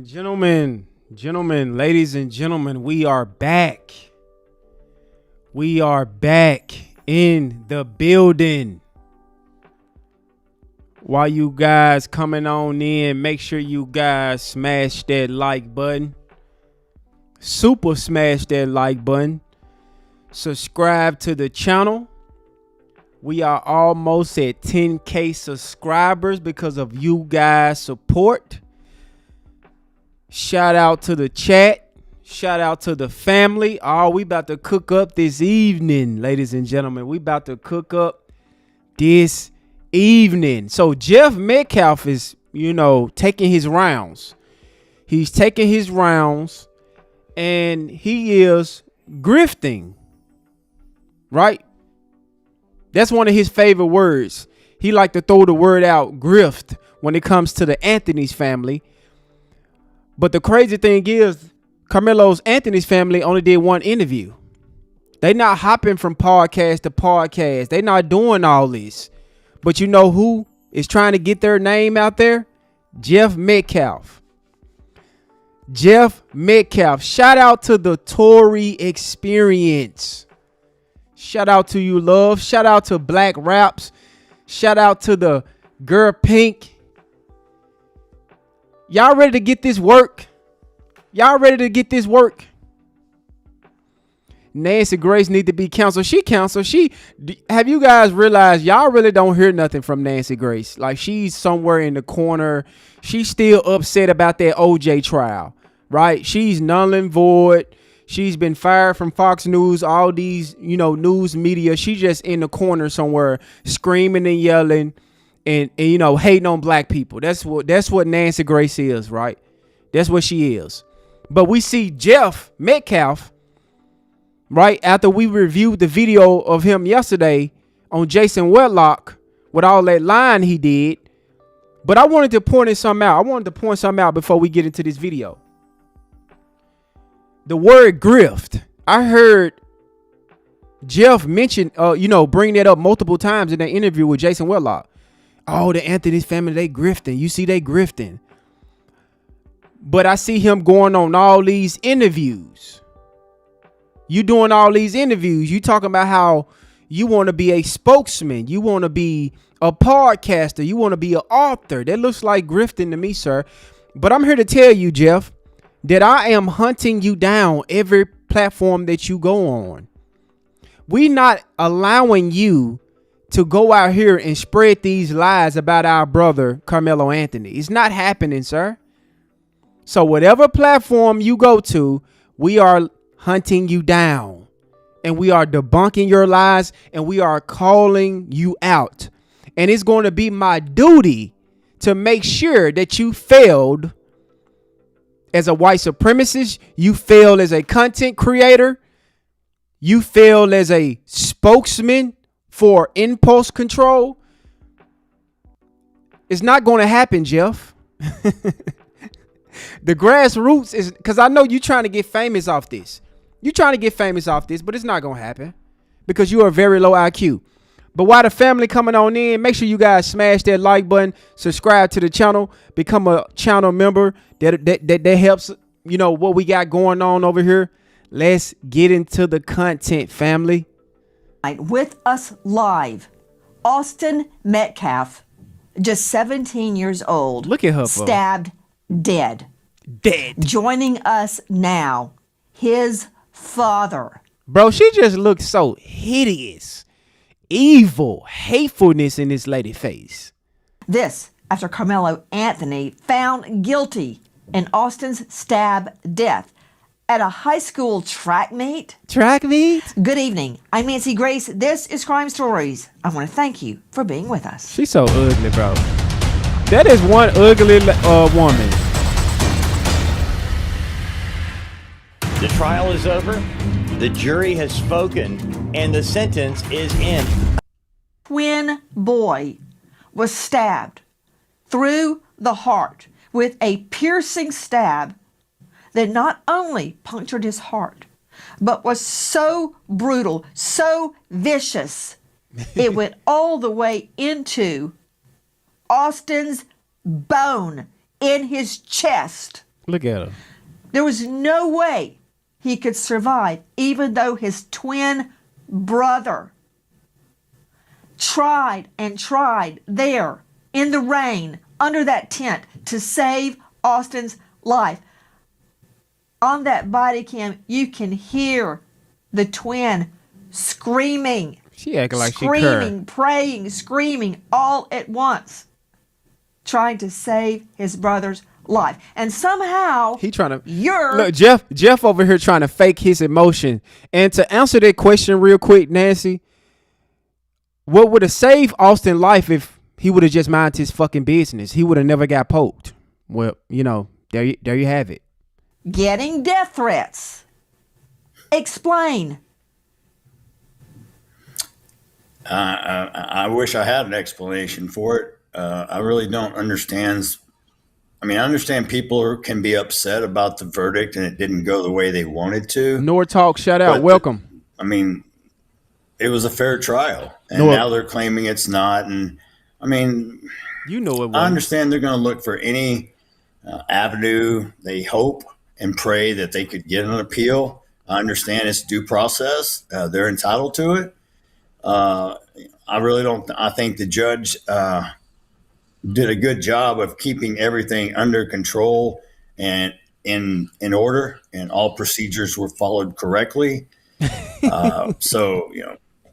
Gentlemen, ladies and gentlemen, we are back. We are back in the building. While you guys coming on in, make sure you guys smash that like button. Super smash that like button. Subscribe to the channel. We are almost at 10K subscribers because of you guys' support. Shout out to the chat. Shout out to the family. Oh, we about to cook up this evening, ladies and gentlemen. We about to cook up this evening. So Jeff Metcalf is, taking his rounds. He's taking his rounds and he is grifting, right? That's one of his favorite words. He like to throw the word out, grift, when it comes to the Anthony's family. But the crazy thing is, Carmelo's Anthony's family only did one interview. They not hopping from podcast to podcast. They not doing all this. But you know who is trying to get their name out there? Jeff Metcalf. Jeff Metcalf. Shout out to the Tory Experience. Shout out to you, love. Shout out to Black Raps. Shout out to the Girl Pink. Y'all ready to get this work? Y'all ready to get this work? Nancy Grace need to be counseled. She counseled. Have you guys realized y'all really don't hear nothing from Nancy Grace? Like, she's somewhere in the corner. She's still upset about that OJ trial, right? She's null and void. She's been fired from Fox News, all these, news media. She's just in the corner somewhere screaming and yelling. And hating on black people. That's what Nancy Grace is, right? That's what she is. But we see Jeff Metcalf, right, after we reviewed the video of him yesterday on Jason Whitlock with all that lying he did. But I wanted to point something out before we get into this video. The word grift. I heard Jeff mention, bring that up multiple times in that interview with Jason Whitlock. Oh, the Anthony's family, they grifting. You see, they grifting. But I see him going on all these interviews. You doing all these interviews. You talking about how you want to be a spokesman. You want to be a podcaster. You want to be an author. That looks like grifting to me, sir. But I'm here to tell you, Jeff, that I am hunting you down every platform that you go on. We not allowing you to go out here and spread these lies about our brother, Carmelo Anthony. It's not happening, sir. So whatever platform you go to, we are hunting you down and we are debunking your lies and we are calling you out. And it's going to be my duty to make sure that you failed as a white supremacist. You failed as a content creator. You failed as a spokesman for impulse control. It's not going to happen, Jeff. The grassroots is, because I know you're trying to get famous off this. You're trying to get famous off this, but it's not going to happen because you are very low IQ. But while the family coming on in, make sure you guys smash that like button, subscribe to the channel, become a channel member. That helps, what we got going on over here. Let's get into the content, family. With us live, Austin Metcalf, just 17 years old. Look at her, stabbed dead. Joining us now, his father. Bro, she just looks so hideous, evil, hatefulness in this lady face. This after Carmelo Anthony found guilty in Austin's stab death at a high school track meet. Good evening. I'm Nancy Grace. This is Crime Stories. I want to thank you for being with us. She's so ugly, bro. That is one ugly woman. The trial is over. The jury has spoken, and the sentence is in. Twin boy was stabbed through the heart with a piercing stab that not only punctured his heart, but was so brutal, so vicious, it went all the way into Austin's bone in his chest. Look at her. There was no way he could survive, even though his twin brother tried and tried there in the rain under that tent to save Austin's life. On that body cam, you can hear the twin screaming. She acting like screaming, praying, screaming all at once, trying to save his brother's life. And somehow he trying to look, Jeff over here trying to fake his emotion. And to answer that question real quick, Nancy, what would have saved Austin's life if he would have just minded his fucking business? He would have never got poked. Well, there you have it. Getting death threats. Explain. I wish I had an explanation for it. I really don't understand. I mean, I understand people can be upset about the verdict and it didn't go the way they wanted to. Nord Talk, shout out. Welcome. It was a fair trial. And now they're claiming it's not. And I mean, it was. I understand they're going to look for any avenue they hope and pray that they could get an appeal. I understand it's due process. They're entitled to it. I really don't. I think the judge did a good job of keeping everything under control and in order, and all procedures were followed correctly. So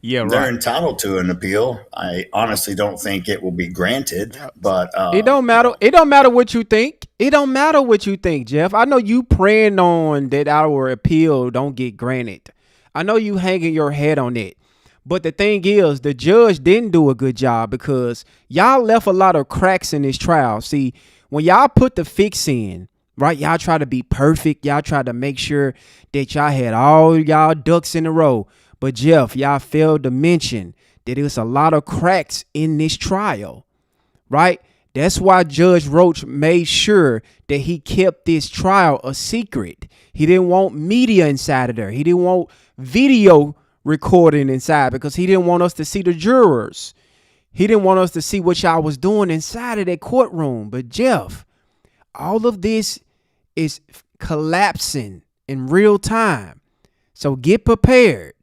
they're entitled to an appeal. I honestly don't think it will be granted, but it don't matter. It don't matter what you think. It don't matter what you think, Jeff. I know you praying on that our appeal don't get granted. I know you hanging your head on it. But the thing is, the judge didn't do a good job because y'all left a lot of cracks in this trial. See, when y'all put the fix in, right, y'all try to be perfect. Y'all try to make sure that y'all had all y'all ducks in a row. But Jeff, y'all failed to mention that there was a lot of cracks in this trial, right? That's why Judge Roach made sure that he kept this trial a secret. He didn't want media inside of there. He didn't want video recording inside because he didn't want us to see the jurors. He didn't want us to see what y'all was doing inside of that courtroom. But Jeff, all of this is collapsing in real time. So get prepared.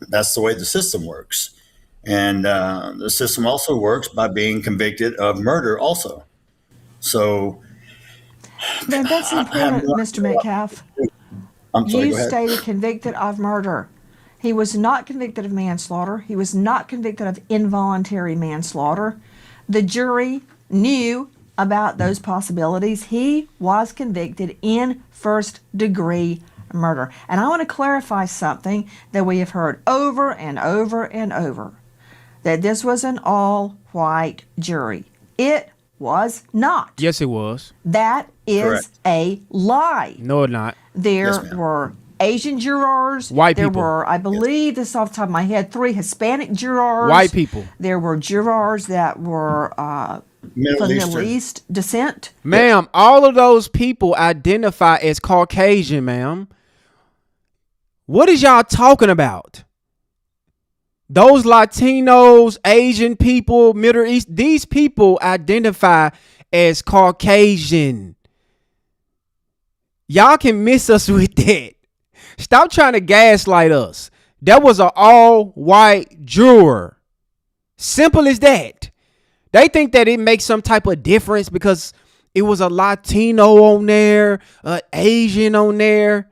That's the way the system works. And the system also works by being convicted of murder also. So that's important, Mr. Metcalf. I'm sorry, you go ahead. stated convicted of murder. He was not convicted of manslaughter. He was not convicted of involuntary manslaughter. The jury knew about those possibilities. He was convicted in first-degree murder. And I want to clarify something that we have heard over and over and over, that this was an all-white jury. It was not. Yes, it was. That is Correct. a lie. No, it's not. There were Asian jurors. White there people. were, I believe, this off the top of my head, 3 Hispanic jurors. White people. There were jurors that were from Middle East descent. Ma'am, all of those people identify as Caucasian, ma'am. What is y'all talking about? Those Latinos, Asian people, Middle East, these people identify as Caucasian. Y'all can miss us with that. Stop trying to gaslight us. That was an all-white juror. Simple as that. They think that it makes some type of difference because it was a Latino on there, an Asian on there.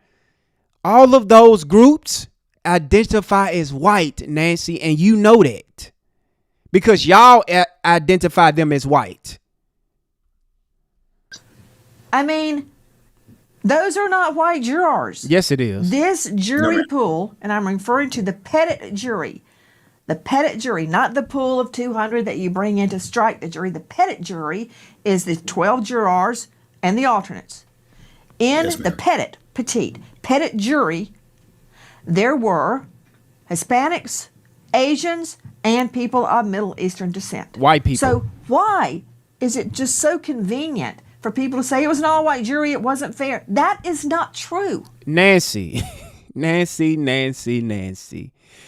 All of those groups identify as white, Nancy, and you know that because y'all identify them as white. I mean, those are not white jurors. Yes, it is. This jury pool, and I'm referring to the petit jury, not the pool of 200 that you bring in to strike the jury. The petit jury is the 12 jurors and the alternates. In the petite jury, there were Hispanics, Asians, and people of Middle Eastern descent. White people. So why is it just so convenient for people to say it was an all-white jury, it wasn't fair? That is not true. Nancy.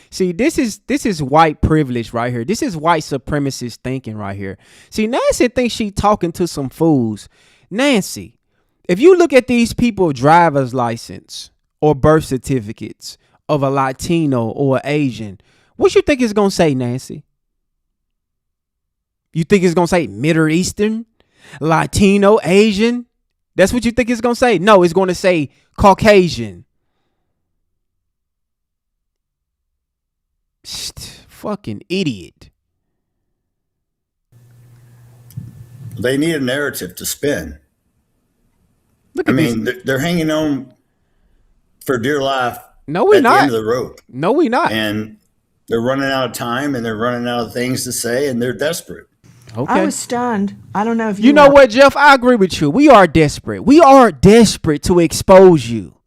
See, this is white privilege right here. This is white supremacist thinking right here. See, Nancy thinks she talking to some fools Nancy, if you look at these people's driver's license or birth certificates of a Latino or Asian, what you think it's going to say, Nancy? You think it's going to say Middle Eastern, Latino, Asian? That's what you think it's going to say? No, it's going to say Caucasian. Fucking idiot. They need a narrative to spin. Look at they're hanging on for dear life. No, we're not. At the end of the rope. No, we're not. And they're running out of time, and they're running out of things to say, and they're desperate. Okay. I was stunned. I don't know if you know what, Jeff? I agree with you. We are desperate. We are desperate to expose you.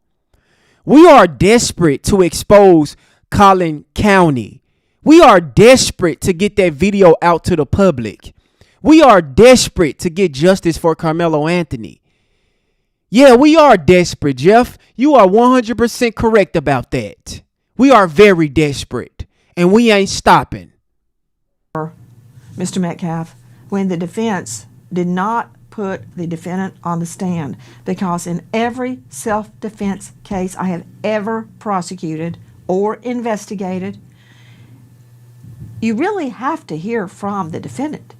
We are desperate to expose Collin County. We are desperate to get that video out to the public. We are desperate to get justice for Carmelo Anthony. Yeah, we are desperate, Jeff. You are 100% correct about that. We are very desperate, and we ain't stopping. Mr. Metcalf, when the defense did not put the defendant on the stand, because in every self-defense case I have ever prosecuted or investigated, you really have to hear from the defendant.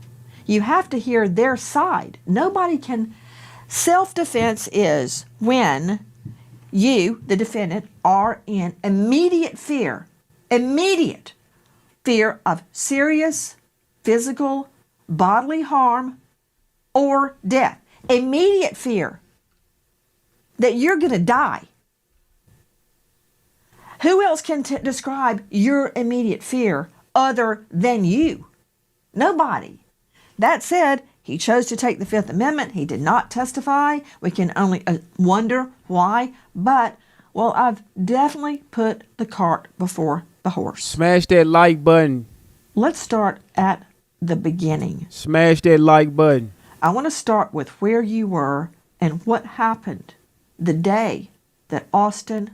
You have to hear their side. Nobody can. Self-defense is when you, the defendant, are in immediate fear of serious physical, bodily harm, or death. Immediate fear that you're going to die. Who else can describe your immediate fear other than you? Nobody. That said, he chose to take the Fifth Amendment. He did not testify. We can only wonder why. But, well, I've definitely put the cart before the horse. Smash that like button. Let's start at the beginning. Smash that like button. I want to start with where you were and what happened the day that Austin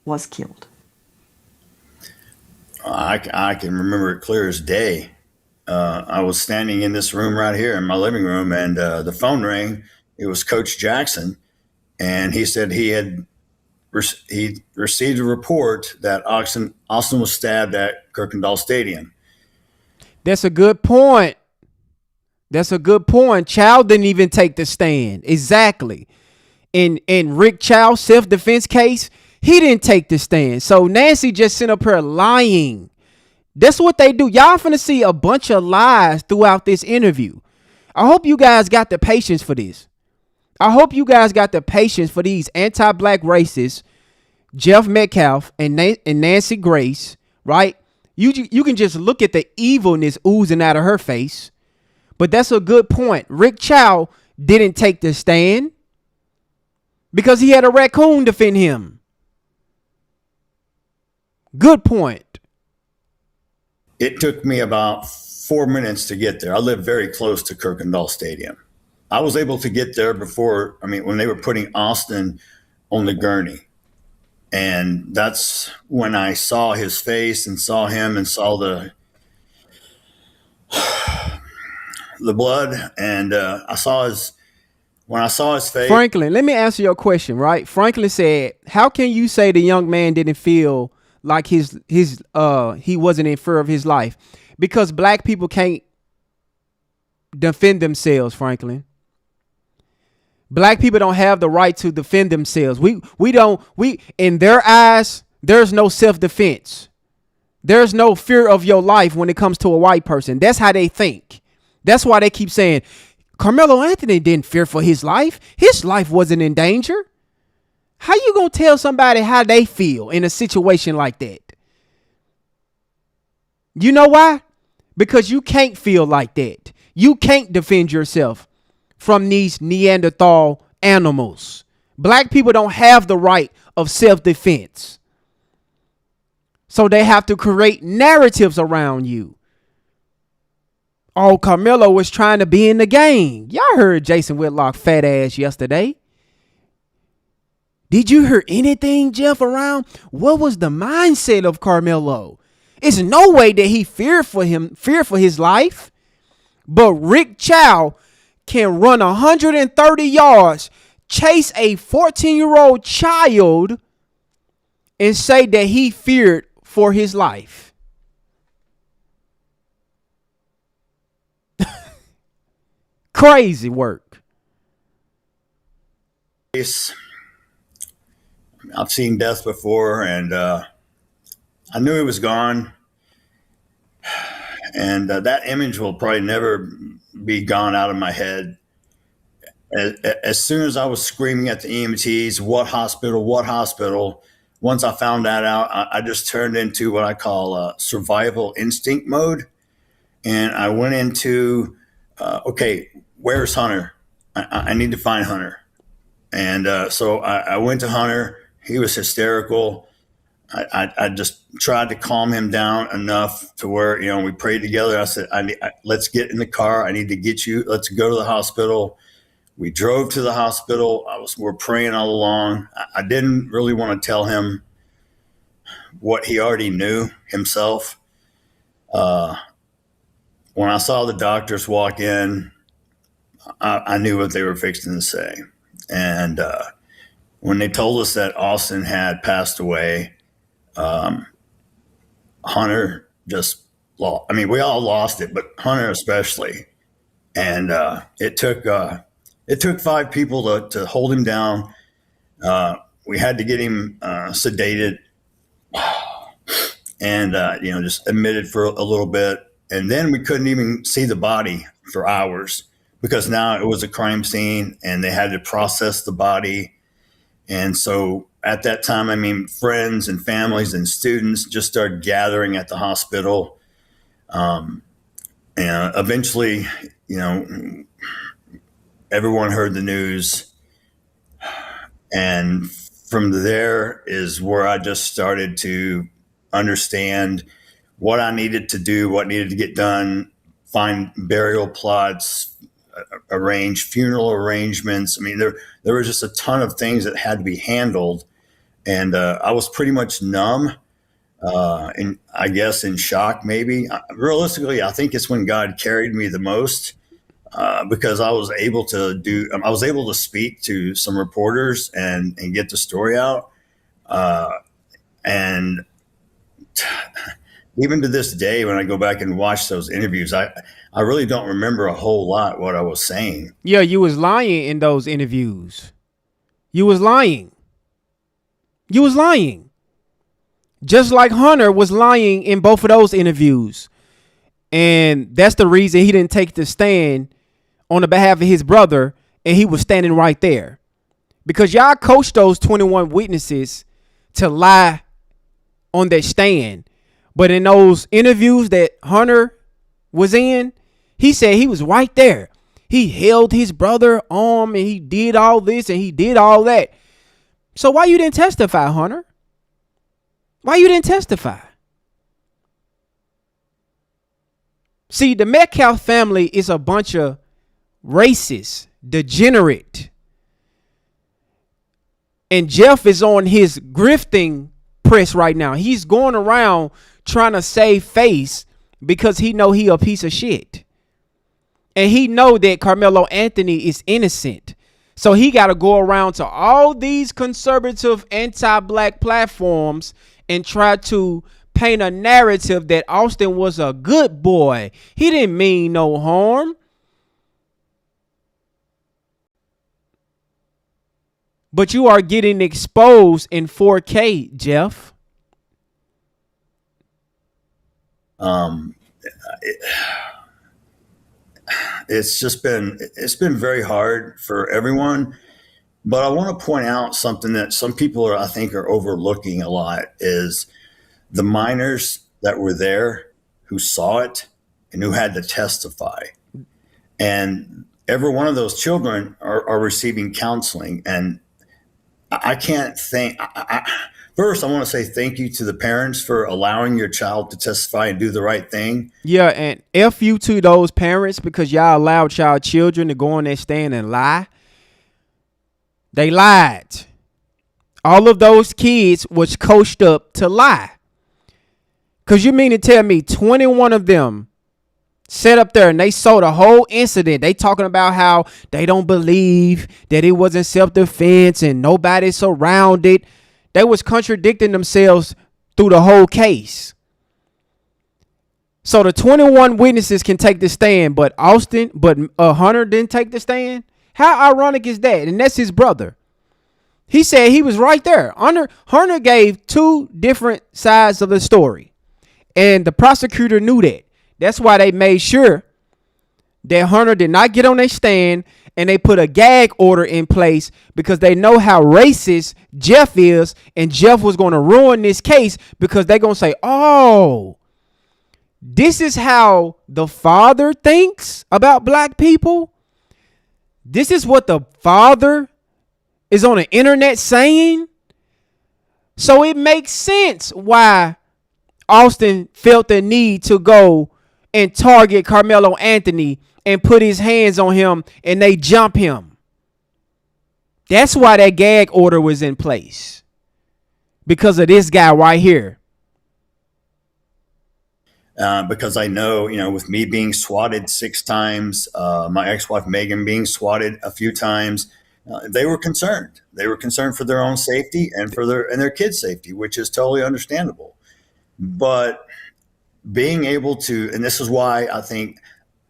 was killed. I can remember it clear as day. I was standing in this room right here in my living room, and the phone rang. It was Coach Jackson, and he said he received a report that Austin was stabbed at Kirkendall Stadium. That's a good point. Chow didn't even take the stand. Exactly. In Rick Chow's self-defense case, he didn't take the stand. So Nancy just sent up her lying. That's what they do. Y'all finna see a bunch of lies throughout this interview. I hope you guys got the patience for this. I hope you guys got the patience for these anti-black racists, Jeff Metcalf and Nancy Grace, right? You can just look at the evilness oozing out of her face. But that's a good point. Rick Chow didn't take the stand because he had a raccoon defend him. Good point. It took me about 4 minutes to get there. I live very close to Kirkendall Stadium. I was able to get there when they were putting Austin on the gurney. And that's when I saw his face and saw him and saw the blood. And when I saw his face. Franklin, let me answer your question, right? Franklin said, how can you say the young man didn't feel like he wasn't in fear of his life? Because black people can't defend themselves, Franklin. Black people don't have the right to defend themselves. We in their eyes, there's no self-defense. There's no fear of your life when it comes to a white person. That's how they think. That's why they keep saying Carmelo Anthony didn't fear for his life. His life wasn't in danger. How you gonna tell somebody how they feel in a situation like that? You know why? Because you can't feel like that. You can't defend yourself from these Neanderthal animals. Black people don't have the right of self-defense. So they have to create narratives around you. Oh, Carmelo was trying to be in the game. Y'all heard Jason Whitlock fat ass yesterday. Did you hear anything, Jeff, around what was the mindset of Carmelo? It's no way that he feared for his life. But Rick Chow can run 130 yards, chase a 14-year-old child, and say that he feared for his life? Crazy work. I've seen death before, and I knew he was gone. And that image will probably never be gone out of my head. As soon as I was screaming at the EMTs, what hospital, what hospital, once I found that out, I just turned into what I call survival instinct mode. And I went into, okay, where's Hunter? I need to find Hunter. And so I went to Hunter. He was hysterical. I just tried to calm him down enough to where, we prayed together. I said, let's get in the car. I need to get you. Let's go to the hospital. We drove to the hospital. We're praying all along. I didn't really want to tell him what he already knew himself. When I saw the doctors walk in, I knew what they were fixing to say. And when they told us that Austin had passed away, Hunter just lost. I mean, we all lost it, but Hunter especially. And it took 5 people to hold him down. We had to get him sedated and just admitted for a little bit. And then we couldn't even see the body for hours because now it was a crime scene and they had to process the body. And so at that time, friends and families and students just started gathering at the hospital. And eventually, everyone heard the news. And from there is where I just started to understand what I needed to do, what needed to get done, find burial plots, arrange funeral arrangements. There was just a ton of things that had to be handled. And I was pretty much numb, and I guess in shock maybe. Realistically, I think it's when God carried me the most because I was able to speak to some reporters and get the story out. And even to this day, when I go back and watch those interviews, I really don't remember a whole lot what I was saying. Yeah, you was lying in those interviews. You was lying. You was lying. Just like Hunter was lying in both of those interviews. And that's the reason he didn't take the stand on the behalf of his brother, and he was standing right there. Because y'all coached those 21 witnesses to lie on that stand. But in those interviews that Hunter was in, he said he was right there. He held his brother's arm and he did all this and he did all that. So why you didn't testify, Hunter? Why you didn't testify? See, the Metcalf family is a bunch of racist, degenerate. And Jeff is on his grifting press right now. He's going around trying to save face because he know he a piece of shit. And he know that Carmelo Anthony is innocent. So he got to go around to all these conservative anti-black platforms and try to paint a narrative that Austin was a good boy. He didn't mean no harm. But you are getting exposed in 4K, Jeff. It's been very hard for everyone, but I want to point out something that some people I think are overlooking a lot is the minors that were there who saw it and who had to testify. And every one of those children are receiving counseling. And I can't thank. First, I want to say thank you to the parents for allowing your child to testify and do the right thing. Yeah, and F you to those parents because y'all allowed y'all children to go on that stand and lie. They lied. All of those kids was coached up to lie. Because you mean to tell me 21 of them Sat up there and they saw the whole incident. They talking about how they don't believe that it wasn't self-defense and nobody surrounded. They was contradicting themselves through the whole case. So the 21 witnesses can take the stand, but Hunter didn't take the stand. How ironic is that? And that's his brother. He said he was right there. Hunter gave two different sides of the story, and the prosecutor knew that. That's why they made sure that Hunter did not get on their stand, and they put a gag order in place because they know how racist Jeff is, and Jeff was going to ruin this case because they're going to say, oh, this is how the father thinks about black people. This is what the father is on the internet saying. So it makes sense why Austin felt the need to go and target Carmelo Anthony and put his hands on him and they jump him. That's why that gag order was in place. Because of this guy right here. Because I know, with me being swatted 6 times, my ex-wife Megan being swatted a few times, they were concerned. They were concerned for their own safety and for their kids' safety, which is totally understandable. But being able to, and this is why I think,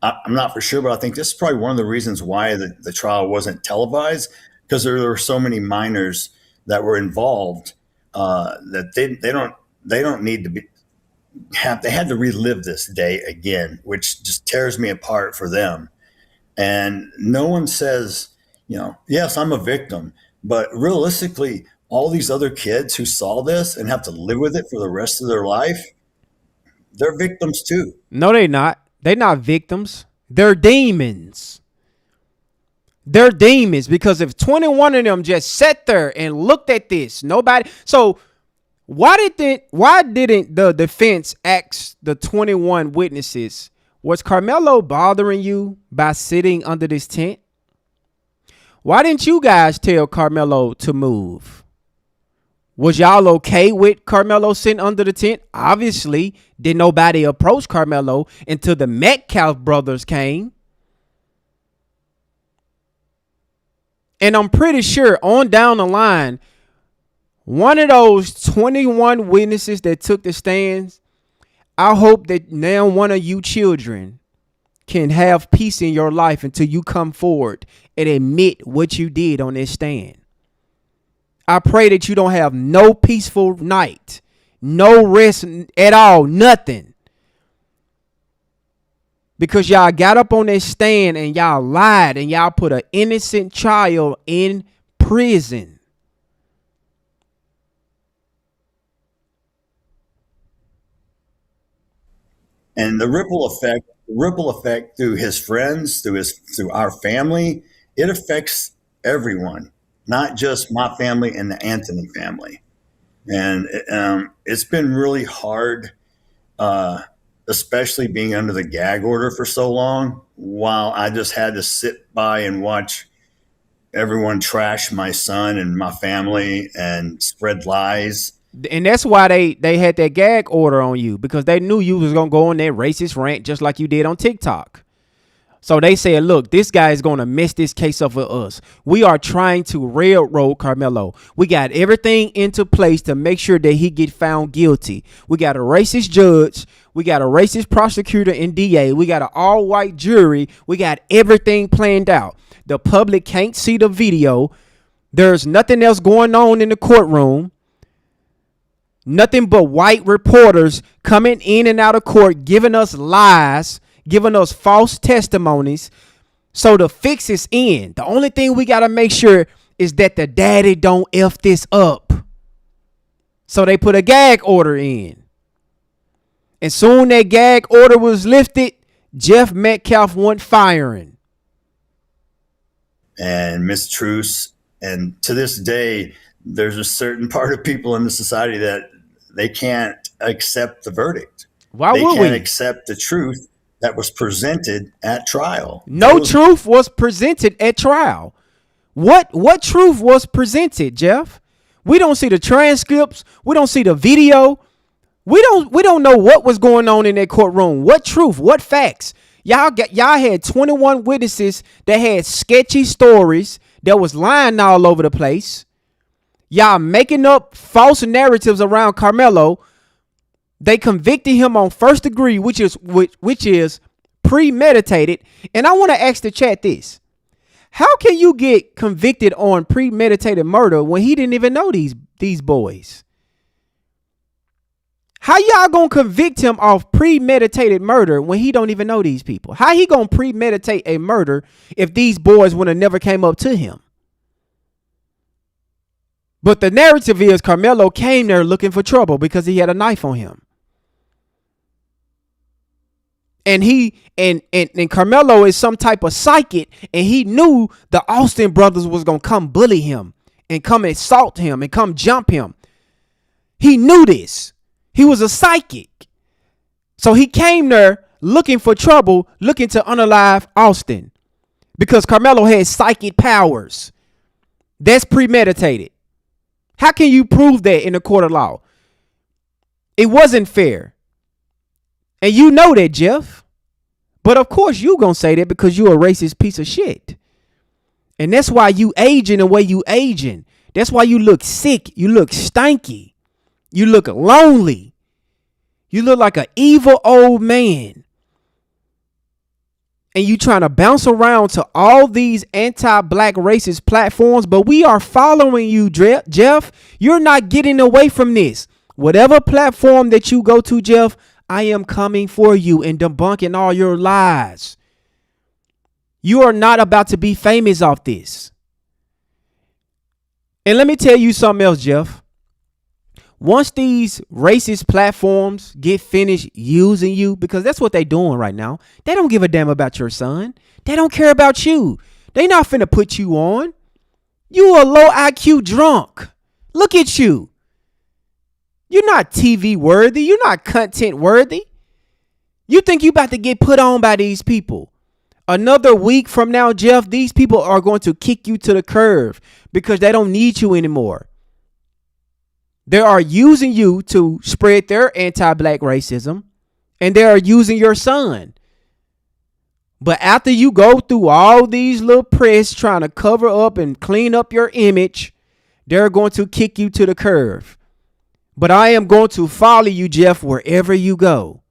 I'm not for sure, but I think this is probably one of the reasons why the trial wasn't televised, because there were so many minors that were involved that they don't need to be. They had to relive this day again, which just tears me apart for them. And no one says, yes, I'm a victim, but realistically, all these other kids who saw this and have to live with it for the rest of their life, they're victims too. No, they're not. They're not victims. They're demons. They're demons, because if 21 of them just sat there and looked at this, nobody. So why didn't the defense ask the 21 witnesses, was Carmelo bothering you by sitting under this tent? Why didn't you guys tell Carmelo to move? Was y'all okay with Carmelo sitting under the tent? Obviously, did nobody approach Carmelo until the Metcalf brothers came. And I'm pretty sure on down the line, one of those 21 witnesses that took the stands, I hope that now one of you children can have peace in your life until you come forward and admit what you did on this stand. I pray that you don't have no peaceful night, no rest at all, nothing. Because y'all got up on that stand and y'all lied and y'all put an innocent child in prison. And the ripple effect through his friends, through our family, it affects everyone, not just my family and the Anthony family. And it's been really hard, especially being under the gag order for so long, while I just had to sit by and watch everyone trash my son and my family and spread lies. And that's why they had that gag order on you, because they knew you was going to go on that racist rant just like you did on TikTok. So they said, look, this guy is going to mess this case up for us. We are trying to railroad Carmelo. We got everything into place to make sure that he get found guilty. We got a racist judge. We got a racist prosecutor and DA. We got an all-white jury. We got everything planned out. The public can't see the video. There's nothing else going on in the courtroom. Nothing but white reporters coming in and out of court, giving us lies, giving us false testimonies. So the fix is in. The only thing we got to make sure is that the daddy don't F this up. So they put a gag order in. And soon that gag order was lifted, Jeff Metcalf went firing. And Miss Truce. And to this day, there's a certain part of people in the society that they can't accept the verdict. Why would we? They can't accept the truth that was presented at trial. No truth was presented at trial. What truth was presented, Jeff? We don't see the transcripts. We don't see the video. We don't know what was going on in that courtroom. What truth? What facts? Y'all had 21 witnesses that had sketchy stories that was lying all over the place. Y'all making up false narratives around Carmelo. They convicted him on first degree, which is premeditated. And I want to ask the chat this. How can you get convicted on premeditated murder when he didn't even know these boys? How y'all gonna convict him of premeditated murder when he don't even know these people? How he gonna premeditate a murder if these boys would have never came up to him? But the narrative is Carmelo came there looking for trouble because he had a knife on him. And Carmelo is some type of psychic, and he knew the Austin brothers was gonna come bully him and come assault him and come jump him. He knew this. He was a psychic. So he came there looking for trouble, looking to unalive Austin because Carmelo had psychic powers. That's premeditated. How can you prove that in a court of law? It wasn't fair. And you know that, Jeff. But of course you gonna say that because you a racist piece of shit. And that's why you aging the way you aging. That's why you look sick. You look stanky. You look lonely. You look like an evil old man. And you trying to bounce around to all these anti-black racist platforms, but we are following you, Jeff. You're not getting away from this. Whatever platform that you go to, Jeff, I am coming for you and debunking all your lies. You are not about to be famous off this. And let me tell you something else, Jeff. Once these racist platforms get finished using you, because that's what they're doing right now. They don't give a damn about your son. They don't care about you. They not finna put you on. You a low IQ drunk. Look at you. You're not TV worthy. You're not content worthy. You think you about to get put on by these people. Another week from now, Jeff, these people are going to kick you to the curb because they don't need you anymore. They are using you to spread their anti-black racism, and they are using your son. But after you go through all these little press trying to cover up and clean up your image, they're going to kick you to the curb. But I am going to follow you, Jeff, wherever you go.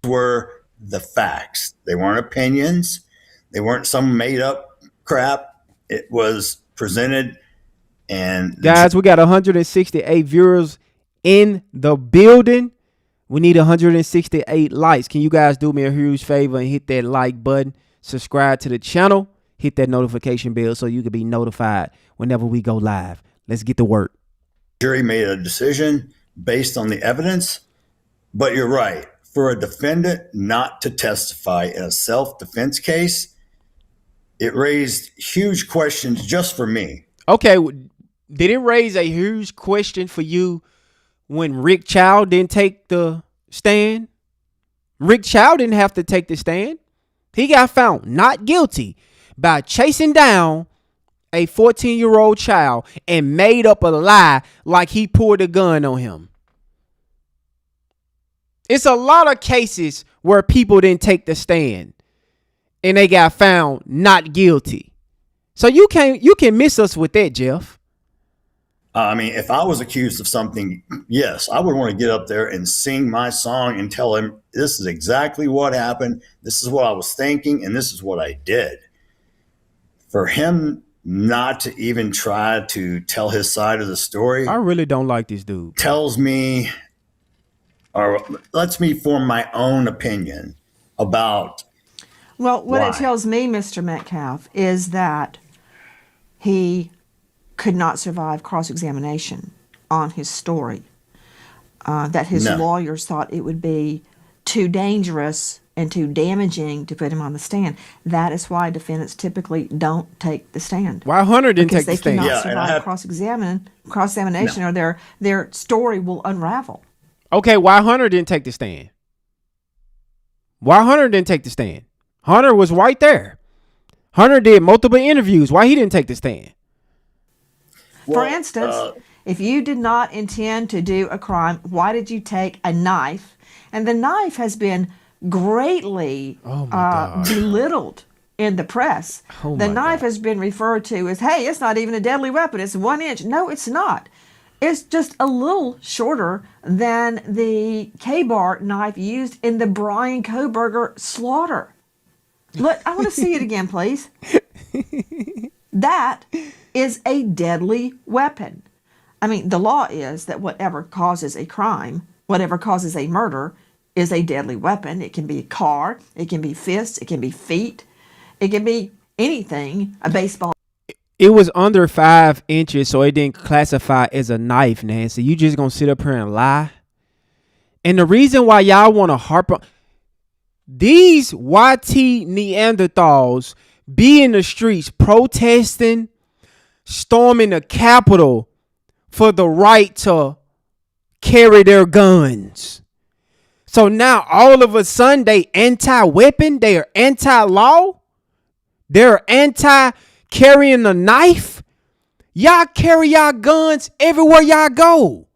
Were the facts. They weren't opinions. They weren't some made up crap. It was presented. And guys, we got 168 viewers in the building. We need 168 likes. Can you guys do me a huge favor and hit that like button, subscribe to the channel, hit that notification bell so you can be notified whenever we go live. Let's get to work. Jury made a decision based on the evidence, but you're right. For a defendant not to testify in a self-defense case, it raised huge questions just for me. Okay, did it raise a huge question for you when Rick Child didn't take the stand? Rick Child didn't have to take the stand. He got found not guilty by chasing down a 14-year-old child and made up a lie like he pulled a gun on him. It's a lot of cases where people didn't take the stand and they got found not guilty. So you can miss us with that, Jeff. I mean, if I was accused of something, yes, I would want to get up there and sing my song and tell him this is exactly what happened. This is what I was thinking, and this is what I did. For him not to even try to tell his side of the story, I really don't like this dude. Tells me, or lets me form my own opinion about. Well, what why. it tells me, Mr. Metcalf, is that he could not survive cross-examination on his story, that his lawyers thought it would be too dangerous and too damaging to put him on the stand. That is why defendants typically don't take the stand. Why Hunter didn't take the stand? Because they cannot survive cross-examination or their story will unravel. Okay, why Hunter didn't take the stand? Why Hunter didn't take the stand? Hunter was right there. Hunter did multiple interviews. Why he didn't take the stand? For instance, if you did not intend to do a crime, why did you take a knife? And the knife has been greatly Oh, my God. belittled in the press. Oh, The my knife God. has been referred to as, hey, it's not even a deadly weapon. It's 1 inch. No, it's not. It's just a little shorter than the K-bar knife used in the Brian Kohberger slaughter. Look, I want to see it again, please. That is a deadly weapon. I mean, the law is that whatever causes a crime, whatever causes a murder, is a deadly weapon. It can be a car, it can be fists, it can be feet, it can be anything, a baseball. It was under 5 inches, so it didn't classify as a knife, Nancy. You just gonna sit up here and lie? And the reason why y'all want to harp on these YT Neanderthals be in the streets protesting, storming the Capitol for the right to carry their guns. So now all of a sudden they anti-weapon, they are anti-law, they're anti-carrying a knife. Y'all carry y'all guns everywhere y'all go.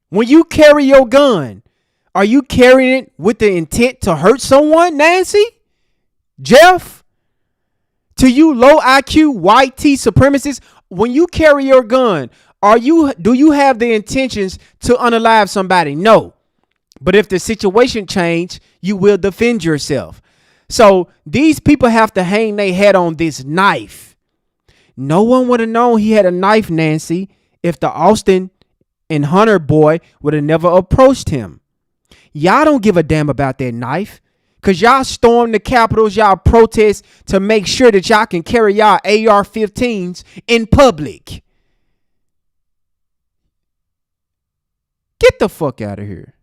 When you carry your gun, are you carrying it with the intent to hurt someone, Nancy? Jeff? To you low IQ white T supremacists, when you carry your gun, do you have the intentions to unalive somebody? No. But if the situation change, you will defend yourself. So these people have to hang their head on this knife. No one would have known he had a knife, Nancy, if the Austin and Hunter boy would have never approached him. Y'all don't give a damn about that knife. Because y'all storm the Capitals, y'all protest to make sure that y'all can carry y'all AR-15s in public. Get the fuck out of here.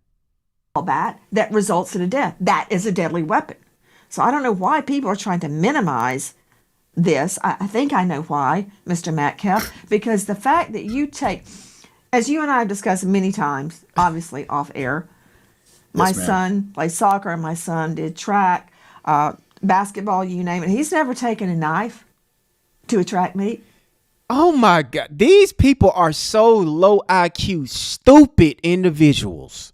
Bat that results in a death. That is a deadly weapon. So I don't know why people are trying to minimize this. I think I know why, Mr. Metcalf, because the fact that you take, as you and I have discussed many times, obviously off air, my son played soccer and my son did track, basketball, you name it. He's never taken a knife to a track meet. Oh my God. These people are so low IQ, stupid individuals.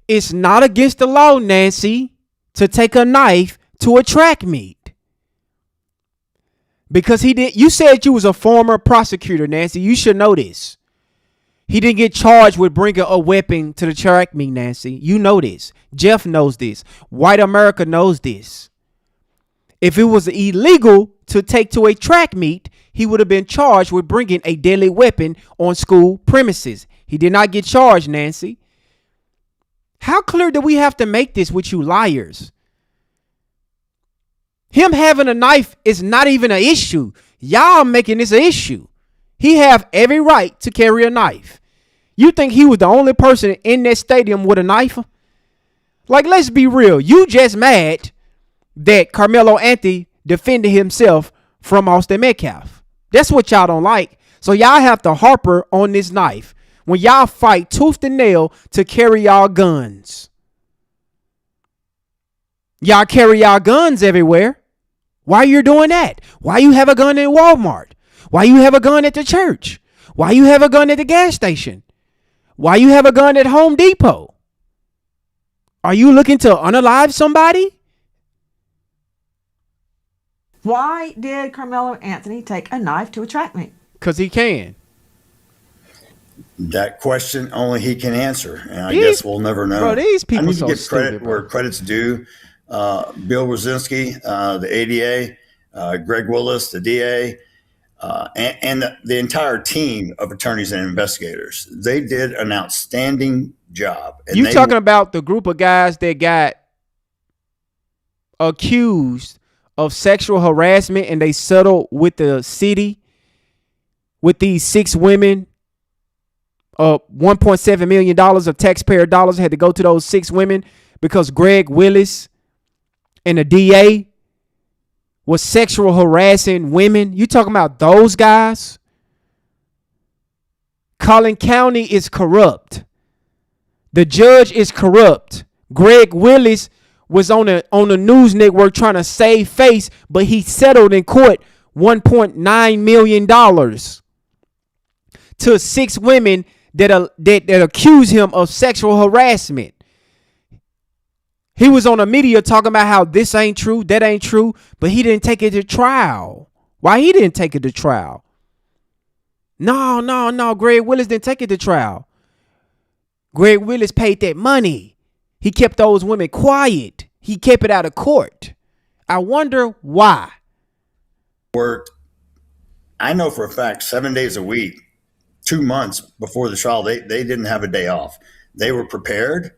It's not against the law, Nancy, to take a knife to a track meet. Because you said you was a former prosecutor, Nancy. You should know this. He didn't get charged with bringing a weapon to the track meet, Nancy. You know this. Jeff knows this. White America knows this. If it was illegal to take to a track meet, he would have been charged with bringing a deadly weapon on school premises. He did not get charged, Nancy. How clear do we have to make this with you liars? Him having a knife is not even an issue. Y'all making this an issue. He have every right to carry a knife. You think he was the only person in that stadium with a knife? Like, let's be real. You just mad that Carmelo Anthony defended himself from Austin Metcalf. That's what y'all don't like. So y'all have to harper on this knife when y'all fight tooth and nail to carry y'all guns. Y'all carry y'all guns everywhere. Why you doing that? Why you have a gun in Walmart? Why you have a gun at the church? Why you have a gun at the gas station? Why you have a gun at Home Depot? Are you looking to unalive somebody? Why did Carmelo Anthony take a knife to a track meet? Because he can. That question only he can answer, and I guess we'll never know. Bro, these people I need so to give credit stupid, where bro. credit's due. Bill Rosinski, the ADA, Greg Willis, the DA, and the entire team of attorneys and investigators. They did an outstanding job. And You talking about the group of guys that got accused of sexual harassment and they settled with the city with these 6 women. $1.7 million of taxpayer dollars had to go to those 6 women because Greg Willis and the DA was sexual harassing women. You talking about those guys? Collin County is corrupt. The judge is corrupt. Greg Willis was on a news network trying to save face, but he settled in court $1.9 million to 6 women that accuse him of sexual harassment. He was on the media talking about how this ain't true, that ain't true, but he didn't take it to trial. Why he didn't take it to trial? No. Greg Willis didn't take it to trial. Greg Willis paid that money. He kept those women quiet. He kept it out of court. I wonder why. Worked, I know for a fact, 7 days a week, 2 months before the trial, they didn't have a day off. They were prepared.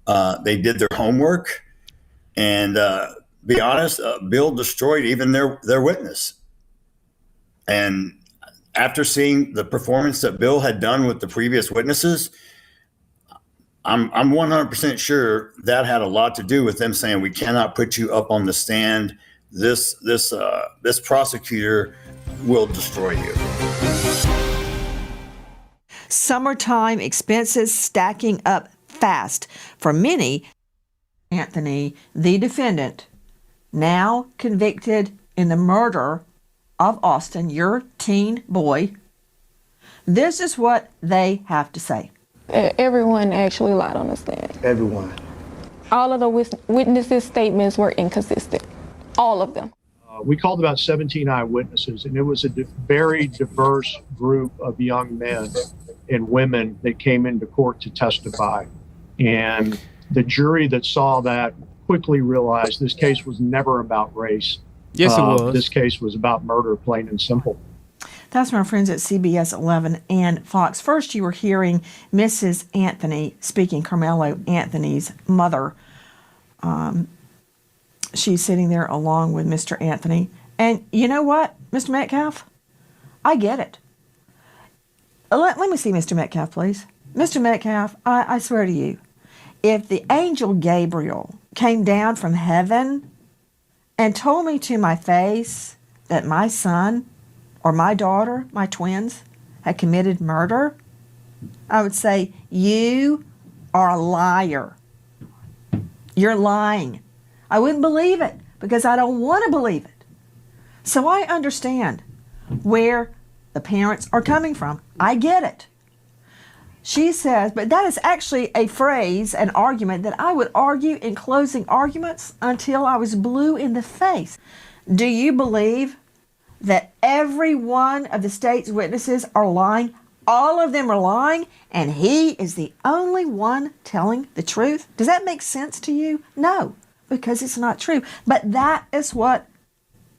They did their homework. And be honest, Bill destroyed even their witness. And after seeing the performance that Bill had done with the previous witnesses, I'm 100% sure that had a lot to do with them saying, we cannot put you up on the stand. This prosecutor will destroy you. Summertime expenses stacking up fast for many. Anthony, the defendant, now convicted in the murder of Austin, your teen boy. This is what they have to say. Everyone actually lied on the stand. Everyone. All of the witnesses' statements were inconsistent. All of them. We called about 17 eyewitnesses, and it was a very diverse group of young men and women that came into court to testify. And the jury that saw that quickly realized this case was never about race. Yes, it was. This case was about murder, plain and simple. That's from our friends at CBS 11 and Fox. First, you were hearing Mrs. Anthony speaking, Carmelo Anthony's mother. She's sitting there along with Mr. Anthony. And you know what, Mr. Metcalf? I get it. Let me see Mr. Metcalf, please. Mr. Metcalf, I swear to you, if the angel Gabriel came down from heaven and told me to my face that my son or my daughter, my twins, had committed murder, I would say, you are a liar. You're lying. I wouldn't believe it because I don't want to believe it. So I understand where the parents are coming from. I get it. She says, but that is actually a phrase, an argument that I would argue in closing arguments until I was blue in the face. Do you believe that every one of the state's witnesses are lying? All of them are lying, and he is the only one telling the truth? Does that make sense to you? No, because it's not true. But that is what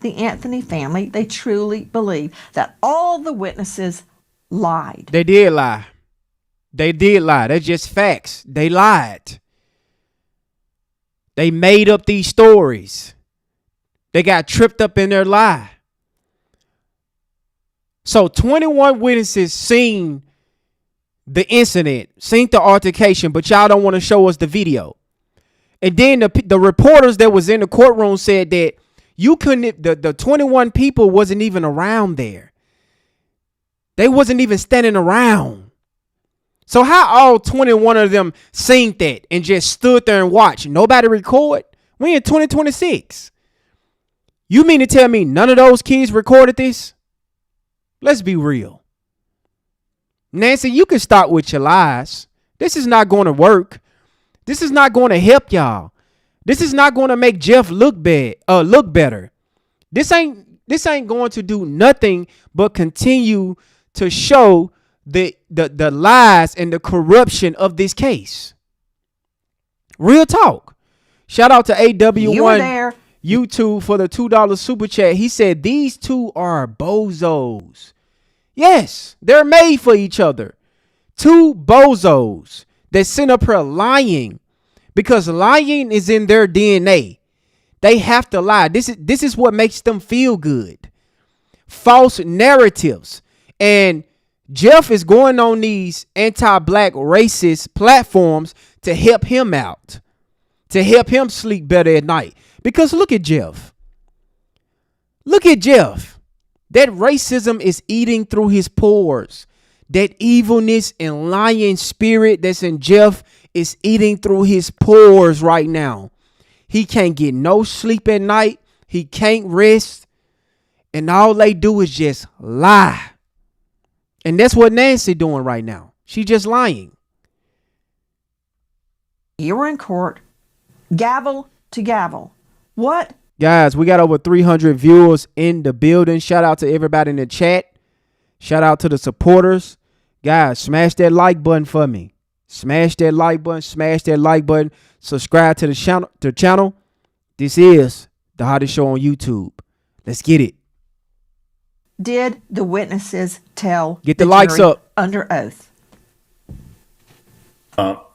the Anthony family, they truly believe, that all the witnesses lied. They did lie. They did lie. That's just facts. They lied. They made up these stories. They got tripped up in their lie. So 21 witnesses seen the incident, seen the altercation, but y'all don't want to show us the video. And then the reporters that was in the courtroom said that you couldn't, the 21 people wasn't even around there. They wasn't even standing around. So how all 21 of them seen that and just stood there and watched? Nobody record? We in 2026. You mean to tell me none of those kids recorded this? Let's be real. Nancy, you can start with your lies. This is not going to work. This is not going to help y'all. This is not going to make Jeff look better. This ain't going to do nothing but continue to show the lies and the corruption of this case. Real talk. Shout out to AW1 YouTube for the $2 super chat. He said these two are bozos. Yes, they're made for each other. Two bozos that sit up here lying because lying is in their DNA. They have to lie. This is what makes them feel good. False narratives. And Jeff is going on these anti-black racist platforms to help him out, to help him sleep better at night. Because look at Jeff. Look at Jeff. That racism is eating through his pores. That evilness and lying spirit that's in Jeff is eating through his pores right now. He can't get no sleep at night. He can't rest. And all they do is just lie. And that's what Nancy doing right now. She just lying. You were in court gavel to gavel. What? Guys, we got over 300 viewers in the building. Shout out to everybody in the chat. Shout out to the supporters. Guys, smash that like button for me. Smash that like button. Smash that like button. Subscribe to the channel. This is the hottest show on YouTube. Let's get it. Did the witnesses tell Get the likes jury up. under oath?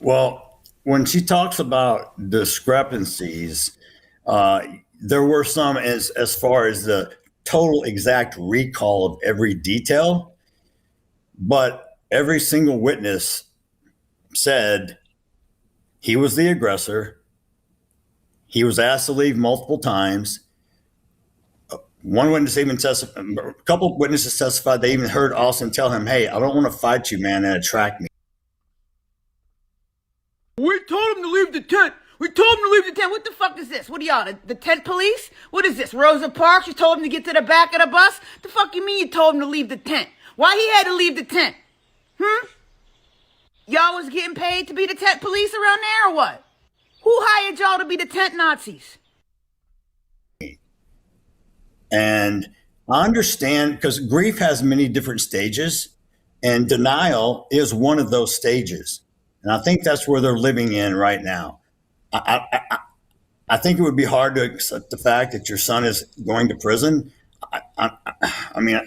Well, when she talks about discrepancies, there were some as far as the total exact recall of every detail, but every single witness said he was the aggressor. He was asked to leave multiple times. One witness even testified, a couple of witnesses testified they even heard Austin tell him, "Hey, I don't want to fight you, man, and attract me." We told him to leave the tent. We told him to leave the tent. What the fuck is this? What are y'all, the tent police? What is this, Rosa Parks? You told him to get to the back of the bus? The fuck you mean you told him to leave the tent? Why he had to leave the tent? Y'all was getting paid to be the tent police around there or what? Who hired y'all to be the tent Nazis? And I understand because grief has many different stages, and denial is one of those stages. And I think that's where they're living in right now. I think it would be hard to accept the fact that your son is going to prison. I mean,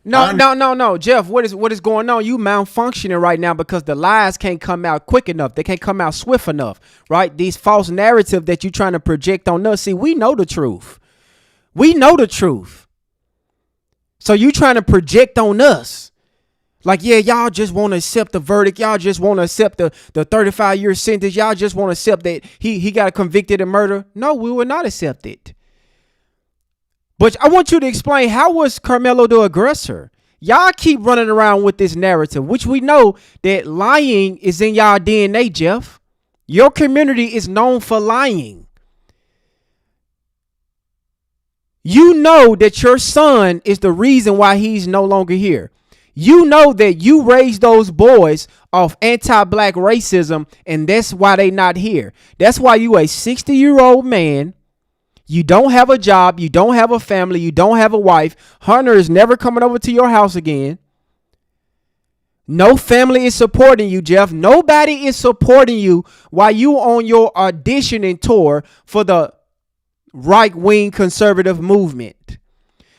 No, Jeff. What is going on? You malfunctioning right now because the lies can't come out quick enough. They can't come out swift enough, right? These false narrative that you're trying to project on us. See, we know the truth. We know the truth. So you trying to project on us. Like, yeah, y'all just want to accept the verdict. Y'all just want to accept the 35-year sentence. Y'all just want to accept that he got convicted of murder. No, we will not accept it. But I want you to explain, how was Carmelo the aggressor? Y'all keep running around with this narrative, which we know that lying is in y'all DNA, Jeff. Your community is known for lying. You know that your son is the reason why he's no longer here. You know that you raised those boys off anti-black racism, and that's why they not here. That's why you a 60-year-old man. You don't have a job. You don't have a family. You don't have a wife. Hunter is never coming over to your house again. No family is supporting you, Jeff. Nobody is supporting you while you on your auditioning tour for the right-wing conservative movement,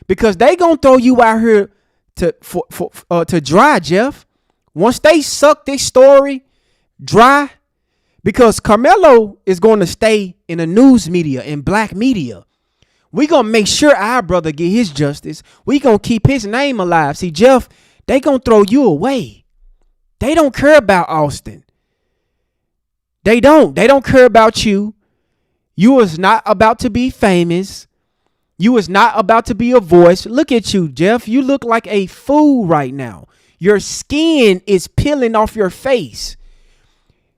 because they gonna throw you out here to dry, Jeff. Once they suck this story dry, because Carmelo is going to stay in the news media and black media. We gonna make sure our brother get his justice. We gonna keep his name alive. See, Jeff, they gonna throw you away. They don't care about Austin. They don't care about you. You was not about to be famous. You was not about to be a voice. Look at you, Jeff. You look like a fool right now. Your skin is peeling off your face.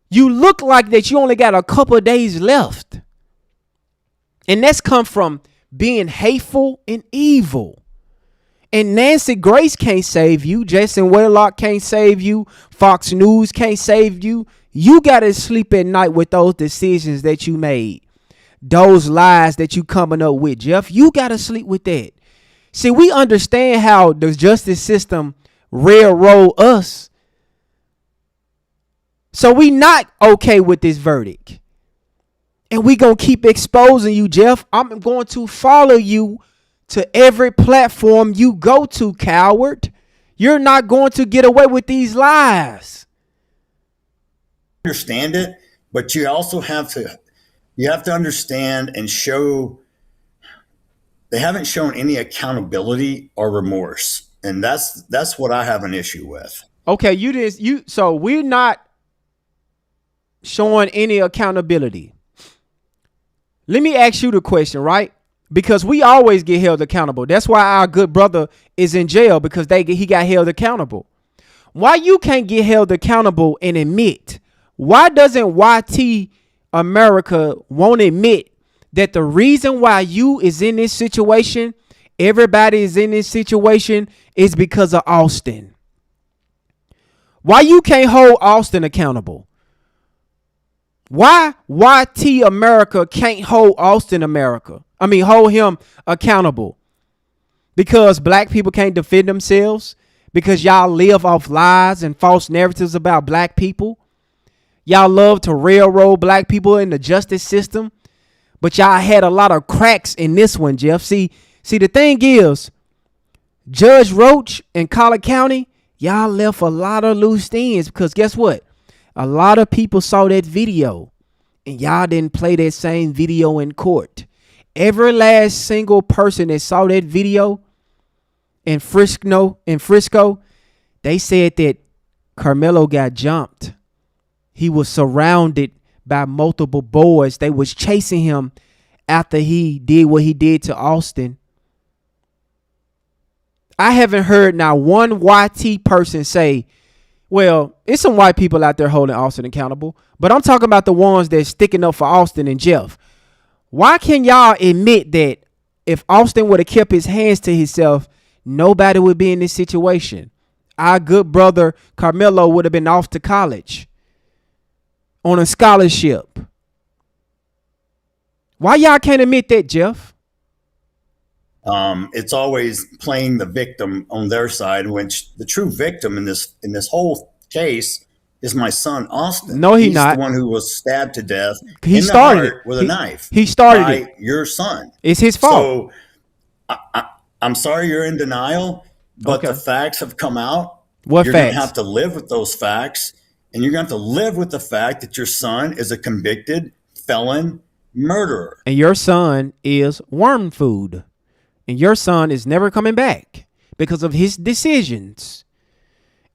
You look like that you only got a couple of days left. And that's come from being hateful and evil. And Nancy Grace can't save you. Jason Whitlock can't save you. Fox News can't save you. You got to sleep at night with those decisions that you made. Those lies that you coming up with, Jeff. You got to sleep with that. See, we understand how the justice system railroad us. So we not okay with this verdict. And we going to keep exposing you, Jeff. I'm going to follow you to every platform you go to, coward. You're not going to get away with these lies. Understand it, but you also have to understand and show they haven't shown any accountability or remorse. And that's what I have an issue with. Okay, so we're not showing any accountability. Let me ask you the question, right? Because we always get held accountable. That's why our good brother is in jail, because he got held accountable. Why you can't get held accountable and admit? Why doesn't YT America won't admit that the reason why you is in this situation, everybody is in this situation, is because of Austin? Why you can't hold Austin accountable? Why YT America can't hold Austin America? I mean, hold him accountable. Because black people can't defend themselves? Because y'all live off lies and false narratives about black people? Y'all love to railroad black people in the justice system? But y'all had a lot of cracks in this one, Jeff. See, the thing is, Judge Roach in Collin County, y'all left a lot of loose ends because guess what? A lot of people saw that video and y'all didn't play that same video in court. Every last single person that saw that video in Frisco, they said that Carmelo got jumped. He was surrounded by multiple boys. They was chasing him after he did what he did to Austin. I haven't heard not one YT person say, well, it's some white people out there holding Austin accountable, but I'm talking about the ones that's sticking up for Austin and Jeff. Why can y'all admit that if Austin would have kept his hands to himself, nobody would be in this situation? Our good brother Carmelo would have been off to college on a scholarship. Why y'all can't admit that, Jeff? It's always playing the victim on their side, which the true victim in this whole case is my son Austin. No, he's not not. The one who was stabbed to death He started it with a knife. He started by it. Your son. It's his fault. So I'm sorry you're in denial, but the facts have come out. What you're facts? You're going to have to live with those facts, and you're going to have to live with the fact that your son is a convicted felon murderer. And your son is worm food. And your son is never coming back because of his decisions.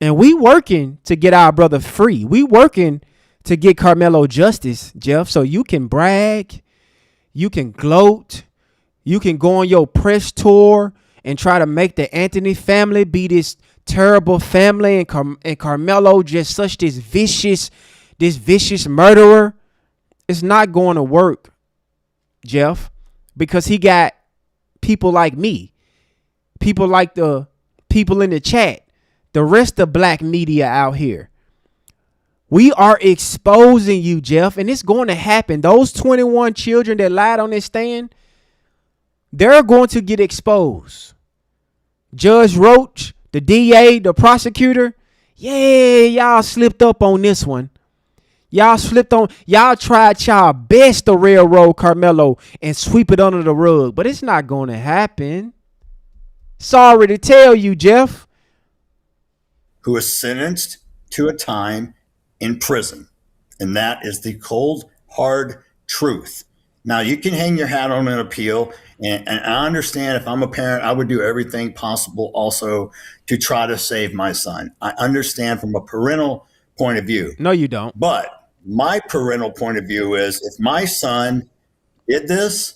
And we working to get our brother free. We working to get Carmelo justice, Jeff. So you can brag, you can gloat, you can go on your press tour and try to make the Anthony family be this terrible family and Carmelo just such this vicious murderer. It's not going to work, Jeff, because he got people like me, people like the people in the chat, the rest of black media out here. We are exposing you, Jeff, and it's going to happen. Those 21 children that lied on this stand, they're going to get exposed. Judge Roach, the DA, the prosecutor, yeah, y'all slipped up on this one. Y'all tried y'all best to railroad Carmelo and sweep it under the rug, but it's not going to happen. Sorry to tell you, Jeff. Who was sentenced to a time in prison. And that is the cold, hard truth. Now, you can hang your hat on an appeal, and I understand if I'm a parent, I would do everything possible also to try to save my son. I understand from a parental point of view. No, you don't. But my parental point of view is if my son did this,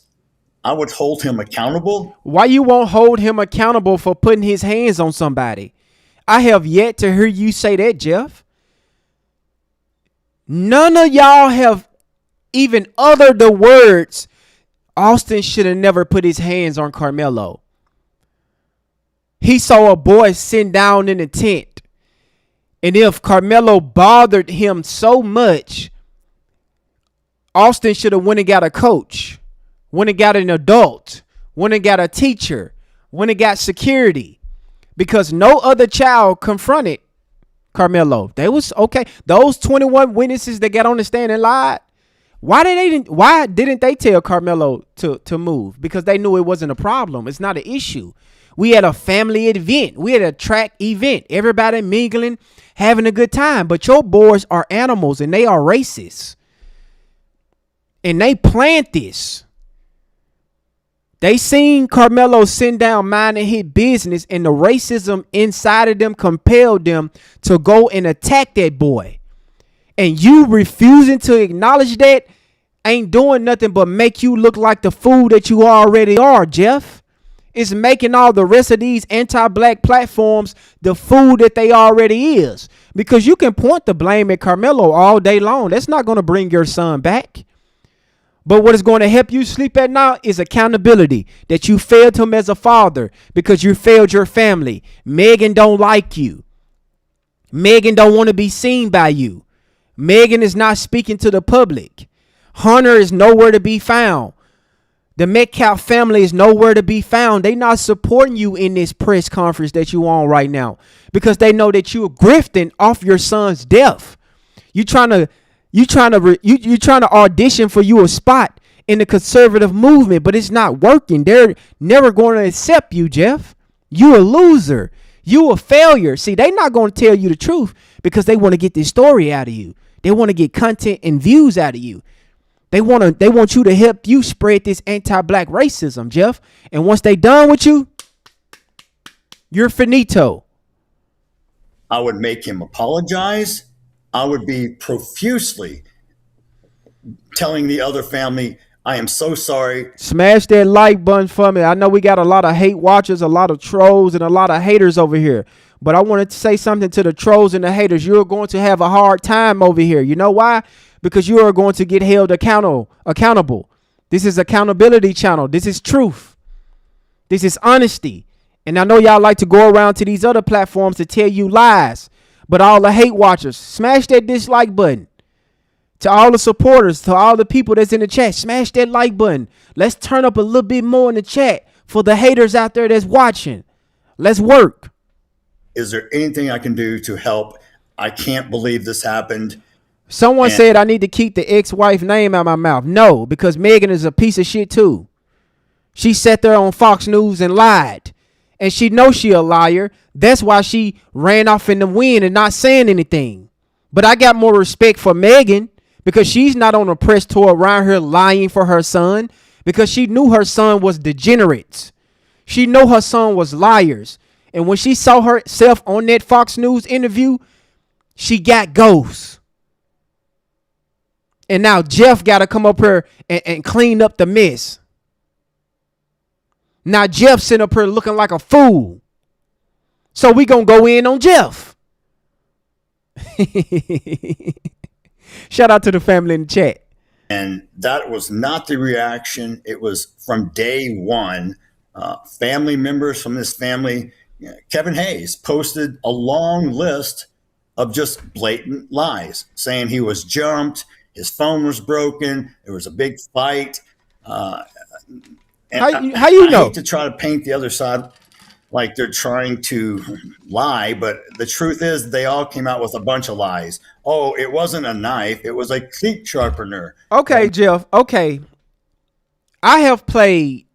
I would hold him accountable. Why you won't hold him accountable for putting his hands on somebody? I have yet to hear you say that, Jeff. None of y'all have even uttered the words, Austin should have never put his hands on Carmelo. He saw a boy sitting down in the tent. And if Carmelo bothered him so much, Austin should have went and got a coach, went and got an adult, went and got a teacher, went and got security, because no other child confronted Carmelo. They was okay. Those 21 witnesses that got on the stand and lied, why didn't they tell Carmelo to move? Because they knew it wasn't a problem. It's not an issue. We had a family event. We had a track event. Everybody mingling, having a good time. But your boys are animals and they are racist. And they planned this. They seen Carmelo sitting down minding his business, and the racism inside of them compelled them to go and attack that boy. And you refusing to acknowledge that ain't doing nothing but make you look like the fool that you already are, Jeff. It's making all the rest of these anti-black platforms the fool that they already is. Because you can point the blame at Carmelo all day long. That's not going to bring your son back. But what is going to help you sleep at night is accountability, that you failed him as a father because you failed your family. Megan don't like you. Megan don't want to be seen by you. Megan is not speaking to the public. Hunter is nowhere to be found. The Metcalf family is nowhere to be found. They not supporting you in this press conference that you on right now because they know that you are grifting off your son's death. You trying to audition for you a spot in the conservative movement, but it's not working. They're never going to accept you, Jeff. You a loser. You a failure. See, they not going to tell you the truth because they want to get this story out of you. They want to get content and views out of you. They want you to help you spread this anti-black racism, Jeff. And once they done with you, you're finito. I would make him apologize. I would be profusely telling the other family, I am so sorry. Smash that like button for me. I know we got a lot of hate watchers, a lot of trolls, and a lot of haters over here. But I wanted to say something to the trolls and the haters. You're going to have a hard time over here. You know why? Because you are going to get held accountable. This is accountability channel. This is truth. This is honesty. And I know y'all like to go around to these other platforms to tell you lies. But all the hate watchers, smash that dislike button. To all the supporters, to all the people that's in the chat, smash that like button. Let's turn up a little bit more in the chat for the haters out there that's watching. Let's work. Is there anything I can do to help? I can't believe this happened. Someone said I need to keep the ex-wife name out of my mouth. No, because Megan is a piece of shit too. She sat there on Fox News and lied. And she knows she a liar. That's why she ran off in the wind and not saying anything. But I got more respect for Megan because she's not on a press tour around here lying for her son because she knew her son was degenerates. She knew her son was liars. And when she saw herself on that Fox News interview, she got ghosts. And now Jeff got to come up here and clean up the mess. Now Jeff sitting up here looking like a fool. So we going to go in on Jeff. Shout out to the family in the chat. And that was not the reaction. It was from day one. Family members from this family, Kevin Hayes posted a long list of just blatant lies, saying he was jumped, his phone was broken, there was a big fight. How you know? I hate to try to paint the other side like they're trying to lie, but the truth is they all came out with a bunch of lies. Oh, it wasn't a knife. It was a cleat sharpener. Okay, Jeff. Okay. I have played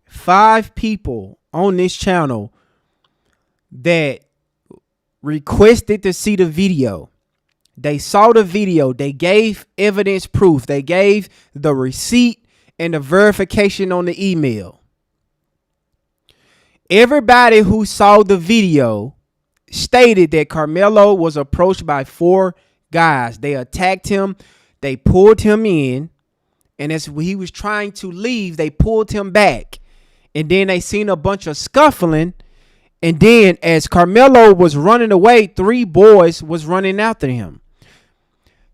5 people on this channel that requested to see the video. They saw the video. They gave evidence proof. They gave the receipt and the verification on the email. Everybody who saw the video stated that Carmelo was approached by 4 guys. They attacked him. They pulled him in. And as he was trying to leave, they pulled him back. And then they seen a bunch of scuffling. And then as Carmelo was running away, 3 boys was running after him.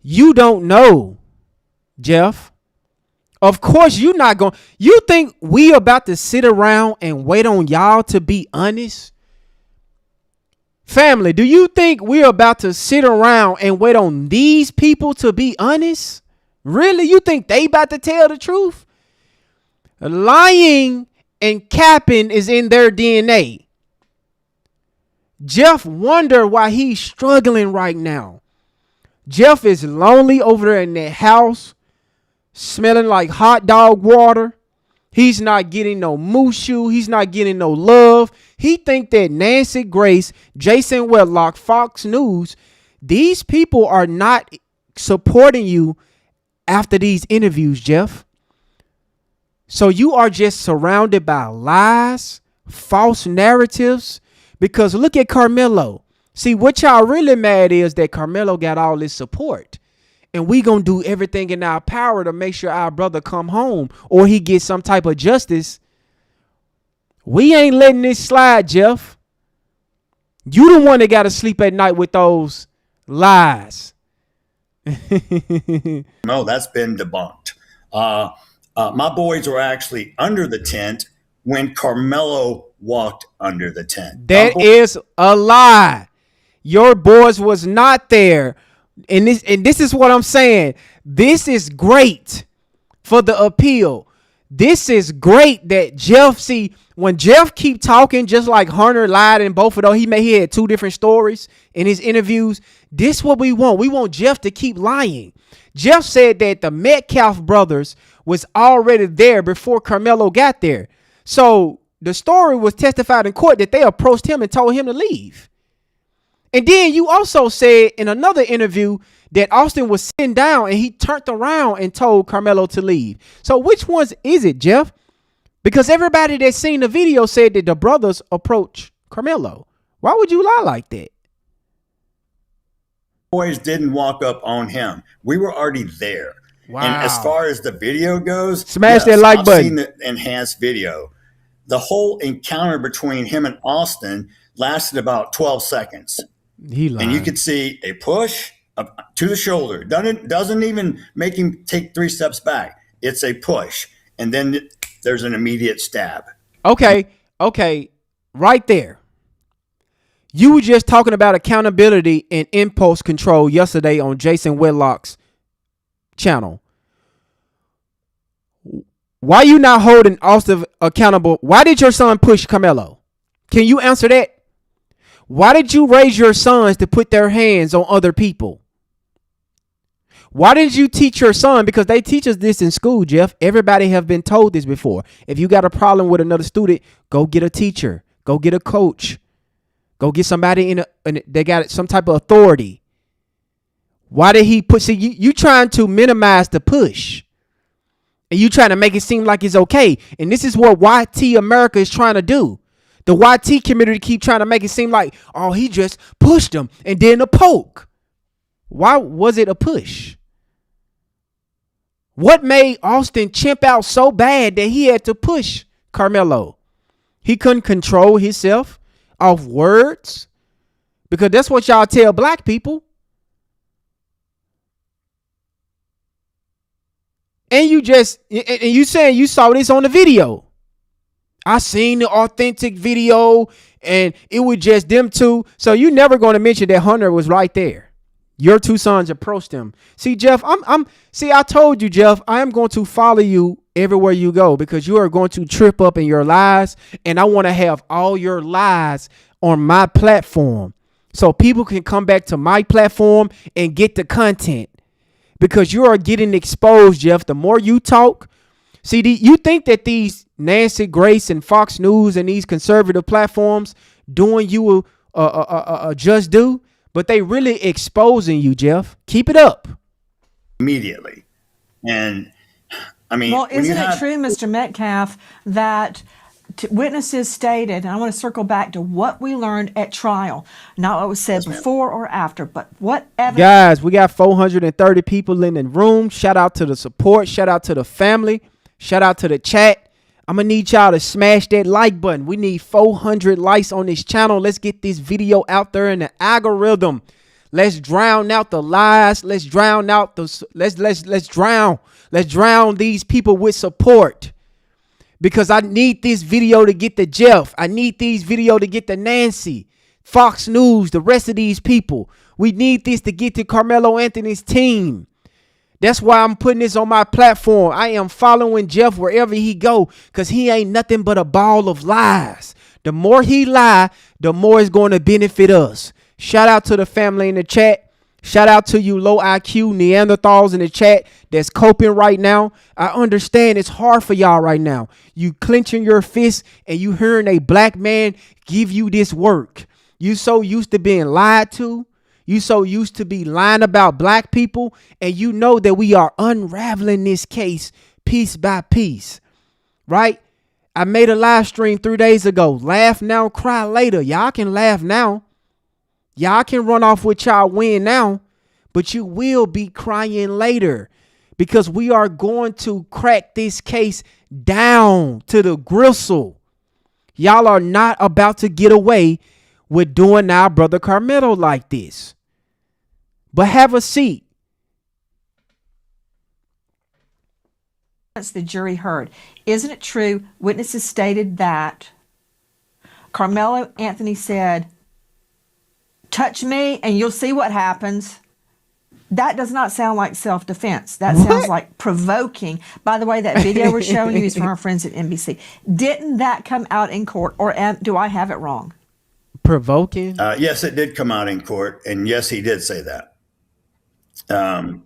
You don't know, Jeff. Of course, you're not going. You think we about to sit around and wait on y'all to be honest? Family, do you think we're about to sit around and wait on these people to be honest? Really? You think they about to tell the truth? Lying and capping is in their DNA. Jeff wonder why he's struggling right now. Jeff is lonely over there in that house, smelling like hot dog water. He's not getting no mushu. He's not getting no love. He think that Nancy Grace, Jason Whitlock, Fox News, these people are not supporting you after these interviews, Jeff. So you are just surrounded by lies, false narratives. Because look at Carmelo. See, what y'all really mad is that Carmelo got all this support. And we gonna do everything in our power to make sure our brother come home or he gets some type of justice. We ain't letting this slide, Jeff. You the one that got to sleep at night with those lies. No, that's been debunked. My boys were actually under the tent when Carmelo walked under the tent. That is a lie. Your boys was not there. And this is what I'm saying. This is great for the appeal. This is great that Jeff, see, when Jeff keep talking, just like Hunter lied in both of those, he had two different stories in his interviews. This what we want. We want Jeff to keep lying. Jeff said that the Metcalf brothers was already there before Carmelo got there. So the story was testified in court that they approached him and told him to leave. And then you also said in another interview that Austin was sitting down and he turned around and told Carmelo to leave. So which ones is it, Jeff? Because everybody that seen the video said that the brothers approached Carmelo. Why would you lie like that? Boys didn't walk up on him. We were already there. Wow. And as far as the video goes, smash that like button. I've seen the enhanced video. The whole encounter between him and Austin lasted about 12 seconds. He lied. And you could see a push to the shoulder. Doesn't even make him take 3 steps back. It's a push. And then there's an immediate stab. Okay. Right there. You were just talking about accountability and impulse control yesterday on Jason Whitlock's channel. Why you not holding Austin accountable? Why did your son push Carmelo? Can you answer that? Why did you raise your sons to put their hands on other people? Why didn't you teach your son? Because they teach us this in school, Jeff. Everybody have been told this before. If you got a problem with another student, go get a teacher. Go get a coach. Go get somebody they got some type of authority. Why did he push? See, you trying to minimize the push. And you trying to make it seem like it's okay. And this is what YT America is trying to do. The YT community keep trying to make it seem like, oh, he just pushed him and then a poke. Why was it a push? What made Austin chimp out so bad that he had to push Carmelo? He couldn't control himself off words, because that's what y'all tell black people. And you saying you saw this on the video. I seen the authentic video and it was just them two. So you never going to mention that Hunter was right there. Your two sons approached him. See, Jeff, I told you, Jeff, I am going to follow you everywhere you go, because you are going to trip up in your lies. And I want to have all your lies on my platform so people can come back to my platform and get the content, because you are getting exposed, Jeff. The more you talk, see, you think that these Nancy Grace and Fox News and these conservative platforms doing you a just due, but they really exposing you, Jeff. Keep it up. Immediately. And I mean, well, isn't it true, Mr. Metcalf, that witnesses stated, and I want to circle back to what we learned at trial, not what was said before or after, but what evidence. Guys, we got 430 people in the room. Shout out to the support. Shout out to the family. Shout out to the chat. I'm going to need y'all to smash that like button. We need 400 likes on this channel. Let's get this video out there in the algorithm. Let's drown out the lies. Let's drown out the let's drown these people with support. Because I need this video to get to Jeff. I need these video to get to Nancy, Fox News, the rest of these people. We need this to get to Carmelo Anthony's team. That's why I'm putting this on my platform. I am following Jeff wherever he go, because he ain't nothing but a ball of lies. The more he lie, the more it's going to benefit us. Shout out to the family in the chat. Shout out to you low IQ Neanderthals in the chat that's coping right now. I understand it's hard for y'all right now. You clenching your fists and you hearing a black man give you this work. You so used to being lied to. You so used to be lying about black people, and you know that we are unraveling this case piece by piece, right? I made a live stream 3 days ago. Laugh now, cry later. Y'all can laugh now. Y'all can run off with y'all win now, but you will be crying later, because we are going to crack this case down to the gristle. Y'all are not about to get away with doing our brother Carmelo like this. But have a seat. The jury heard. Isn't it true? Witnesses stated that Carmelo Anthony said, "Touch me and you'll see what happens." That does not sound like self-defense. That sounds like provoking. By the way, that video we're showing you is from our friends at NBC. Didn't that come out in court, or do I have it wrong? Provoking? Yes, it did come out in court, and yes, he did say that.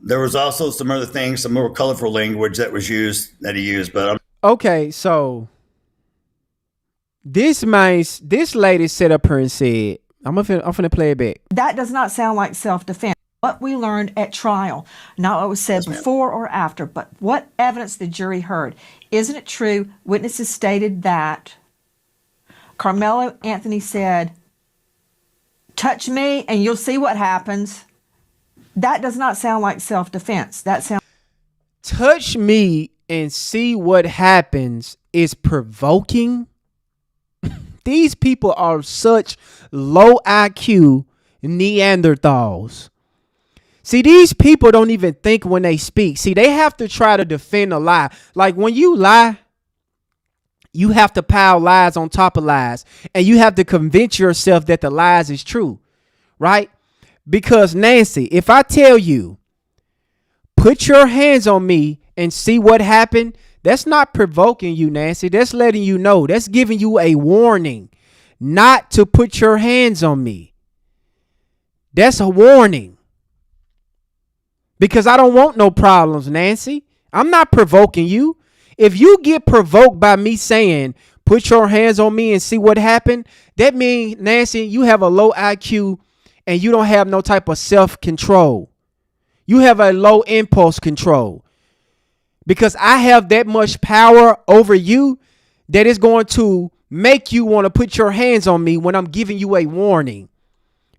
There was also some other things, some more colorful language that he used, but okay, so this lady sat up here and said, I'm finna play it back. That does not sound like self-defense. What we learned at trial, not what was said before or after, but what evidence the jury heard. Isn't it true? Witnesses stated that Carmelo Anthony said, touch me and you'll see what happens. That does not sound like self-defense. That sounds... Touch me and see what happens is provoking. These people are such low IQ Neanderthals. See, these people don't even think when they speak. See, they have to try to defend a lie. Like when you lie, you have to pile lies on top of lies. And you have to convince yourself that the lies is true. Right? Because Nancy, if I tell you, put your hands on me and see what happened, that's not provoking you, Nancy. That's letting you know. That's giving you a warning not to put your hands on me. That's a warning. Because I don't want no problems, Nancy. I'm not provoking you. If you get provoked by me saying, put your hands on me and see what happened, that means, Nancy, you have a low IQ and you don't have no type of self-control. You have a low impulse control. Because I have that much power over you that is going to make you want to put your hands on me when I'm giving you a warning.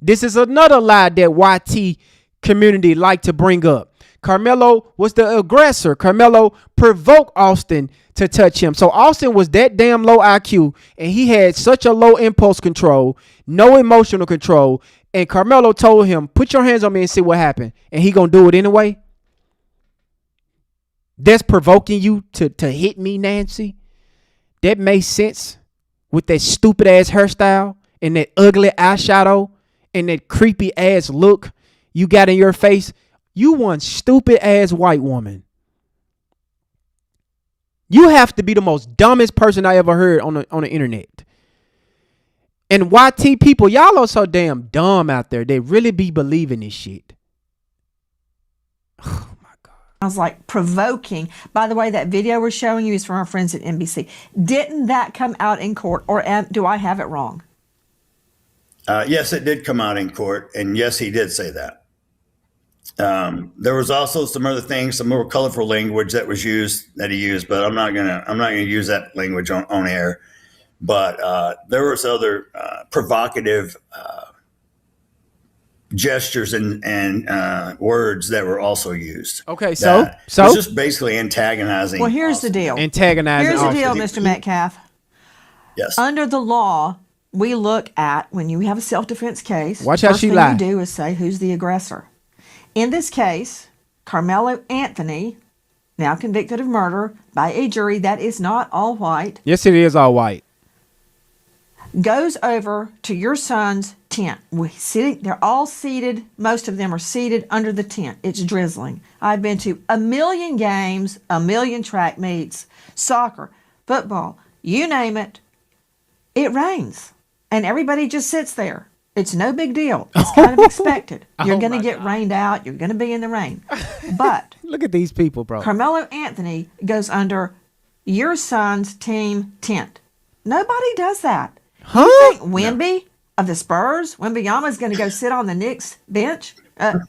This is another lie that YT community like to bring up. Carmelo was the aggressor. Carmelo provoked Austin to touch him. So Austin was that damn low IQ and he had such a low impulse control, no emotional control. And Carmelo told him, put your hands on me and see what happened. And he gonna do it anyway. That's provoking you to hit me, Nancy. That makes sense with that stupid ass hairstyle and that ugly eyeshadow and that creepy ass look you got in your face. You one stupid ass white woman. You have to be the most dumbest person I ever heard on the internet. And YT people, y'all are so damn dumb out there. They really be believing this shit. Oh my God. Sounds like provoking. By the way, that video we're showing you is from our friends at NBC. Didn't that come out in court, or do I have it wrong? Yes, it did come out in court, and yes, he did say that. There was also some other things, some more colorful language that he used, but I'm not gonna use that language on air. But there was other provocative gestures and words that were also used. Okay, so it's just basically antagonizing. Well, here's the deal. Antagonizing. Here's the deal, Mr. Metcalf. Yes. Under the law, we look at when you have a self-defense case. Watch how she lie. lie. First thing you do is say who's the aggressor. In this case, Carmelo Anthony, now convicted of murder by a jury that is not all white. Yes, it is all white. Goes over to your son's tent. They're all seated. Most of them are seated under the tent. It's drizzling. I've been to 1 million games, 1 million track meets, soccer, football, you name it. It rains. And everybody just sits there. It's no big deal. It's kind of expected. You're going to get rained out. You're going to be in the rain. But look at these people, bro. Carmelo Anthony goes under your son's team tent. Nobody does that. Huh? You think Wemby of the Spurs, Wembanyama is going to go sit on the Knicks bench?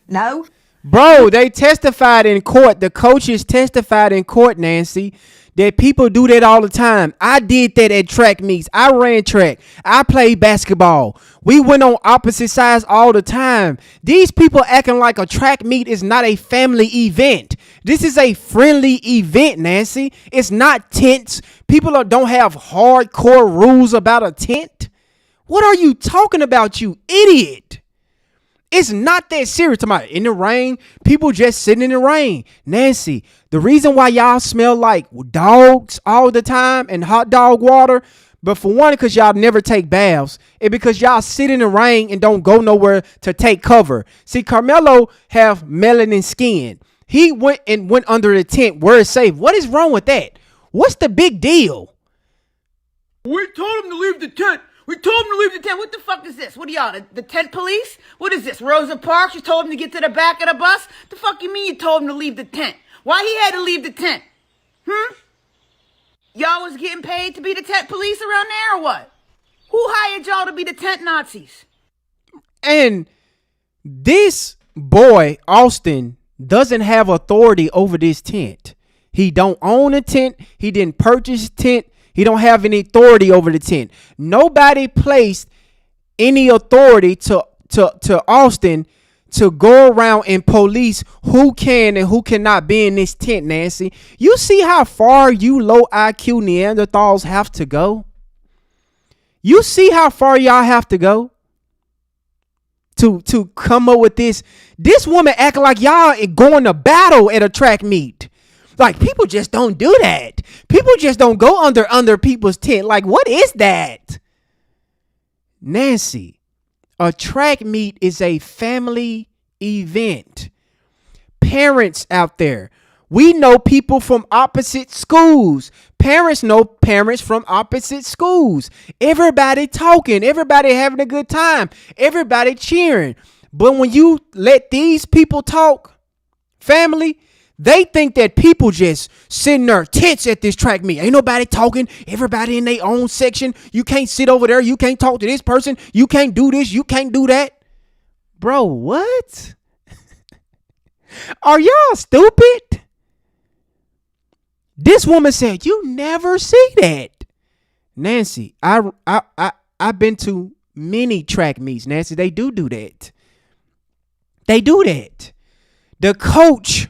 No. Bro, they testified in court. The coaches testified in court, Nancy, that people do that all the time. I did that at track meets. I ran track. I played basketball. We went on opposite sides all the time. These people acting like a track meet is not a family event. This is a friendly event, Nancy. It's not tense. People don't have hardcore rules about a tent. What are you talking about, you idiot? It's not that serious. In the rain, people just sitting in the rain. Nancy, the reason why y'all smell like dogs all the time and hot dog water, But for one, because y'all never take baths, and because y'all sit in the rain and don't go nowhere to take cover. See, Carmelo have melanin skin. He went under the tent where it's safe. What is wrong with that? What's the big deal? We told him to leave the tent. We told him to leave the tent. What the fuck is this? What are y'all, the tent police? What is this, Rosa Parks? You told him to get to the back of the bus? The fuck you mean you told him to leave the tent? Why he had to leave the tent? Y'all was getting paid to be the tent police around there or what? Who hired y'all to be the tent Nazis? And this boy, Austin, doesn't have authority over this tent. He don't own a tent. He didn't purchase a tent. He don't have any authority over the tent. Nobody placed any authority to Austin to go around and police who can and who cannot be in this tent, Nancy. You see how far you low IQ Neanderthals have to go? You see how far y'all have to go to come up with this? This woman acting like y'all going to battle at a track meet. Like, people just don't do that. People just don't go under people's tent. Like, what is that? Nancy, a track meet is a family event. Parents out there, we know people from opposite schools. Parents know parents from opposite schools. Everybody talking, everybody having a good time, everybody cheering. But when you let these people talk, family, they think that people just sitting there tits at this track meet. Ain't nobody talking. Everybody in their own section. You can't sit over there. You can't talk to this person. You can't do this. You can't do that. Bro, what? Are y'all stupid? This woman said, you never see that. Nancy, I've been to many track meets, Nancy. They do that. They do that. The coach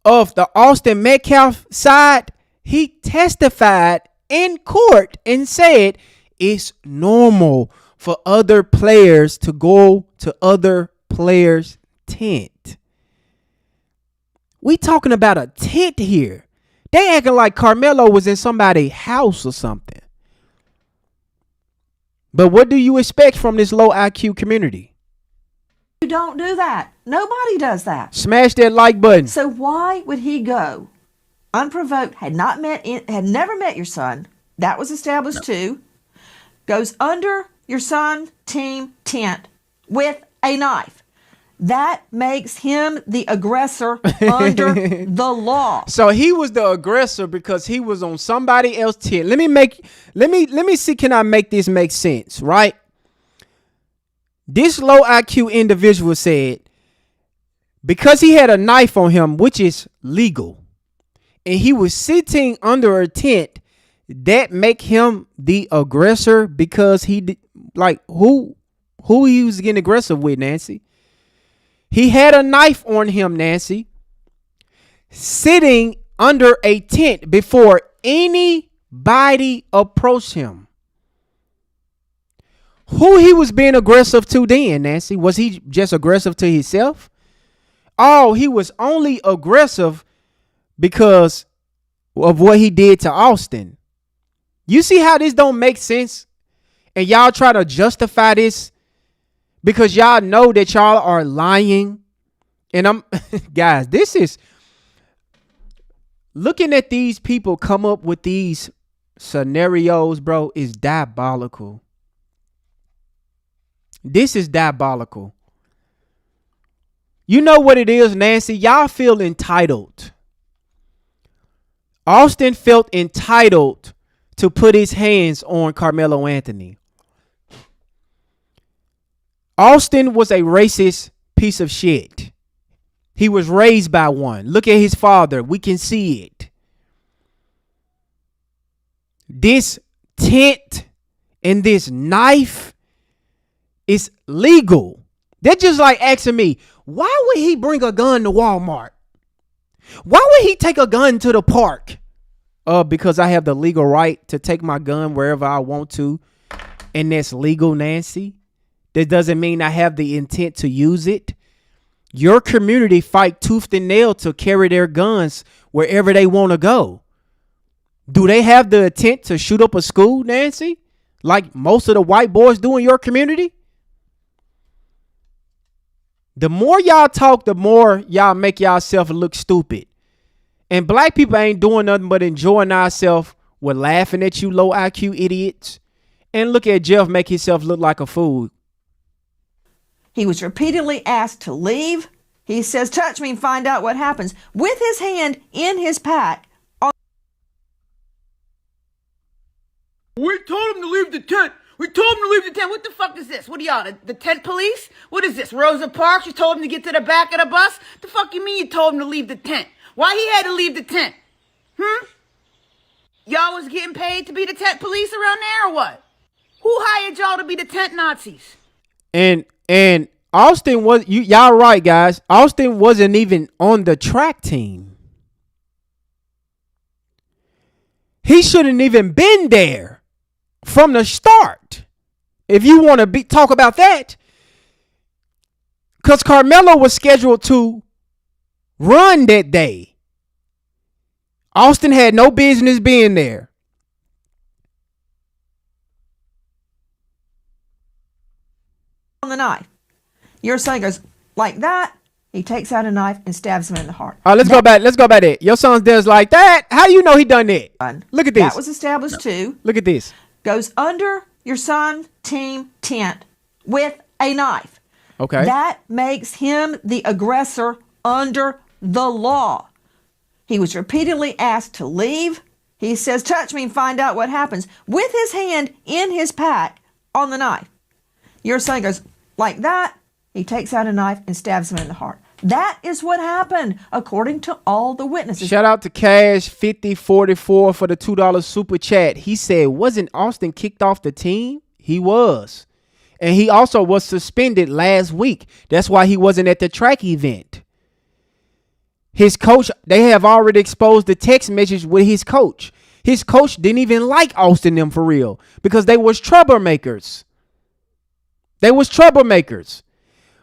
of the Austin Metcalf side, he testified in court and said it's normal for other players to go to other players' tent. We talking about a tent here. They acting like Carmelo was in somebody's house or something. But what do you expect from this low IQ community? You don't do that. Nobody does that. Smash that like button. So why would he go unprovoked, had never met your son, that was established too, goes under your son's team tent with a knife? That makes him the aggressor under the law. So he was the aggressor because he was on somebody else's tent. Let me see, can I make this make sense, right? This low IQ individual said because he had a knife on him, which is legal, and he was sitting under a tent, that make him the aggressor because he like who he was getting aggressive with, Nancy? He had a knife on him, Nancy, sitting under a tent before anybody approached him. Who he was being aggressive to then, Nancy? Was he just aggressive to himself? Oh, he was only aggressive because of what he did to Austin. You see how this don't make sense? And y'all try to justify this because y'all know that y'all are lying. And I'm, guys, this is, looking at these people come up with these scenarios, bro, is diabolical. This is diabolical. You know what it is, Nancy? Y'all feel entitled. Austin felt entitled to put his hands on Carmelo Anthony. Austin was a racist piece of shit. He was raised by one. Look at his father. We can see it. This tent and this knife is legal. They're just like asking me, why would he bring a gun to Walmart? Why would he take a gun to the park? Because I have the legal right to take my gun wherever I want to. And that's legal, Nancy. That doesn't mean I have the intent to use it. Your community fight tooth and nail to carry their guns wherever they want to go. Do they have the intent to shoot up a school, Nancy? Like most of the white boys do in your community? The more y'all talk, the more y'all make yourself look stupid. And black people ain't doing nothing but enjoying ourselves with laughing at you low IQ idiots. And look at Jeff make himself look like a fool. He was repeatedly asked to leave. He says, touch me and find out what happens, with his hand in his pack. We told him to leave the tent. We told him to leave the tent. What the fuck is this? What are y'all, the tent police? What is this, Rosa Parks? You told him to get to the back of the bus? The fuck you mean you told him to leave the tent? Why he had to leave the tent? Y'all was getting paid to be the tent police around there or what? Who hired y'all to be the tent Nazis? And Austin was, y'all right, guys. Austin wasn't even on the track team. He shouldn't even been there from the start. If you want to talk about that, because Carmelo was scheduled to run that day. Austin had no business being there. On the knife. Your son goes like that. He takes out a knife and stabs him in the heart. All right, let's go back. Let's go back there. Your son does like that. How you know he done that? Look at this. That was established too. Look at this. Goes under your son's team tent with a knife. Okay. That makes him the aggressor under the law. He was repeatedly asked to leave. He says, touch me and find out what happens, with his hand in his pack on the knife. Your son goes like that. He takes out a knife and stabs him in the heart. That is what happened, according to all the witnesses. Shout out to Cash 5044 for the $2 super chat. He said, wasn't Austin kicked off the team? He was. And he also was suspended last week. That's why he wasn't at the track event. His coach, they have already exposed the text message with his coach. His coach didn't even like Austin them for real because they was troublemakers. They was troublemakers.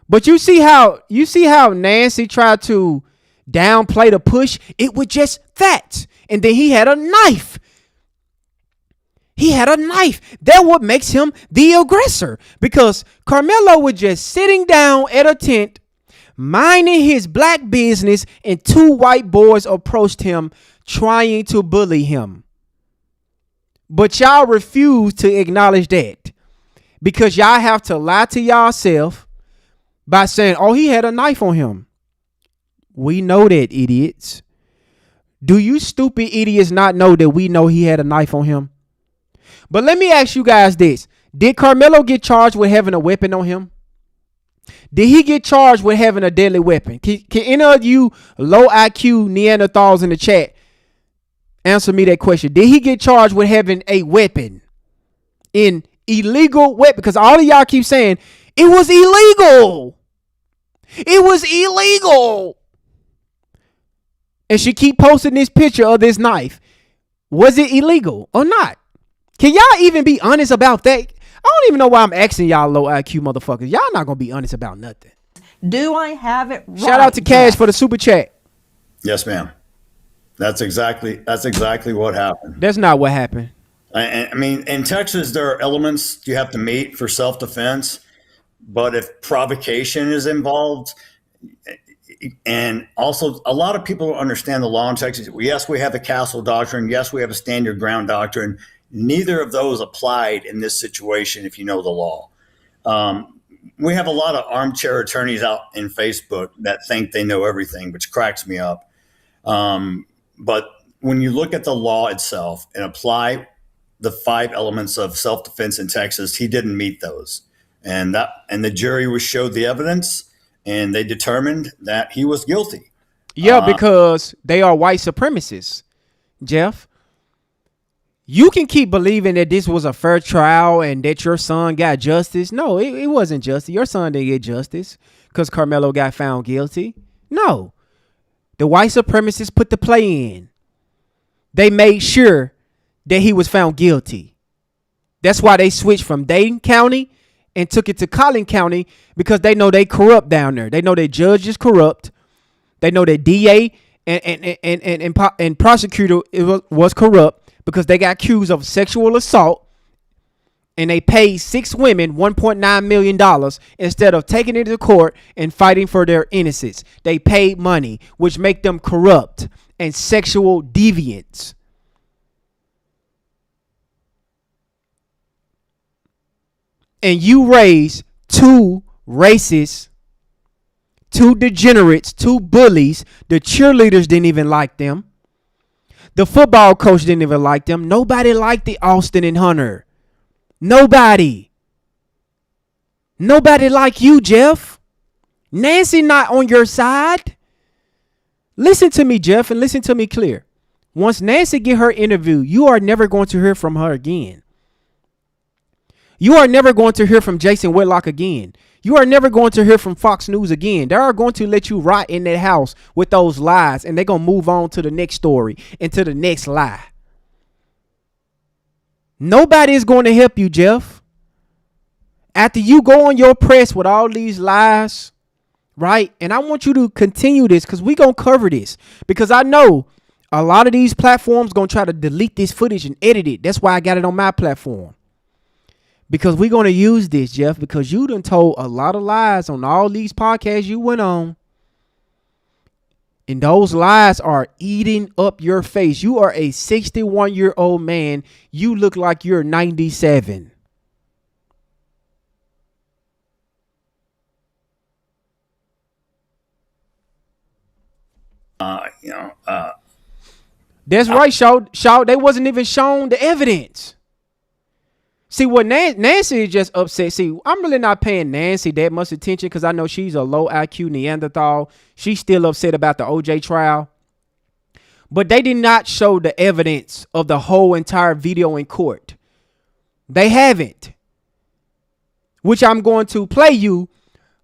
But you see how Nancy tried to downplay the push? It was just that. And then he had a knife. He had a knife. That's what makes him the aggressor. Because Carmelo was just sitting down at a tent, minding his black business, and two white boys approached him trying to bully him. But y'all refuse to acknowledge that because y'all have to lie to yourself by saying, oh, he had a knife on him. We know that, idiots. Do you stupid idiots not know that we know he had a knife on him? But let me ask you guys this. Did Carmelo get charged with having a weapon on him? Did he get charged with having a deadly weapon? Can any of you low IQ Neanderthals in the chat answer me that question? Did he get charged with having a weapon? An illegal weapon? Because all of y'all keep saying it was illegal. It was illegal. And she keep posting this picture of this knife. Was it illegal or not? Can y'all even be honest about that? I don't even know why I'm asking y'all low IQ motherfuckers. Y'all not going to be honest about nothing. Do I have it right? Shout out to Cash for the super chat. Yes, ma'am. That's exactly what happened. That's not what happened. I mean, in Texas, there are elements you have to meet for self-defense. But if provocation is involved, and also a lot of people don't understand the law in Texas. Yes, we have a castle doctrine. Yes, we have a stand your ground doctrine. Neither of those applied in this situation if you know the law. We have a lot of armchair attorneys out in Facebook that think they know everything, which cracks me up. But when you look at the law itself and apply the 5 elements of self-defense in Texas, he didn't meet those. And the jury was showed the evidence, and they determined that he was guilty. Yeah, because they are white supremacists, Jeff. You can keep believing that this was a fair trial and that your son got justice. No, it wasn't justice. Your son didn't get justice because Carmelo got found guilty. No. The white supremacists put the play in. They made sure that he was found guilty. That's why they switched from Dayton County and took it to Collin County, because they know they corrupt down there. They know their judge is corrupt. They know their DA and prosecutor was corrupt. because they got accused of sexual assault, and they paid 6 women $1.9 million instead of taking it to court and fighting for their innocence. They paid money, which make them corrupt and sexual deviants. And you raise 2 racists, 2 degenerates, 2 bullies. The cheerleaders didn't even like them. The football coach didn't even like them. Nobody liked the Austin and Hunter. Nobody. Nobody like you, Jeff. Nancy not on your side. Listen to me, Jeff, and listen to me clear. Once Nancy get her interview, you are never going to hear from her again. You are never going to hear from Jason Whitlock again. You are never going to hear from Fox News again. They are going to let you rot in that house with those lies, and they're going to move on to the next story and to the next lie. Nobody is going to help you, Jeff. After you go on your press with all these lies, right? And I want you to continue this because we're going to cover this, because I know a lot of these platforms going to try to delete this footage and edit it. That's why I got it on my platform. Because we're going to use this, Jeff, because you done told a lot of lies on all these podcasts you went on. And those lies are eating up your face. You are a 61-year-old man. You look like you're 97. That's right, Shaw. They wasn't even shown the evidence. See, what Nancy is just upset. See, I'm really not paying Nancy that much attention because I know she's a low IQ Neanderthal. She's still upset about the OJ trial. But they did not show the evidence of the whole entire video in court. They haven't. Which I'm going to play you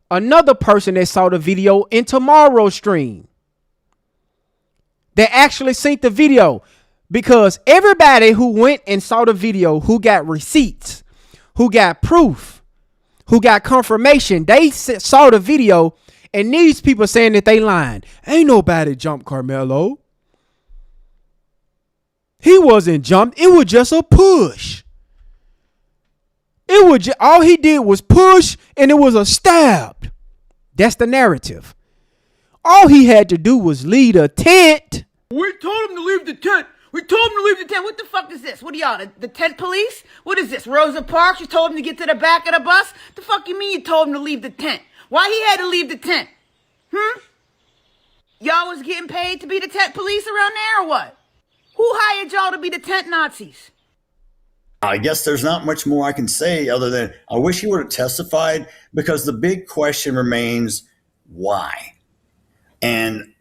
another person that saw the video in tomorrow's stream. They actually seen the video. Because everybody who went and saw the video, who got receipts, who got proof, who got confirmation, they saw the video, and these people saying that they lying. Ain't nobody jumped Carmelo. He wasn't jumped. It was just a push. It was all he did was push, and it was a stab. That's the narrative. All he had to do was leave a tent. We told him to leave the tent. We told him to leave the tent. What the fuck is this? What are y'all, the tent police? What is this, Rosa Parks? You told him to get to the back of the bus? The fuck you mean you told him to leave the tent? Why he had to leave the tent? Y'all was getting paid to be the tent police around there or what? Who hired y'all to be the tent Nazis? I guess there's not much more I can say other than I wish he would have testified, because the big question remains why. And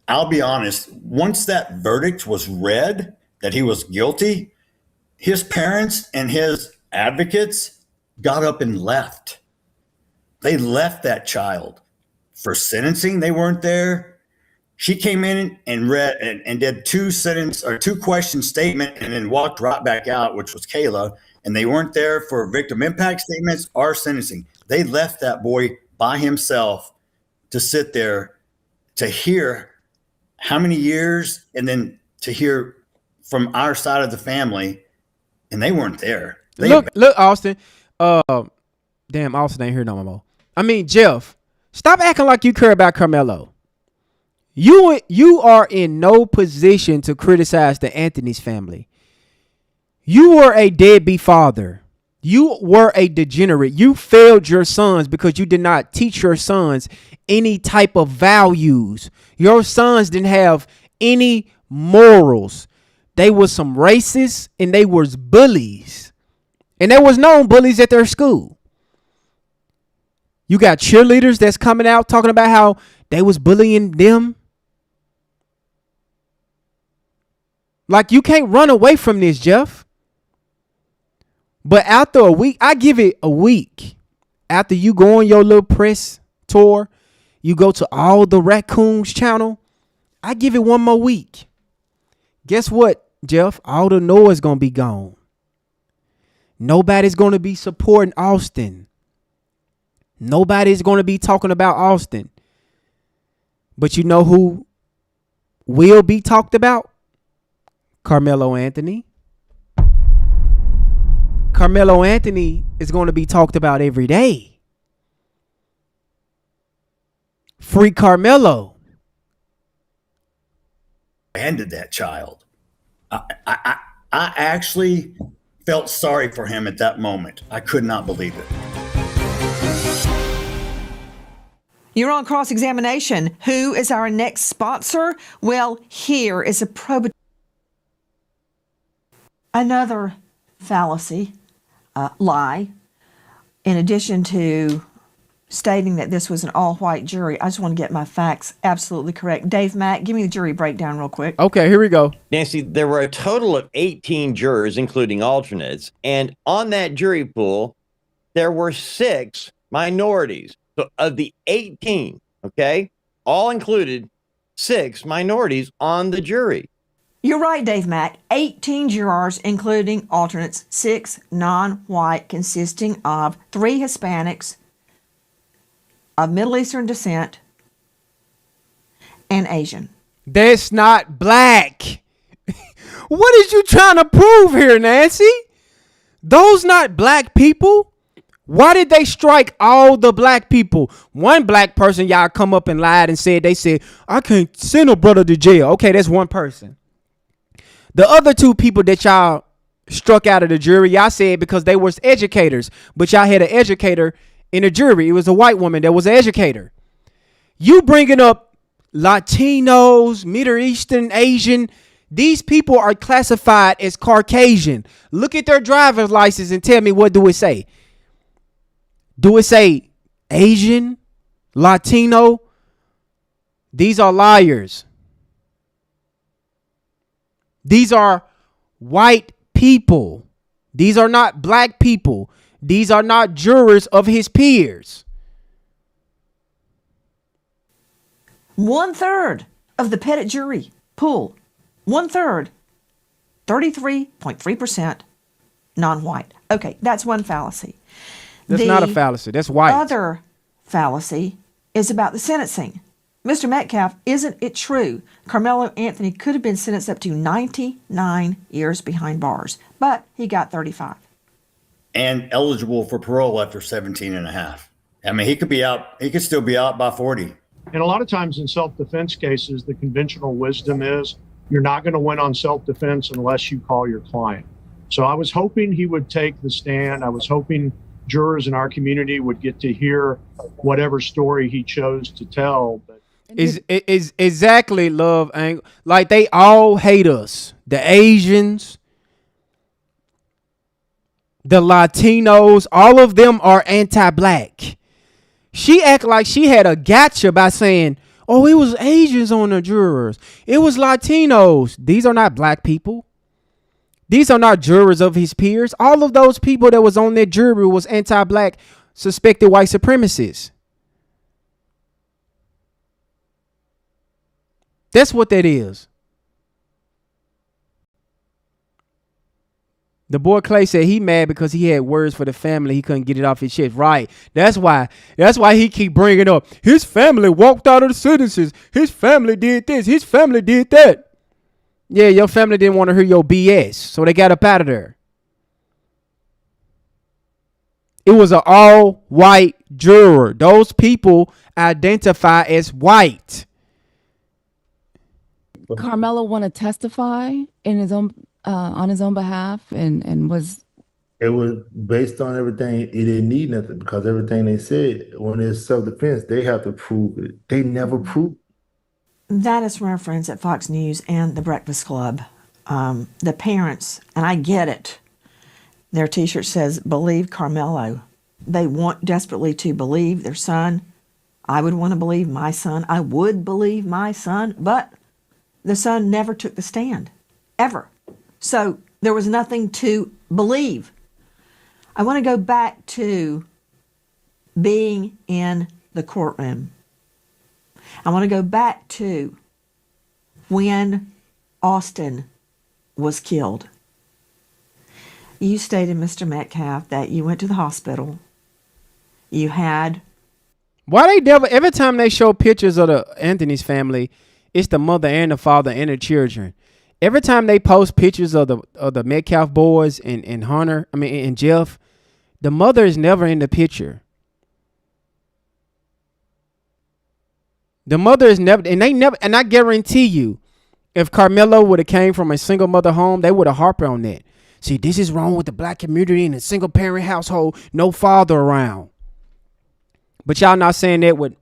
I'll be honest, once that verdict was read that he was guilty, his parents and his advocates got up and left. They left that child for sentencing. They weren't there. She came in and read and did 2 question statement and then walked right back out, which was Kayla. And they weren't there for victim impact statements or sentencing. They left that boy by himself to sit there to hear how many years, and then to hear from our side of the family, and they weren't there. Look, Austin. Damn, Austin ain't here no more. I mean, Jeff, stop acting like you care about Carmelo. You are in no position to criticize the Anthony's family. You were a deadbeat father. You were a degenerate. You failed your sons because you did not teach your sons any type of values. Your sons didn't have any morals. They were some racists and they was bullies. And there was known bullies at their school. You got cheerleaders that's coming out talking about how they was bullying them. Like, you can't run away from this, Jeff. But after a week, I give it a week. After you go on your little press tour, you go to all the Raccoons channel, I give it one more week. Guess what, Jeff? All the noise going to be gone. Nobody's going to be supporting Austin. Nobody's going to be talking about Austin. But you know who will be talked about? Carmelo Anthony. Carmelo Anthony is going to be talked about every day. Free Carmelo. Abandoned that child. I actually felt sorry for him at that moment. I could not believe it. You're on cross-examination. Who is our next sponsor? Well, here is a probative. Another fallacy, lie. In addition to stating that this was an all-white jury, I just want to get my facts absolutely correct. Dave Mack, give me the jury breakdown real quick. Okay, here we go. Nancy, there were a total of 18 jurors, including alternates. And on that jury pool, there were 6 minorities. So of the 18, okay, all included 6 minorities on the jury. You're right, Dave Mack. 18 jurors, including alternates, 6 non-white, consisting of 3 Hispanics, of Middle Eastern descent, and Asian. That's not black. What is you trying to prove here, Nancy? Those not black people. Why did they strike all the black people? One black person, y'all come up and lied and said, I can't send a brother to jail. Okay, that's one person. The other 2 people that y'all struck out of the jury, y'all said because they were educators, but y'all had an educator in the jury. It was a white woman that was an educator. You bringing up Latinos, Middle Eastern, Asian. These people are classified as Caucasian. Look at their driver's license and tell me, what do it say? Do it say Asian, Latino? These are liars. These are white people. These are not black people. These are not jurors of his peers. 1/3 of the Pettit jury pool, 1/3, 33.3% non-white. Okay, that's one fallacy. That's not a fallacy. That's white. The other fallacy is about the sentencing. Mr. Metcalf, isn't it true Carmelo Anthony could have been sentenced up to 99 years behind bars, but he got 35? And eligible for parole after 17 and a half. I mean, he could still be out by 40. And a lot of times in self-defense cases, the conventional wisdom is you're not going to win on self-defense unless you call your client. So I was hoping he would take the stand. I was hoping jurors in our community would get to hear whatever story he chose to tell. But is exactly, love. Like, they all hate us. The Asians, the Latinos, all of them are anti-black. She act like she had a gotcha by saying, oh, it was Asians on the jurors. It was Latinos. These are not black people. These are not jurors of his peers. All of those people that was on that jury was anti-black, suspected white supremacists. That's what that is. The boy Clay said he mad because he had words for the family. He couldn't get it off his chest. Right. That's why he keep bringing up his family walked out of the sentences. His family did this. His family did that. Yeah, your family didn't want to hear your BS, so they got up out of there. It was an all-white juror. Those people identify as white. Carmelo want to testify in his own on his own behalf, and was. It was based on everything. It didn't need nothing because everything they said when it's self-defense, they have to prove it. They never proved. That is from our friends at Fox News and the Breakfast Club. The parents, and I get it, their t-shirt says, believe Carmelo. They want desperately to believe their son. I would want to believe my son. I would believe my son, but the son never took the stand, ever. So there was nothing to believe. I want to go back to being in the courtroom. I want to go back to when Austin was killed. You stated, Mr. Metcalf, that you went to the hospital. You had... Why they never, every time they show pictures of the Anthony's family, it's the mother and the father and the children. Every time they post pictures of the Metcalf boys and Hunter, and Jeff, the mother is never in the picture. The mother is never, and I guarantee you, if Carmelo would have came from a single mother home, they would have harped on that. See, this is wrong with the black community in a single parent household, no father around. But y'all not saying that with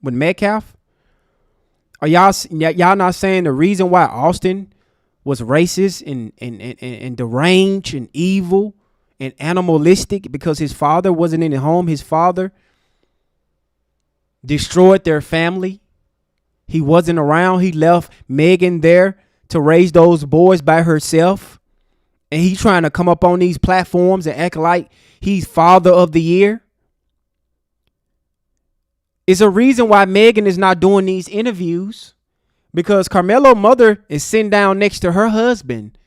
Metcalf? Are y'all not saying the reason why Austin was racist and deranged and evil and animalistic because his father wasn't in the home? His father destroyed their family. He wasn't around. He left Megan there to raise those boys by herself. And he trying to come up on these platforms and act like he's father of the year. It's a reason why Megan is not doing these interviews, because Carmelo's mother is sitting down next to her husband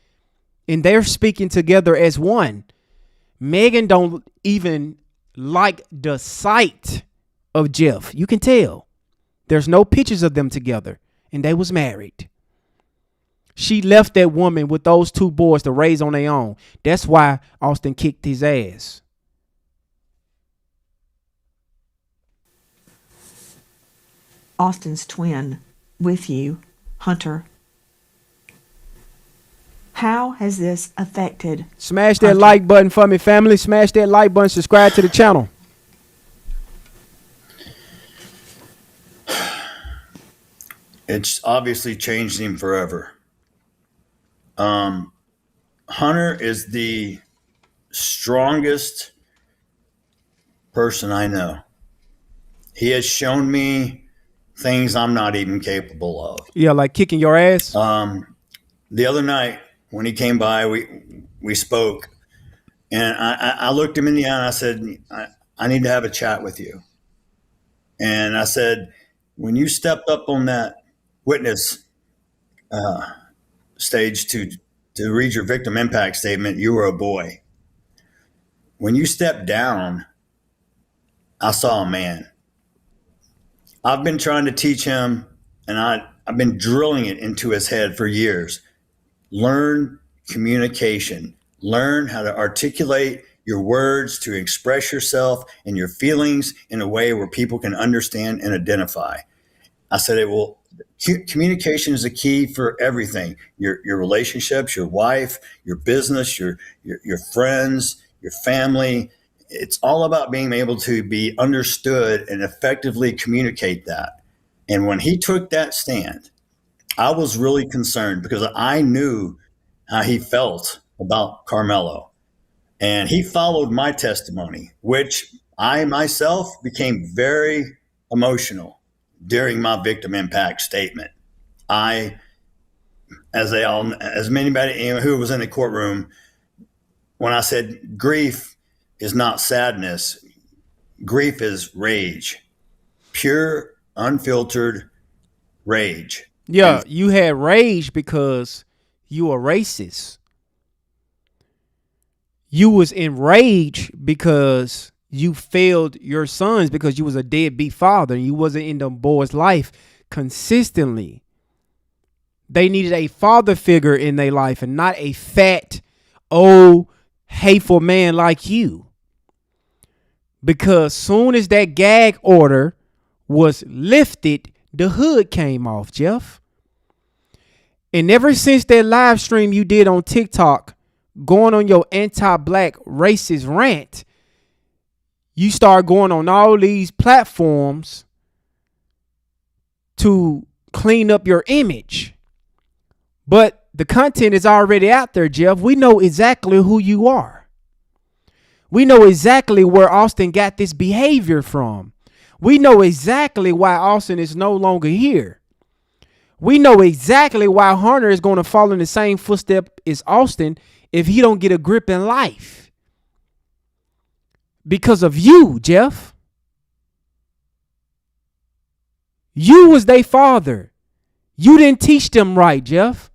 and they're speaking together as one. Megan don't even like the sight of Jeff. You can tell. There's no pictures of them together, and they was married. She left that woman with those two boys to raise on their own. That's why Austin kicked his ass. Austin's twin with you, Hunter. How has this affected? Smash that Hunter? like button for me, family. Smash that like button. Subscribe to the channel. It's obviously changed him forever. Hunter is the strongest person I know. He has shown me things I'm not even capable of. Yeah, like kicking your ass. The other night when he came by, we spoke, and I looked him in the eye and I said, I need to have a chat with you. And I said, when you stepped up on that witness stage to read your victim impact statement, you were a boy. When you stepped down, I saw a man. I've been trying to teach him, and I've been drilling it into his head for years. Learn communication. Learn how to articulate your words to express yourself and your feelings in a way where people can understand and identify. I said, communication is a key for everything. Your relationships, your wife, your business, your friends, your family. It's all about being able to be understood and effectively communicate that. And when he took that stand, I was really concerned because I knew how he felt about Carmelo. And he followed my testimony, which I myself became very emotional during my victim impact statement. As anybody who was in the courtroom, when I said grief is not sadness, grief is rage, pure, unfiltered rage. Yeah, you had rage because you were racist. You was enraged because you failed your sons because you was a deadbeat father and you wasn't in them boys' life consistently. They needed a father figure in their life and not a fat, old, hateful man like you. Because soon as that gag order was lifted, the hood came off, Jeff. And ever since that live stream you did on TikTok, going on your anti-black racist rant, you start going on all these platforms to clean up your image. But the content is already out there, Jeff. We know exactly who you are. We know exactly where Austin got this behavior from. We know exactly why Austin is no longer here. We know exactly why Hunter is going to follow in the same footstep as Austin if he don't get a grip in life. Because of you, Jeff. You was their father. You didn't teach them right, Jeff.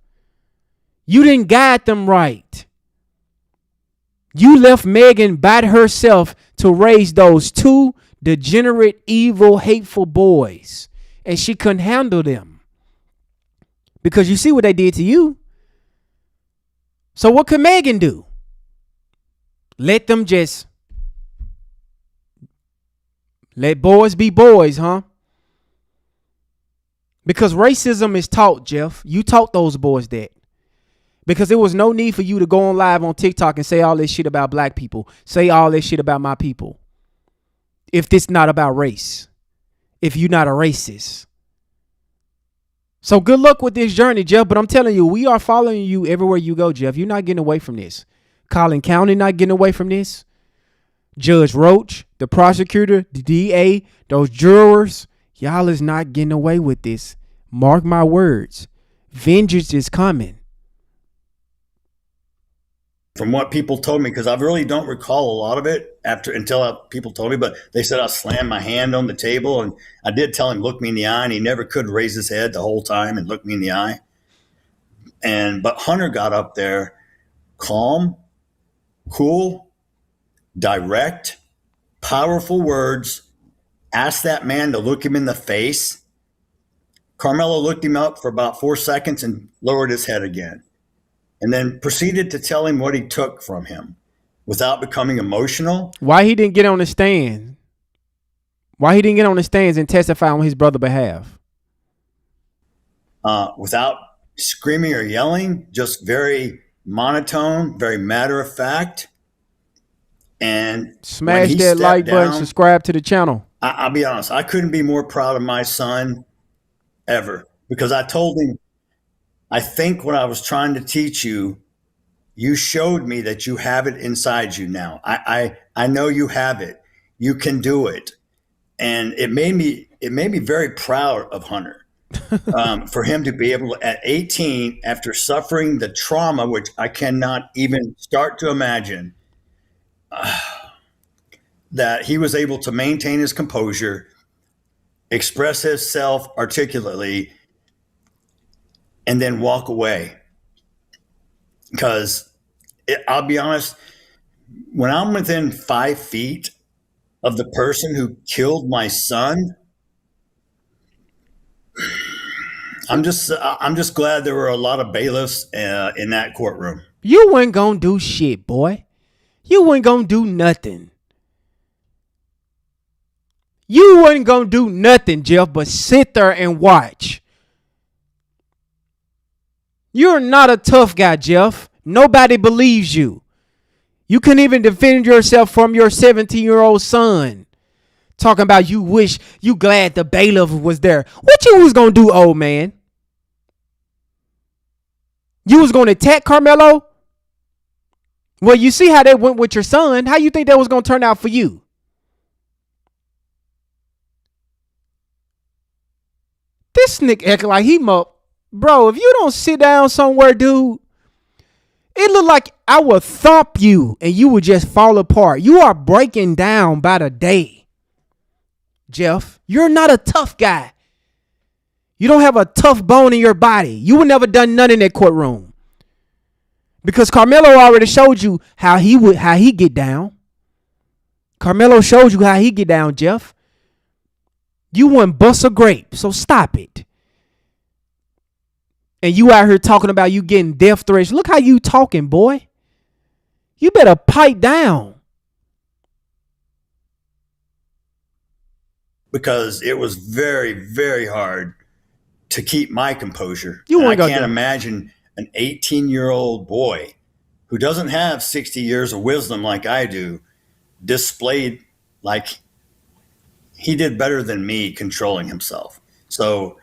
You didn't guide them right. You left Megan by herself to raise those two degenerate, evil, hateful boys. And she couldn't handle them. because you see what they did to you. So what could Megan do? Let boys be boys, huh? Because racism is taught, Jeff. You taught those boys that. Because there was no need for you to go on live on TikTok and say all this shit about black people. Say all this shit about my people. If this not about race. If you're not a racist. So good luck with this journey, Jeff. But I'm telling you, we are following you everywhere you go, Jeff. You're not getting away from this. Collin County not getting away from this. Judge Roach, the prosecutor, the DA, those jurors, y'all is not getting away with this. Mark my words. Vengeance is coming. From what people told me, because I really don't recall a lot of it until people told me, but they said I slammed my hand on the table, and I did tell him, look me in the eye, and he never could raise his head the whole time and look me in the eye. But Hunter got up there calm, cool, direct, powerful words, asked that man to look him in the face. Carmelo looked him up for about 4 seconds and lowered his head again, and then proceeded to tell him what he took from him without becoming emotional. Why he didn't get on the stand? Why he didn't get on the stands and testify on his brother's behalf? Without screaming or yelling, just very monotone, very matter of fact. And smash that like button, subscribe to the channel. I'll be honest, I couldn't be more proud of my son ever, because I told him, I think what I was trying to teach you, you showed me that you have it inside you now. I know you have it. You can do it. And it made me very proud of Hunter for him to be able to, at 18, after suffering the trauma, which I cannot even start to imagine, that he was able to maintain his composure, express himself articulately, and then walk away. Because I'll be honest, when I'm within 5 feet of the person who killed my son, I'm just glad there were a lot of bailiffs in that courtroom. You weren't gonna do shit, boy. You weren't gonna do nothing. You weren't gonna do nothing, Jeff, but sit there and watch. You're not a tough guy, Jeff. Nobody believes you. You couldn't even defend yourself from your 17-year-old son. Talking about you wish, you glad the bailiff was there. What you was gonna do, old man? You was gonna attack Carmelo? Well, you see how that went with your son. How you think that was gonna turn out for you? This nigga acting like he up. Bro, if you don't sit down somewhere, dude, it look like I would thump you and you would just fall apart. You are breaking down by the day. Jeff, you're not a tough guy. You don't have a tough bone in your body. You would never done none in that courtroom. Because Carmelo already showed you how he get down. Carmelo showed you how he get down, Jeff. You wouldn't bust a grape, so stop it. And you out here talking about you getting death threats. Look how you talking, boy. You better pipe down. Because it was very, very hard to keep my composure. I can't imagine an 18-year-old boy who doesn't have 60 years of wisdom like I do, displayed like he did better than me controlling himself. So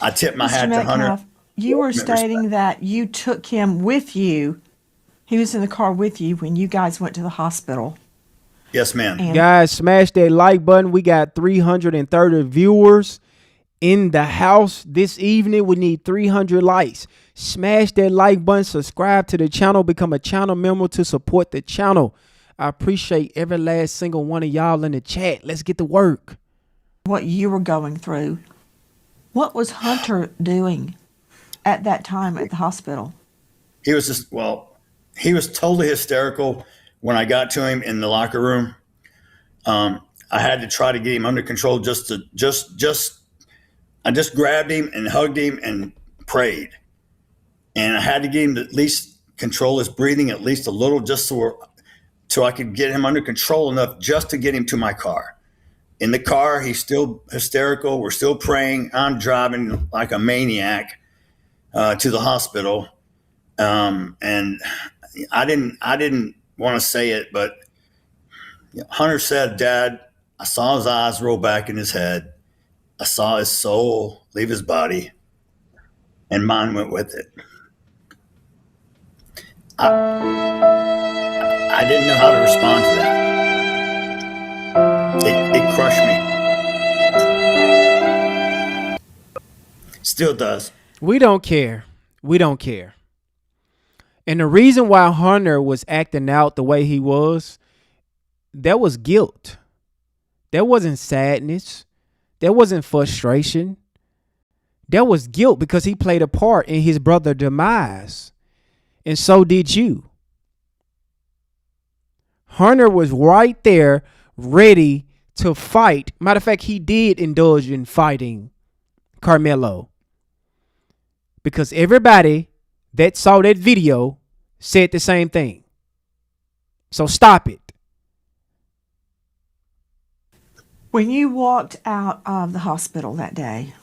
I tip my hat to Hunter. You were stating that you took him with you. He was in the car with you when you guys went to the hospital. Yes, ma'am. Guys, smash that like button. We got 330 viewers in the house this evening. We need 300 likes. Smash that like button. Subscribe to the channel. Become a channel member to support the channel. I appreciate every last single one of y'all in the chat. Let's get to work. What you were going through. What was Hunter doing at that time at the hospital? He was he was totally hysterical when I got to him in the locker room. I had to try to get him under control. I just grabbed him and hugged him and prayed. And I had to get him to at least control his breathing at least a little, just so I could get him under control enough just to get him to my car. In the car, he's still hysterical. We're still praying. I'm driving like a maniac to the hospital. And I didn't want to say it, but Hunter said, "Dad, I saw his eyes roll back in his head. I saw his soul leave his body, and mine went with it." I didn't know how to respond to that. It crushed me. Still does. We don't care. We don't care. And the reason why Hunter was acting out the way he was, there was guilt. There wasn't sadness. There wasn't frustration. There was guilt because he played a part in his brother's demise. And so did you. Hunter was right there ready to fight. Matter of fact, he did indulge in fighting Carmelo. Because everybody that saw that video said the same thing. So stop it. When you walked out of the hospital that day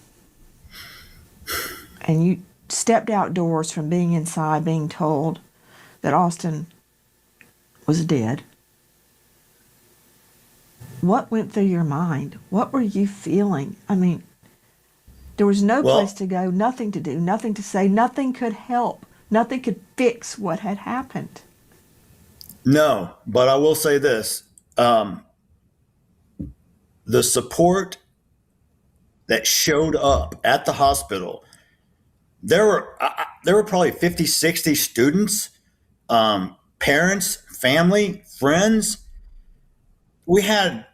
and you stepped outdoors from being inside, being told that Austin was dead, what went through your mind? What were you feeling? I mean, there was no place to go, nothing to do, nothing to say, nothing could help, nothing could fix what had happened. No, but I will say this. The support that showed up at the hospital, there were probably 50, 60 students, parents, family, friends. We had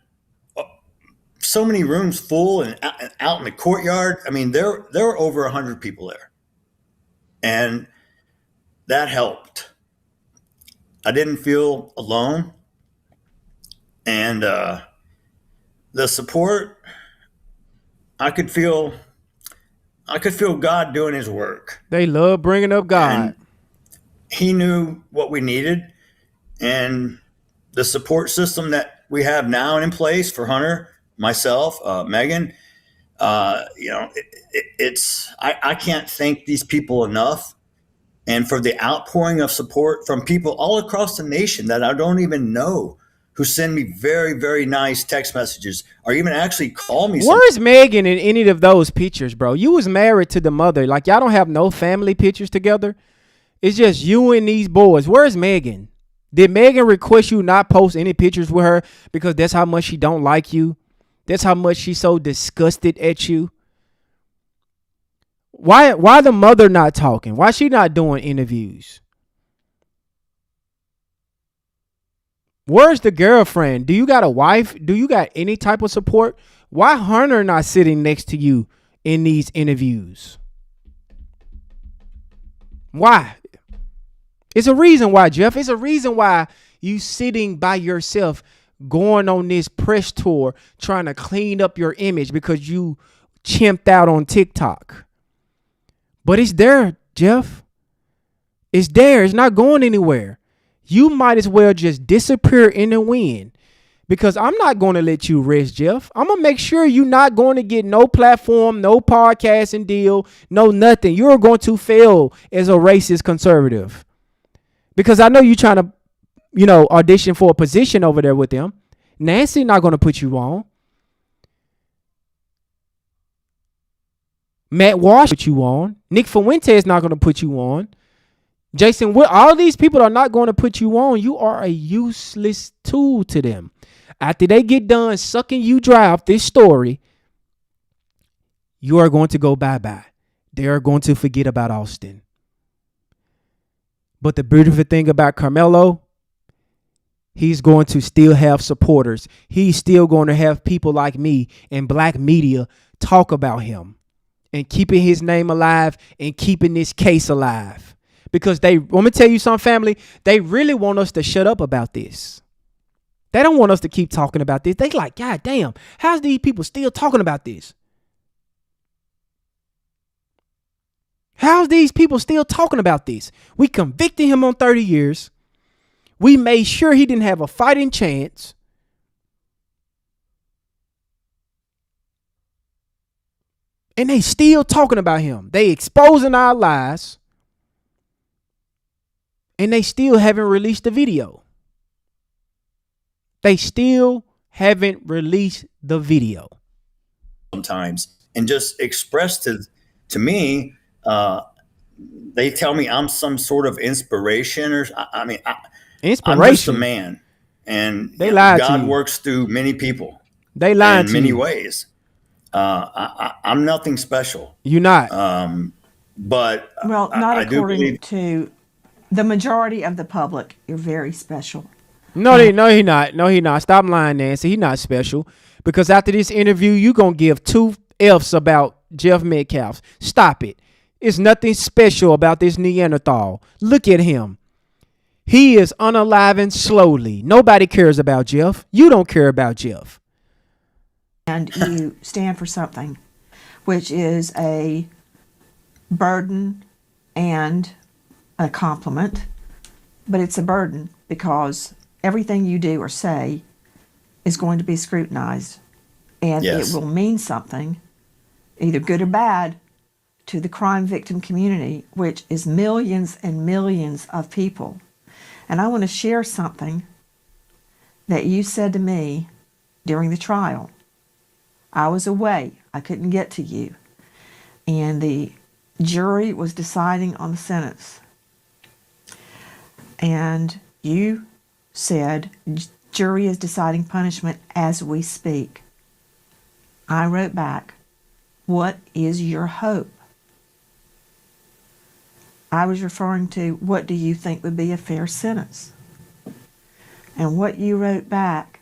so many rooms full and out in the courtyard. I mean, there were over 100 people there. And that helped. I didn't feel alone. And the support, I could feel God doing his work. They love bringing up God. And he knew what we needed. And the support system that we have now in place for Hunter, myself, Megan, I can't thank these people enough. And for the outpouring of support from people all across the nation that I don't even know, who send me very, very nice text messages or even actually call me. Where's Megan in any of those pictures, bro? You was married to the mother. Like, y'all don't have no family pictures together. It's just you and these boys. Where's Megan? Did Megan request you not post any pictures with her because that's how much she don't like you? That's how much she's so disgusted at you? Why the mother not talking? Why she not doing interviews? Where's the girlfriend? Do you got a wife? Do you got any type of support? Why Hunter not sitting next to you in these interviews? Why? It's a reason why, Jeff. It's a reason why you sitting by yourself going on this press tour trying to clean up your image because you chimped out on TikTok. But it's there, Jeff. It's there. It's not going anywhere. You might as well just disappear in the wind because I'm not going to let you rest, Jeff. I'm going to make sure you're not going to get no platform, no podcasting deal, no nothing. You're going to fail as a racist conservative because I know you're trying to, audition for a position over there with them. Nancy not going to put you on. Matt Walsh put you on. Nick Fuentes not going to put you on. Jason, all these people are not going to put you on. You are a useless tool to them. After they get done sucking you dry off this story, you are going to go bye-bye. They are going to forget about Austin. But the beautiful thing about Carmelo, he's going to still have supporters. He's still going to have people like me and black media talk about him and keeping his name alive and keeping this case alive. Because let me tell you something, family, they really want us to shut up about this. They don't want us to keep talking about this. They like, God damn, how's these people still talking about this? How's these people still talking about this? We convicted him on 30 years. We made sure he didn't have a fighting chance. And they still talking about him. They exposing our lies. And they still haven't released the video. They still haven't released the video. Sometimes, and just express to me, they tell me I'm some sort of inspiration, or I mean, Inspiration. I'm just a man, and they lied God to you. works through many people. They lied in to many you. ways. I'm nothing special. You're not. But Well, not I do according believe to the majority of the public. You're very special. No, he not. No, he not. Stop lying, Nancy. He not special. Because after this interview, you going to give 2 F's about Jeff Metcalf. Stop it. It's nothing special about this Neanderthal. Look at him. He is unaliving slowly. Nobody cares about Jeff. You don't care about Jeff. And you stand for something, which is a burden and a compliment. But it's a burden because everything you do or say is going to be scrutinized. And Yes. it will mean something, either good or bad, to the crime victim community, which is millions and millions of people. And I want to share something that you said to me during the trial. I was away. I couldn't get to you. And the jury was deciding on the sentence. And you said, jury is deciding punishment as we speak. I wrote back, what is your hope? I was referring to, what do you think would be a fair sentence? And what you wrote back.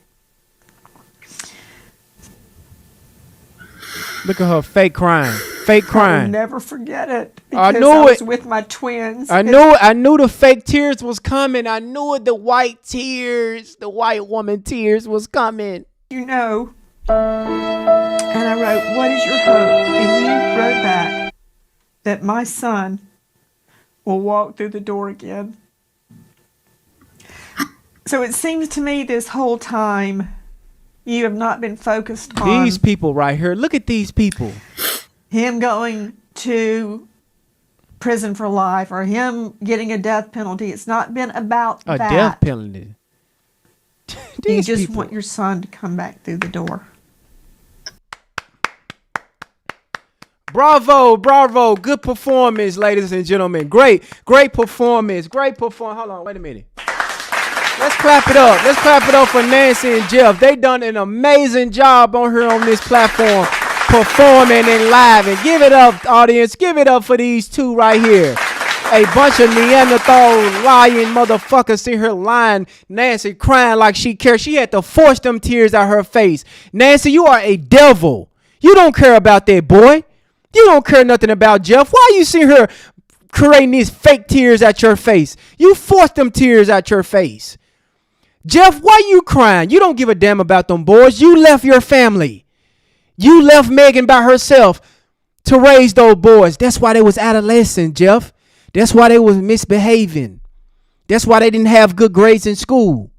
Look at her fake crying. Fake I'll crying. never forget it. I Because knew I was it. with my twins. I knew the fake tears was coming. I knew it. The white tears, the white woman tears was coming. You know. And I wrote, what is your hope? And you wrote back that my son will walk through the door again. So it seems to me this whole time you have not been focused on These people right here. Look at these people. him going to prison for life or him getting a death penalty. It's not been about A that. death penalty. You These just people. want your son to come back through the door. Bravo, bravo. Good performance, ladies and gentlemen. Great performance. Hold on, wait a minute. Let's clap it up. Let's clap it up for Nancy and Jeff. They done an amazing job on here on this platform, performing and live. And give it up, audience. Give it up for these two right here. A bunch of Neanderthal lying motherfuckers see her lying. Nancy crying like she cares. She had to force them tears out her face. Nancy, you are a devil. You don't care about that boy. You don't care nothing about Jeff. Why you see her creating these fake tears at your face? You forced them tears at your face. Jeff, why you crying? You don't give a damn about them boys. You left your family. You left Megan by herself to raise those boys. That's why they was adolescent, Jeff. That's why they was misbehaving. That's why they didn't have good grades in school.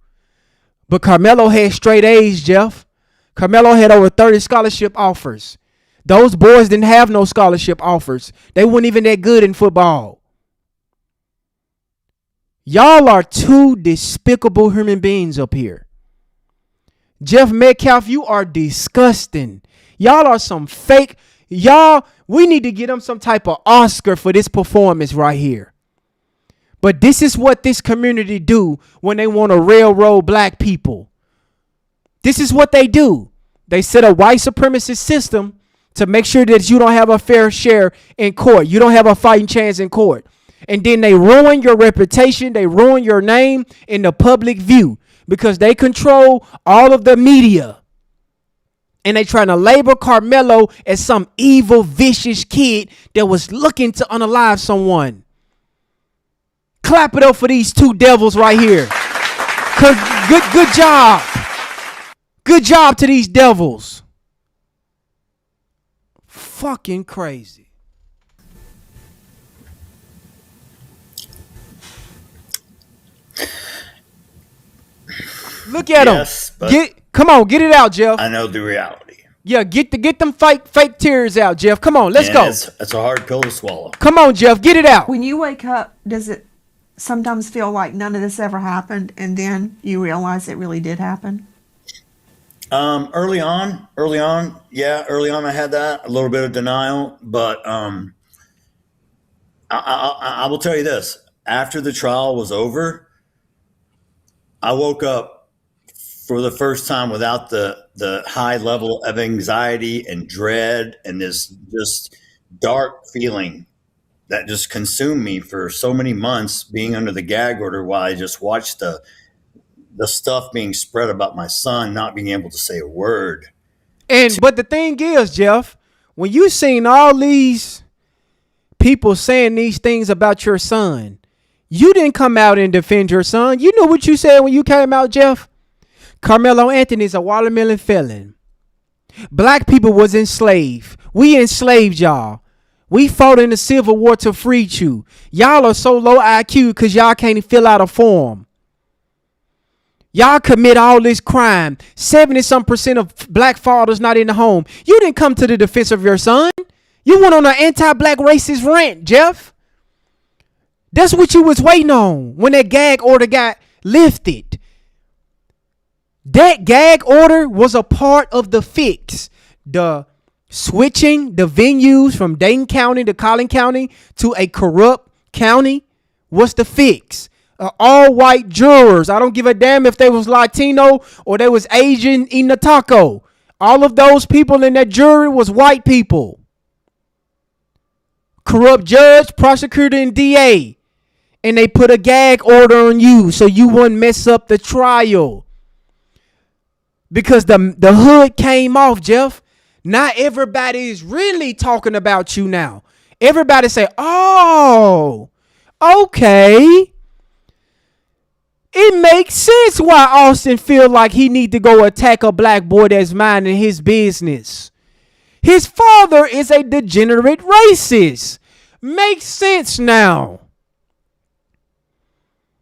But Carmelo had straight A's, Jeff. Carmelo had over 30 scholarship offers. Those boys didn't have no scholarship offers. They weren't even that good in football. Y'all are two despicable human beings up here. Jeff Metcalf, you are disgusting. Y'all are some fake. We need to get them some type of Oscar for this performance right here. But this is what this community do when they want to railroad black people. This is what they do. They set a white supremacist system to make sure that you don't have a fair share in court. You don't have a fighting chance in court. And then they ruin your reputation. They ruin your name in the public view because they control all of the media. And they trying to label Carmelo as some evil, vicious kid that was looking to unalive someone. Clap it up for these two devils right here. Good job. Good job to these devils. Fucking crazy. Look at Yes, him. but Come on, get it out, Jeff. I know the reality. Yeah, get them fake tears out, Jeff. Come on, let's And go. it's a hard pill to swallow. Come on, Jeff, get it out. When you wake up, does it sometimes feel like none of this ever happened, and then you realize it really did happen? Early on, I had that a little bit of denial, but I will tell you this: after the trial was over, I woke up for the first time without the high level of anxiety and dread and this just dark feeling that just consumed me for so many months, being under the gag order while I just watched the stuff being spread about my son not being able to say a word. But the thing is, Jeff, when you seen all these people saying these things about your son, you didn't come out and defend your son. You know what you said when you came out, Jeff? Carmelo Anthony's a watermelon felon. Black people was enslaved. We enslaved y'all. We fought in the Civil War to free you. Y'all are so low IQ because y'all can't fill out a form. Y'all commit all this crime. 70% of black fathers not in the home. You didn't come to the defense of your son. You went on an anti-black racist rant, Jeff. That's what you was waiting on when that gag order got lifted. That gag order was a part of the fix. The switching the venues from Dayton County to Collin County to a corrupt county was the fix. All white jurors. I don't give a damn if they was Latino or they was Asian eating a taco. All of those people in that jury was white people. Corrupt judge, prosecutor, and DA. And they put a gag order on you so you wouldn't mess up the trial. Because the hood came off, Jeff. Not everybody is really talking about you now. Everybody say, oh, okay. It makes sense why Austin feel like he need to go attack a black boy that's minding his business. His father is a degenerate racist. Makes sense now.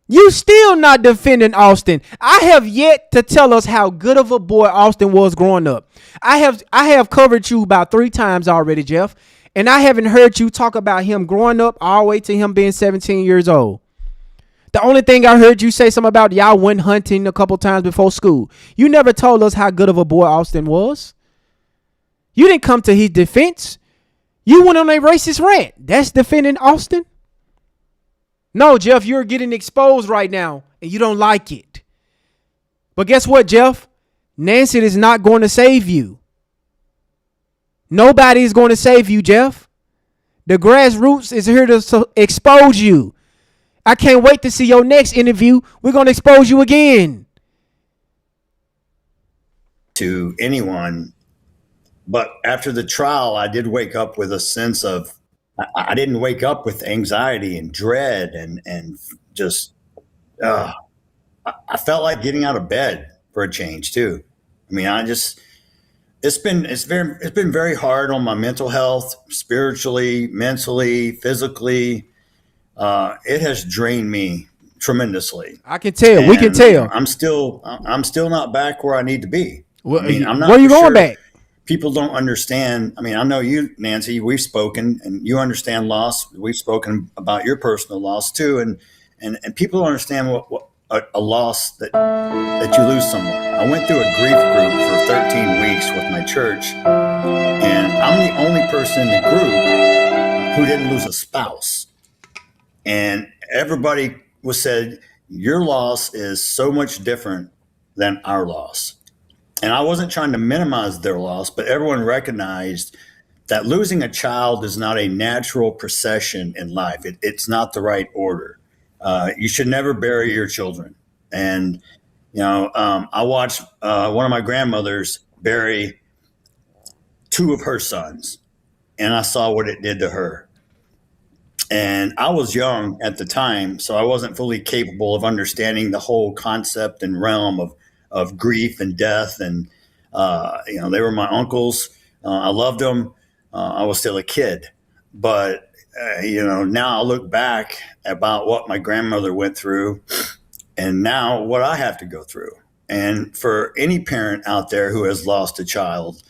You still not defending Austin. I have yet to tell us how good of a boy Austin was growing up. I have covered you about 3 times already, Jeff, and I haven't heard you talk about him growing up all the way to him being 17 years old. The only thing I heard you say something about y'all went hunting a couple times before school. You never told us how good of a boy Austin was. You didn't come to his defense. You went on a racist rant. That's defending Austin? No, Jeff, you're getting exposed right now, and you don't like it. But guess what, Jeff? Nancy is not going to save you. Nobody is going to save you, Jeff. The grassroots is here to expose you. I can't wait to see your next interview. We're going to expose you again. To anyone. But after the trial, I did wake up with a sense of, I didn't wake up with anxiety and dread and just, I felt like getting out of bed for a change too. I mean, it's been very hard on my mental health, spiritually, mentally, physically. It has drained me tremendously. I can tell. And we can tell. I'm still not back where I need to be. Well, I mean, I'm not where are you going sure. back? People don't understand. I mean, I know you, Nancy, we've spoken and you understand loss. We've spoken about your personal loss too. And people don't understand what a loss that you lose someone. I went through a grief group for 13 weeks with my church, and I'm the only person in the group who didn't lose a spouse. And everybody said, your loss is so much different than our loss. And I wasn't trying to minimize their loss, but everyone recognized that losing a child is not a natural procession in life. It's not the right order. You should never bury your children. And, I watched one of my grandmothers bury 2 of her sons, and I saw what it did to her. And I was young at the time, so I wasn't fully capable of understanding the whole concept and realm of grief and death. And, they were my uncles. I loved them. I was still a kid. But, now I look back about what my grandmother went through and now what I have to go through. And for any parent out there who has lost a child,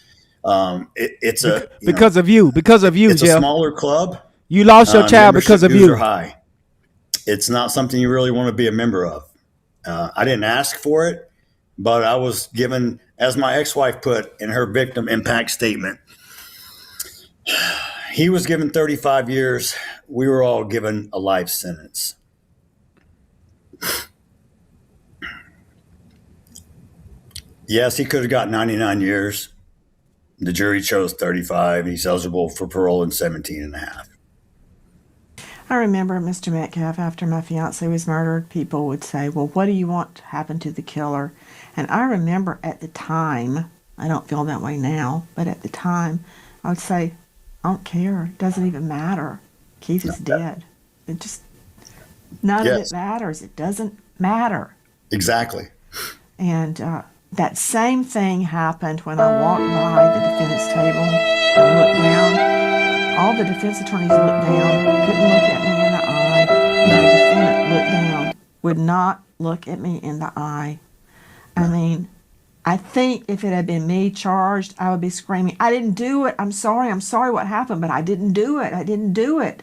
it's because of you, it's Jeff. a smaller club. You lost your child because of dues you. are high. It's not something you really want to be a member of. I didn't ask for it, but I was given, as my ex-wife put in her victim impact statement, he was given 35 years. We were all given a life sentence. Yes, he could have got 99 years. The jury chose 35. He's eligible for parole in 17 and a half. I remember, Mr. Metcalf, after my fiance was murdered, people would say, well, what do you want to happen to the killer? And I remember at the time, I don't feel that way now, but at the time, I would say, I don't care. It doesn't even matter. Keith is dead. It just, none of it matters. It doesn't matter. Exactly. And that same thing happened when I walked by the defendant's table and looked down. All the defense attorneys looked down, couldn't look at me in the eye. And the defendant looked down, would not look at me in the eye. I mean, I think if it had been me charged, I would be screaming, I didn't do it. I'm sorry what happened, but I didn't do it. I didn't do it.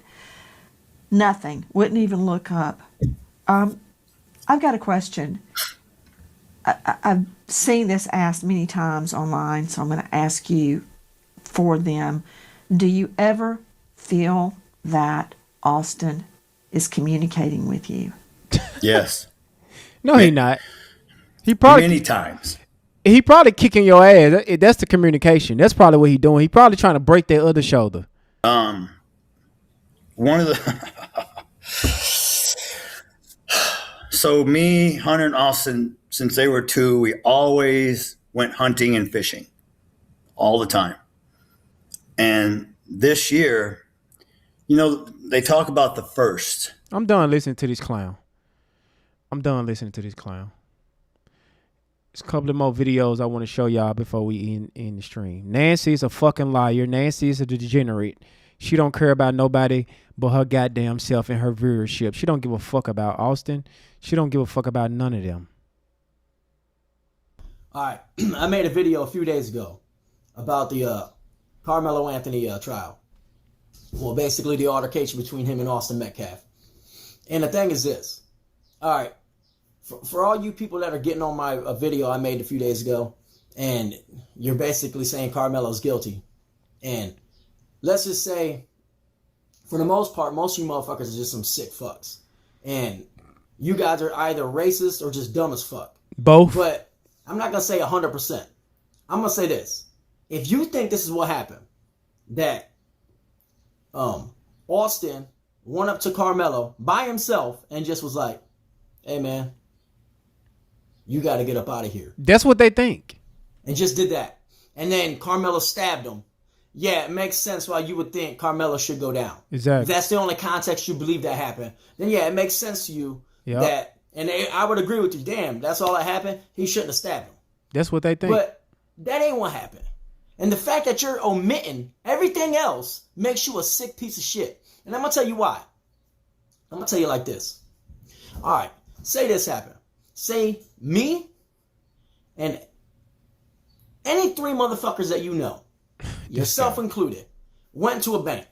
Nothing. Wouldn't even look up. I've got a question. I've seen this asked many times online, so I'm going to ask you for them. Do you ever feel that Austin is communicating with you? Yes. No, he not. He probably many times. He probably kicking your ass. That's the communication. That's probably what he doing. He probably trying to break that other shoulder. One of the so me, Hunter, and Austin, since they were 2, we always went hunting and fishing all the time. And this year, you know, they talk about the first. I'm done listening to this clown. There's a couple of more videos I want to show y'all before we end the stream. Nancy is a fucking liar. Nancy is a degenerate. She don't care about nobody but her goddamn self and her viewership. She don't give a fuck about Austin. She don't give a fuck about none of them. All right. I made a video a few days ago about the Carmelo Anthony trial. Well, basically the altercation between him and Austin Metcalf. And the thing is this. All right. For all you people that are getting on my video I made a few days ago, and you're basically saying Carmelo's guilty. And let's just say, for the most part, most of you motherfuckers are just some sick fucks. And you guys are either racist or just dumb as fuck. Both. But I'm not going to say 100%. I'm going to say this. If you think this is what happened, that Austin went up to Carmelo by himself and just was like, hey, man, you got to get up out of here. That's what they think. And just did that. And then Carmelo stabbed him. Yeah, it makes sense why you would think Carmelo should go down. Exactly. If that's the only context you believe that happened, then yeah, it makes sense to you that, and I would agree with you, damn, that's all that happened. He shouldn't have stabbed him. That's what they think. But that ain't what happened. And the fact that you're omitting everything else makes you a sick piece of shit. And I'm going to tell you why. I'm going to tell you like this. All right, say this happened. Say me and any 3 motherfuckers that you know, yourself included, went to a bank.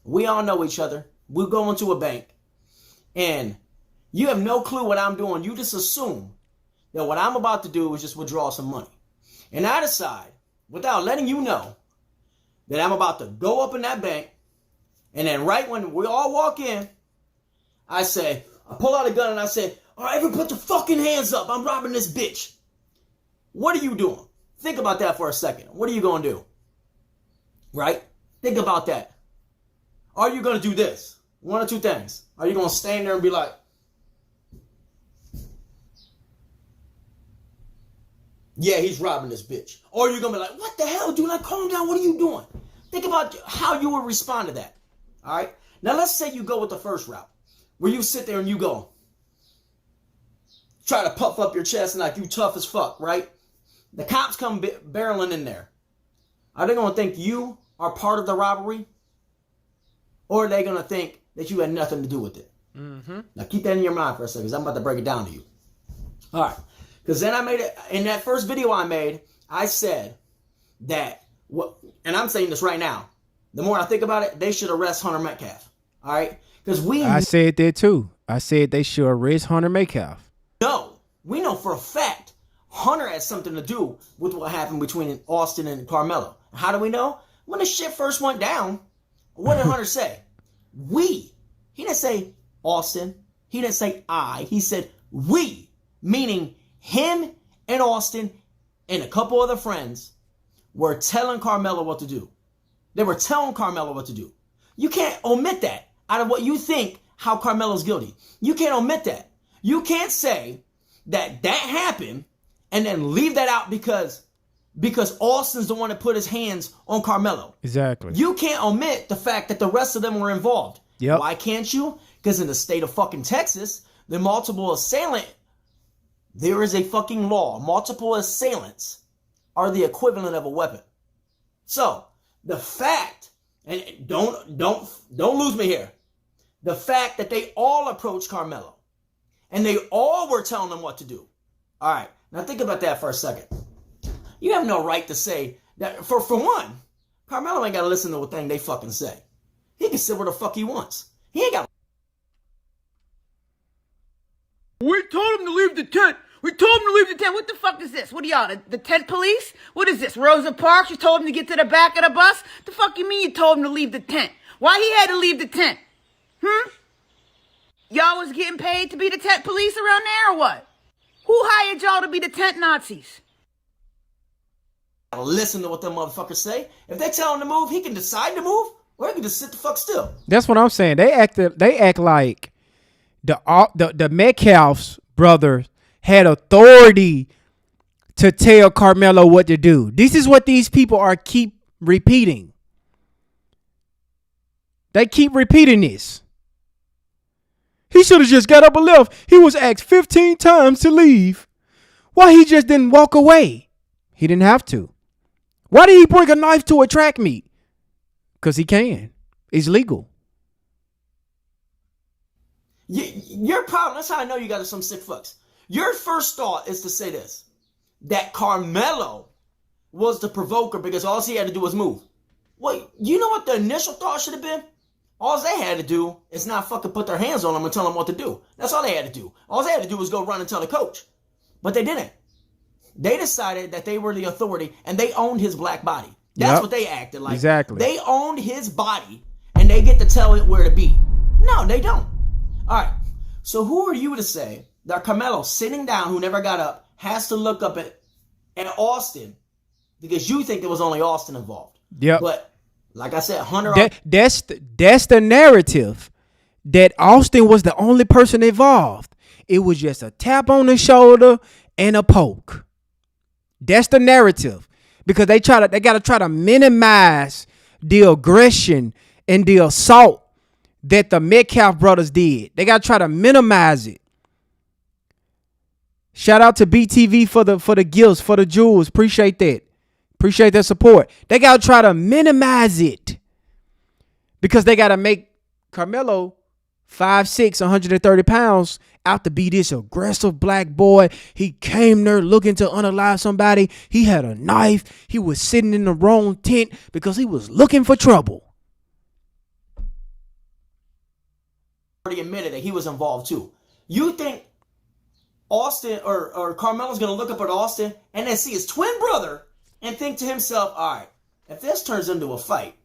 We all know each other. We go into a bank. And you have no clue what I'm doing. You just assume that what I'm about to do is just withdraw some money. And I decide, without letting you know, that I'm about to go up in that bank. And then right when we all walk in, I pull out a gun and I say, all right, everyone put your fucking hands up. I'm robbing this bitch. What are you doing? Think about that for a second. What are you going to do? Right? Think about that. Are you going to do this? One or two things. Are you going to stand there and be like, yeah, he's robbing this bitch. Or are you going to be like, what the hell, dude? Like, calm down. What are you doing? Think about how you would respond to that. All right? Now, let's say you go with the first route, where you sit there and you go, try to puff up your chest and like you tough as fuck, right? The cops come barreling in there. Are they going to think you are part of the robbery? Or are they going to think that you had nothing to do with it? Mm-hmm. Now keep that in your mind for a second, because I'm about to break it down to you. All right. Because then I made it, in that first video I made, I said that, and I'm saying this right now, the more I think about it, they should arrest Hunter Metcalf. All right? Because I said that too. I said they should arrest Hunter Metcalf. We know for a fact Hunter has something to do with what happened between Austin and Carmelo. How do we know? When the shit first went down, what did Hunter say? We. He didn't say Austin. He didn't say I. He said we, meaning him and Austin and a couple other friends were telling Carmelo what to do. They were telling Carmelo what to do. You can't omit that out of what you think how Carmelo's guilty. You can't omit that. You can't say that happened and then leave that out because Austin's the one that put his hands on Carmelo. Exactly. You can't omit the fact that the rest of them were involved. Yep. Why can't you? Because in the state of fucking Texas, the multiple assailant, there is a fucking law. Multiple assailants are the equivalent of a weapon. So the fact, and don't lose me here, the fact that they all approached Carmelo and they all were telling them what to do. All right, now think about that for a second. You have no right to say that. For one, Carmelo ain't got to listen to a thing they fucking say. He can sit where the fuck he wants. He ain't got. We told him to leave the tent. We told him to leave the tent. What the fuck is this? What are y'all, the tent police? What is this, Rosa Parks? You told him to get to the back of the bus? The fuck you mean you told him to leave the tent? Why he had to leave the tent? Y'all was getting paid to be the tent police around there or what? Who hired y'all to be the tent Nazis? Listen to what them motherfuckers say. If they tell him to move, he can decide to move, or he can just sit the fuck still. That's what I'm saying. They act like the Metcalf's brothers had authority to tell Carmelo what to do. This is what these people keep repeating. They keep repeating this. He should have just got up and left. He was asked 15 times to leave. Why he just didn't walk away? He didn't have to. Why did he bring a knife to a track meet? Because he can. It's legal. Your problem, that's how I know you got some sick fucks. Your first thought is to say this, that Carmelo was the provoker because all he had to do was move. Well, you know what the initial thought should have been? All they had to do is not fucking put their hands on him and tell him what to do. That's all they had to do. All they had to do was go run and tell the coach. But they didn't. They decided that they were the authority and they owned his black body. That's what they acted like. Exactly. They owned his body and they get to tell it where to be. No, they don't. All right. So who are you to say that Carmelo, sitting down, who never got up, has to look up at Austin because you think there was only Austin involved? Yep. But like I said, Hunter. That's the narrative, that Austin was the only person involved. It was just a tap on the shoulder and a poke. That's the narrative, because they got to try to minimize the aggression and the assault that the Metcalf brothers did. They got to try to minimize it. Shout out to BTV for the gifts, for the jewels. Appreciate that. Appreciate their support. They got to try to minimize it because they got to make Carmelo 5'6", 130 pounds out to be this aggressive black boy. He came there looking to unalive somebody. He had a knife. He was sitting in the wrong tent because he was looking for trouble. Already admitted that he was involved too. You think Austin or Carmelo's going to look up at Austin and then see his twin brother and think to himself, all right, if this turns into a fight,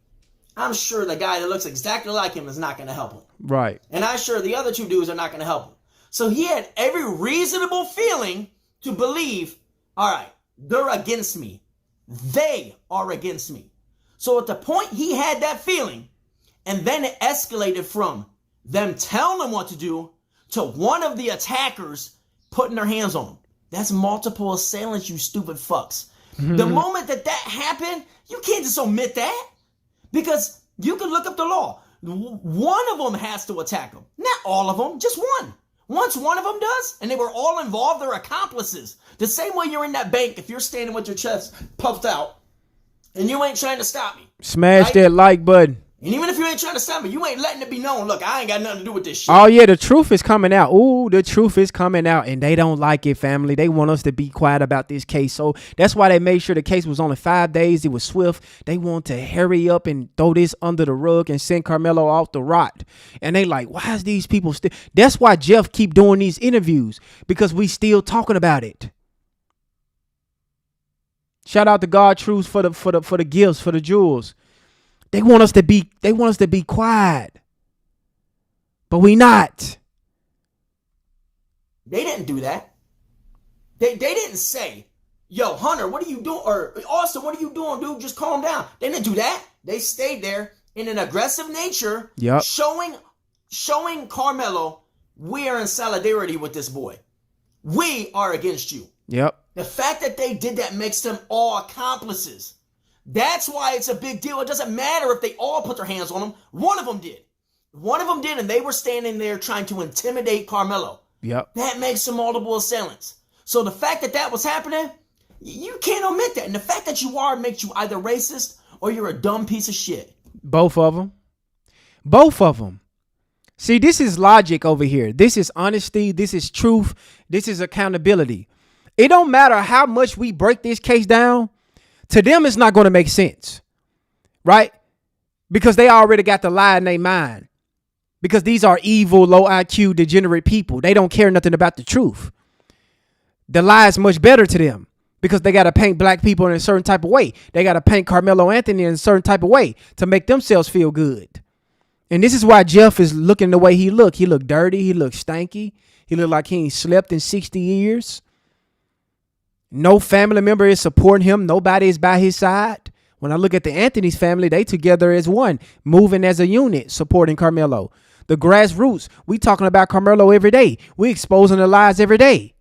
I'm sure the guy that looks exactly like him is not going to help him. Right. And I'm sure the other two dudes are not going to help him. So he had every reasonable feeling to believe, all right, they're against me. They are against me. So at the point he had that feeling, and then it escalated from them telling him what to do to one of the attackers putting their hands on him. That's multiple assailants, you stupid fucks. The moment that happened, you can't just omit that, because you can look up the law. One of them has to attack them. Not all of them, just one. Once one of them does, and they were all involved, they're accomplices. The same way you're in that bank, if you're standing with your chest puffed out, and you ain't trying to stop me. Smash right? that like button. And even if you ain't trying to stop me, you ain't letting it be known. Look, I ain't got nothing to do with this shit. Oh yeah, the truth is coming out. Ooh, the truth is coming out, and they don't like it, family. They want us to be quiet about this case. So that's why they made sure the case was only 5 days. It was swift. They want to hurry up and throw this under the rug and send Carmelo off the rot. And they like, why is these people still? That's why Jeff keep doing these interviews, because we still talking about it. Shout out to God Truth for the gifts, for the jewels. They want us to be quiet. But we not. They didn't do that. They didn't say, yo, Hunter, what are you doing? Or Austin, what are you doing, dude? Just calm down. They didn't do that. They stayed there in an aggressive nature, showing Carmelo, we are in solidarity with this boy. We are against you. Yep. The fact that they did that makes them all accomplices. That's why it's a big deal. It doesn't matter if they all put their hands on him. One of them did. One of them did, and they were standing there trying to intimidate Carmelo. Yep. That makes them multiple assailants. So the fact that that was happening, you can't omit that. And the fact that you are makes you either racist or you're a dumb piece of shit. Both of them. Both of them. See, this is logic over here. This is honesty. This is truth. This is accountability. It don't matter how much we break this case down. To them, it's not going to make sense, right? Because they already got the lie in their mind. Because these are evil, low IQ, degenerate people. They don't care nothing about the truth. The lie is much better to them because they got to paint black people in a certain type of way. They got to paint Carmelo Anthony in a certain type of way to make themselves feel good. And this is why Jeff is looking the way he look. He look dirty. He look stanky. He look like he ain't slept in 60 years. No family member is supporting him. Nobody is by his side. When I look at the Anthony's family, they together as one, moving as a unit, supporting Carmelo. The grassroots, we talking about Carmelo every day. We exposing the lies every day.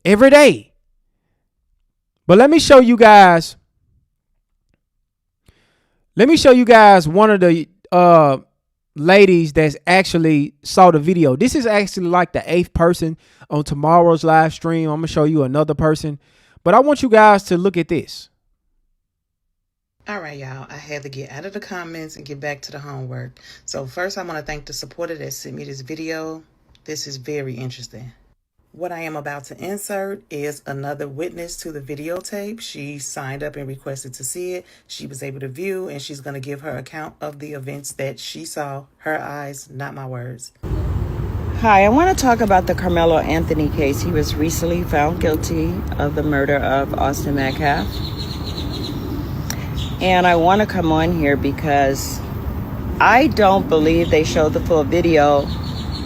Every day. But let me show you guys. One of the ladies that's actually saw the video. This is actually like the 8th person on tomorrow's live stream. I'm going to show you another person. But I want you guys to look at this. All right, y'all. I had to get out of the comments and get back to the homework. So first, I want to thank the supporter that sent me this video. This is very interesting. What I am about to insert is another witness to the videotape. She signed up and requested to see it. She was able to view, and she's going to give her account of the events that she saw. Her eyes, not my words. Hi, I want to talk about the Carmelo Anthony case. He was recently found guilty of the murder of Austin Metcalf. And I want to come on here because I don't believe they showed the full video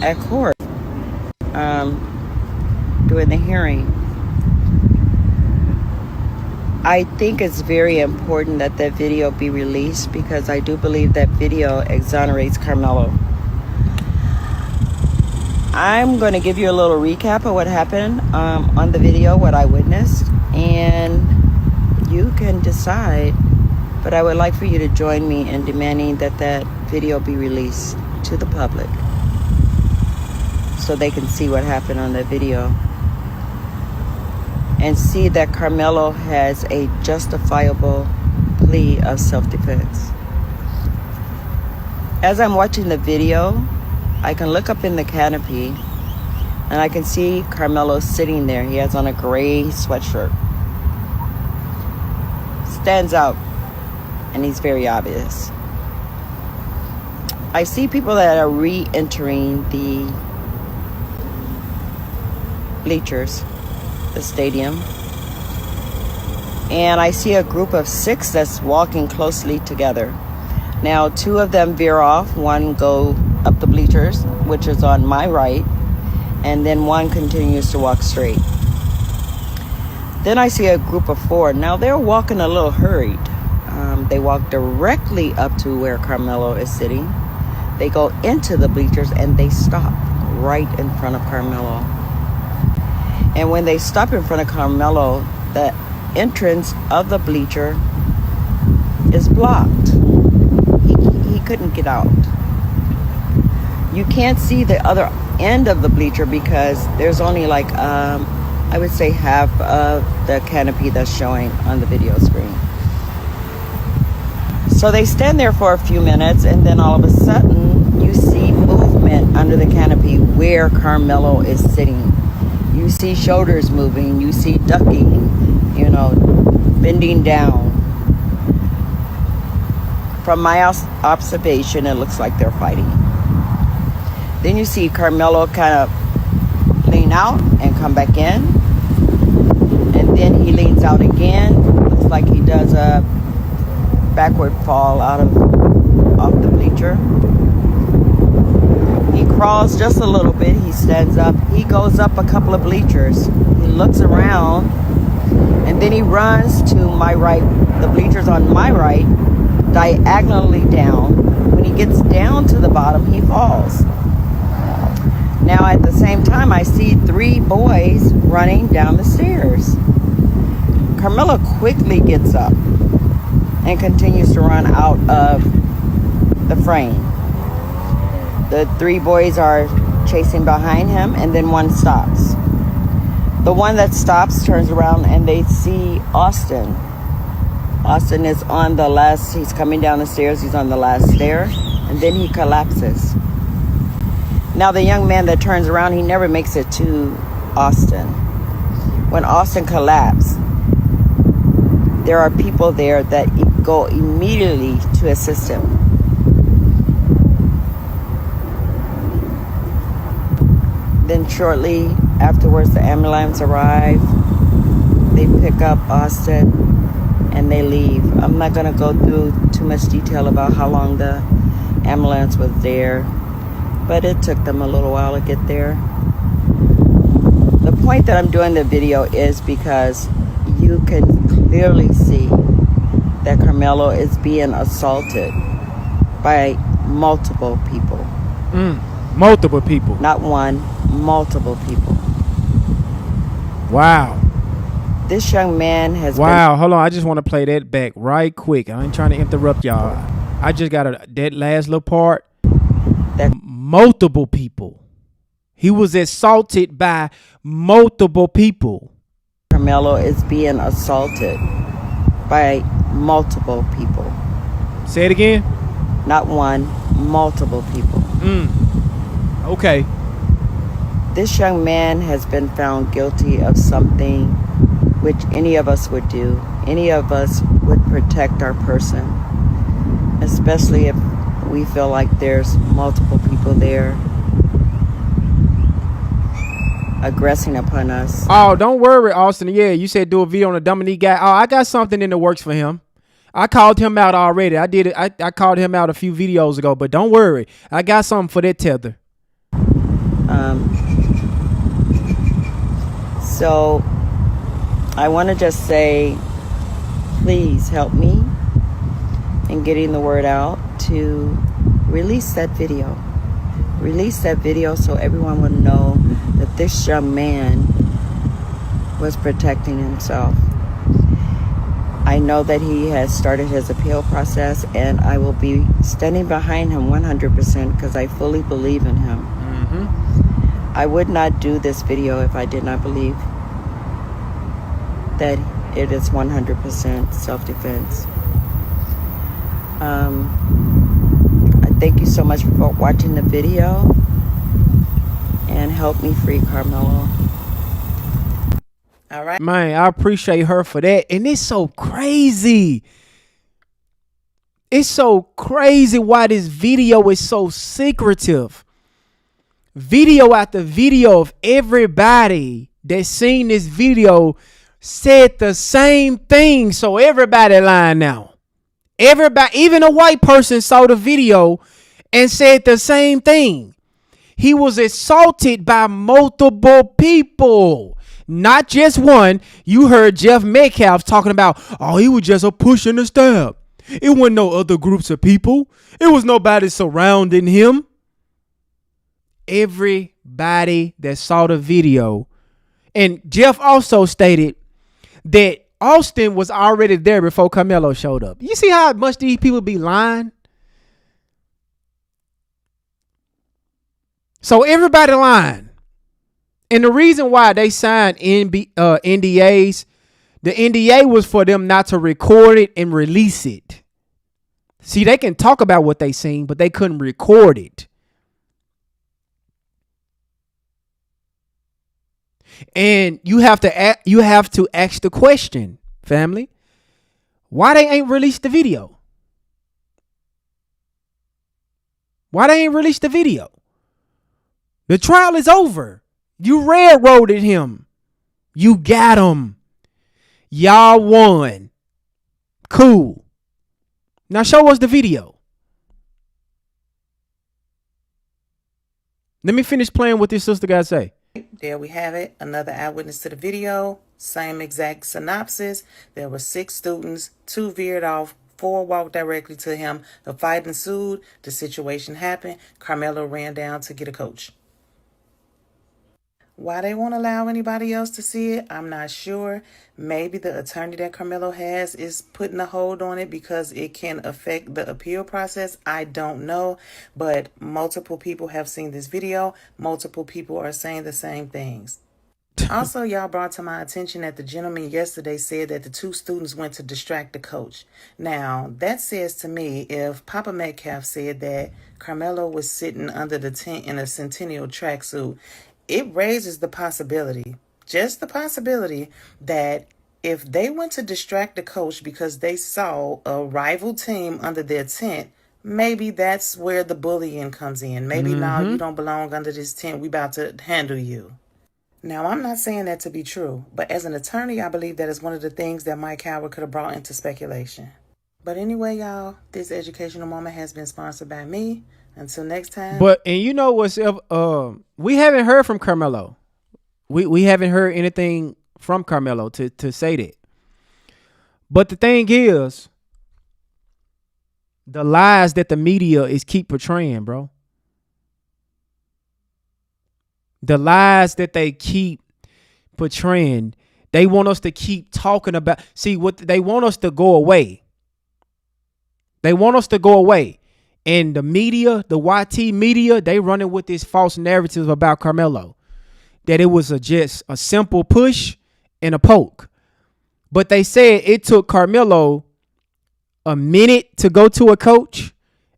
at court during the hearing. I think it's very important that that video be released because I do believe that video exonerates Carmelo. I'm going to give you a little recap of what happened on the video, what I witnessed, and you can decide. But I would like for you to join me in demanding that that video be released to the public so they can see what happened on that video and see that Carmelo has a justifiable plea of self-defense. As I'm watching the video, I can look up in the canopy and I can see Carmelo sitting there. He has on a gray sweatshirt. Stands out, and he's very obvious. I see people that are re-entering the bleachers, the stadium, and I see a group of 6 that's walking closely together. Now 2 of them veer off, one go up the bleachers, which is on my right, and then one continues to walk straight. Then I see a group of 4. Now they're walking a little hurried. They walk directly up to where Carmelo is sitting. They go into the bleachers and they stop right in front of Carmelo. And when they stop in front of Carmelo, the entrance of the bleacher is blocked. He couldn't get out. You can't see the other end of the bleacher because there's only like, I would say half of the canopy that's showing on the video screen. So they stand there for a few minutes, and then all of a sudden, you see movement under the canopy where Carmelo is sitting. You see shoulders moving, you see ducking, bending down. From my observation, it looks like they're fighting. Then you see Carmelo kind of lean out and come back in. And then he leans out again. Looks like he does a backward fall off the bleacher. He crawls just a little bit. He stands up. He goes up a couple of bleachers. He looks around, and then he runs to my right, the bleachers on my right, diagonally down. When he gets down to the bottom, he falls. Now at the same time, I see 3 boys running down the stairs. Carmelo quickly gets up and continues to run out of the frame. The 3 boys are chasing behind him, and then one stops. The one that stops turns around, and they see Austin. Austin is on the last, he's coming down the stairs, he's on the last stair, and then he collapses. Now the young man that turns around, he never makes it to Austin. When Austin collapsed, there are people there that go immediately to assist him. Then shortly afterwards, the ambulance arrive. They pick up Austin and they leave. I'm not going to go through too much detail about how long the ambulance was there, but it took them a little while to get there. The point that I'm doing the video is because you can clearly see that Carmelo is being assaulted by multiple people. Multiple people. Not one, multiple people. Wow. This young man has Wow, hold on. I just want to play that back right quick. I ain't trying to interrupt y'all. I just got that last little part. That multiple people. He was assaulted by multiple people. Carmelo is being assaulted by multiple people. Say it again. Not one, multiple people. Okay. This young man has been found guilty of something which any of us would do. Any of us would protect our person, especially if we feel like there's multiple people there aggressing upon us. Oh, don't worry, Austin. Yeah, you said do a video on the Dominique guy. Oh, I got something in the works for him. I called him out already. I did it. I called him out a few videos ago, but don't worry. I got something for that tether. So I want to just say, please help me in getting the word out to release that video. Release that video so everyone will know that this young man was protecting himself. I know that he has started his appeal process, and I will be standing behind him 100% because I fully believe in him. I would not do this video if I did not believe that it is 100% self-defense. I thank you so much for watching the video, and help me free Carmelo. All right. Man, I appreciate her for that. And it's so crazy. It's so crazy why this video is so secretive. Video after video of everybody that seen this video said the same thing. So everybody lying now. Everybody, even a white person saw the video and said the same thing. He was assaulted by multiple people. Not just one. You heard Jeff Metcalf talking about, oh, he was just a push and a stab. It wasn't no other groups of people. It was nobody surrounding him. Everybody that saw the video. And Jeff also stated that Austin was already there before Carmelo showed up. You see how much these people be lying? So everybody lying. And the reason why they signed NDAs, the NDA was for them not to record it and release it. See, they can talk about what they seen, but they couldn't record it. And you have to ask the question, family, why they ain't released the video? Why they ain't released the video? The trial is over. You railroaded him. You got him. Y'all won. Cool. Now show us the video. Let me finish playing what this sister got to say. There we have it. Another eyewitness to the video. Same exact synopsis. There were 6 students. 2 veered off. 4 walked directly to him. The fight ensued. The situation happened. Carmelo ran down to get a coach. Why they won't allow anybody else to see it, I'm not sure. Maybe the attorney that Carmelo has is putting a hold on it because it can affect the appeal process. I don't know, but multiple people have seen this video. Multiple people are saying the same things. Also, y'all brought to my attention that the gentleman yesterday said that the 2 students went to distract the coach. Now, that says to me, if Papa Metcalf said that Carmelo was sitting under the tent in a Centennial tracksuit, it raises the possibility, just the possibility, that if they went to distract the coach because they saw a rival team under their tent, maybe that's where the bullying comes in. Maybe now you don't belong under this tent. We about to handle you. Now, I'm not saying that to be true, but as an attorney, I believe that is one of the things that Mike Howard could have brought into speculation. But anyway, y'all, this educational moment has been sponsored by me. Until next time. And you know what's we haven't heard from Carmelo. We haven't heard anything from Carmelo to say that. But the thing is, the lies that the media is keep portraying, bro. The lies that they keep portraying, they want us to keep talking about. See, what they want us to go away. They want us to go away. And the media, the YT media, they running with this false narrative about Carmelo. That it was just a simple push and a poke. But they said it took Carmelo a minute to go to a coach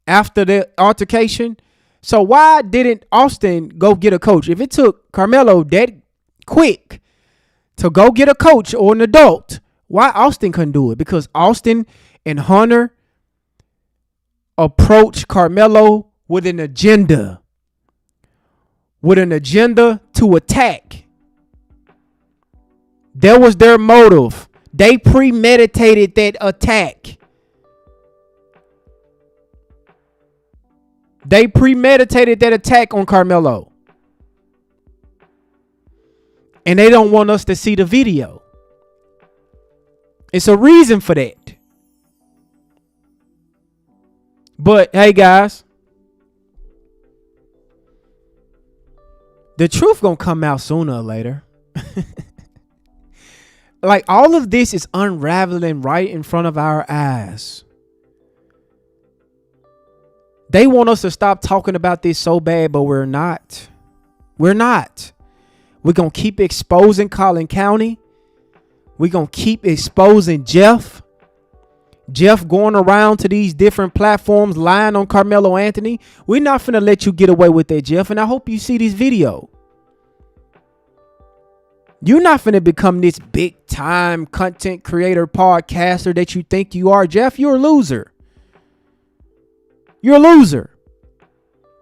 after the altercation. So why didn't Austin go get a coach? If it took Carmelo that quick to go get a coach or an adult, why Austin couldn't do it? Because Austin and Hunter approach Carmelo with an agenda to attack. That was their motive. They premeditated that attack. They premeditated that attack on Carmelo. And they don't want us to see the video. It's a reason for that. But hey, guys, the truth gonna come out sooner or later. Like, all of this is unraveling right in front of our eyes. They want us to stop talking about this so bad, but we're not. We're not. We're gonna keep exposing Collin County. We're gonna keep exposing Jeff going around to these different platforms lying on Carmelo Anthony. We're not finna let you get away with that, Jeff. And I hope you see this video. You're not finna become this big time content creator podcaster that you think you are, Jeff. You're a loser. You're a loser.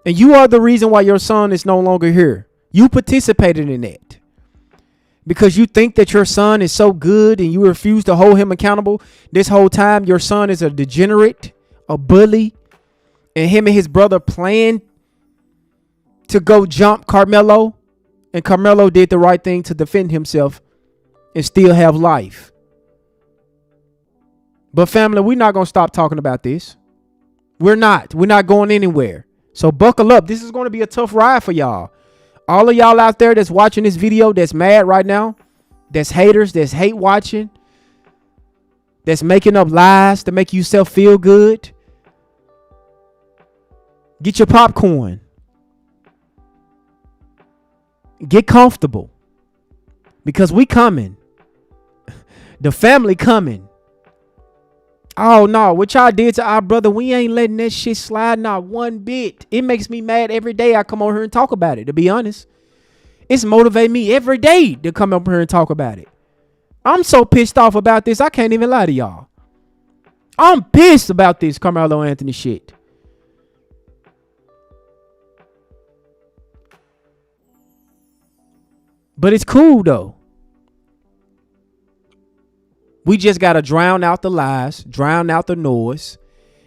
And you are the reason why your son is no longer here. You participated in that. Because you think that your son is so good and you refuse to hold him accountable. This whole time, your son is a degenerate, a bully, and him and his brother planned to go jump Carmelo. And Carmelo did the right thing to defend himself and still have life. But family, we're not going to stop talking about this. We're not. We're not going anywhere. So buckle up. This is going to be a tough ride for y'all. All of y'all out there that's watching this video that's mad right now, that's haters, that's hate watching, that's making up lies to make yourself feel good. Get your popcorn. Get comfortable. Because we coming. The family coming. Oh no, what y'all did to our brother, we ain't letting that shit slide not one bit. It makes me mad every day I come on here and talk about it, to be honest. It's motivating me every day to come up here and talk about it. I'm so pissed off about this, I can't even lie to y'all. I'm pissed about this Carmelo Anthony shit. But it's cool though. We just got to drown out the lies, drown out the noise,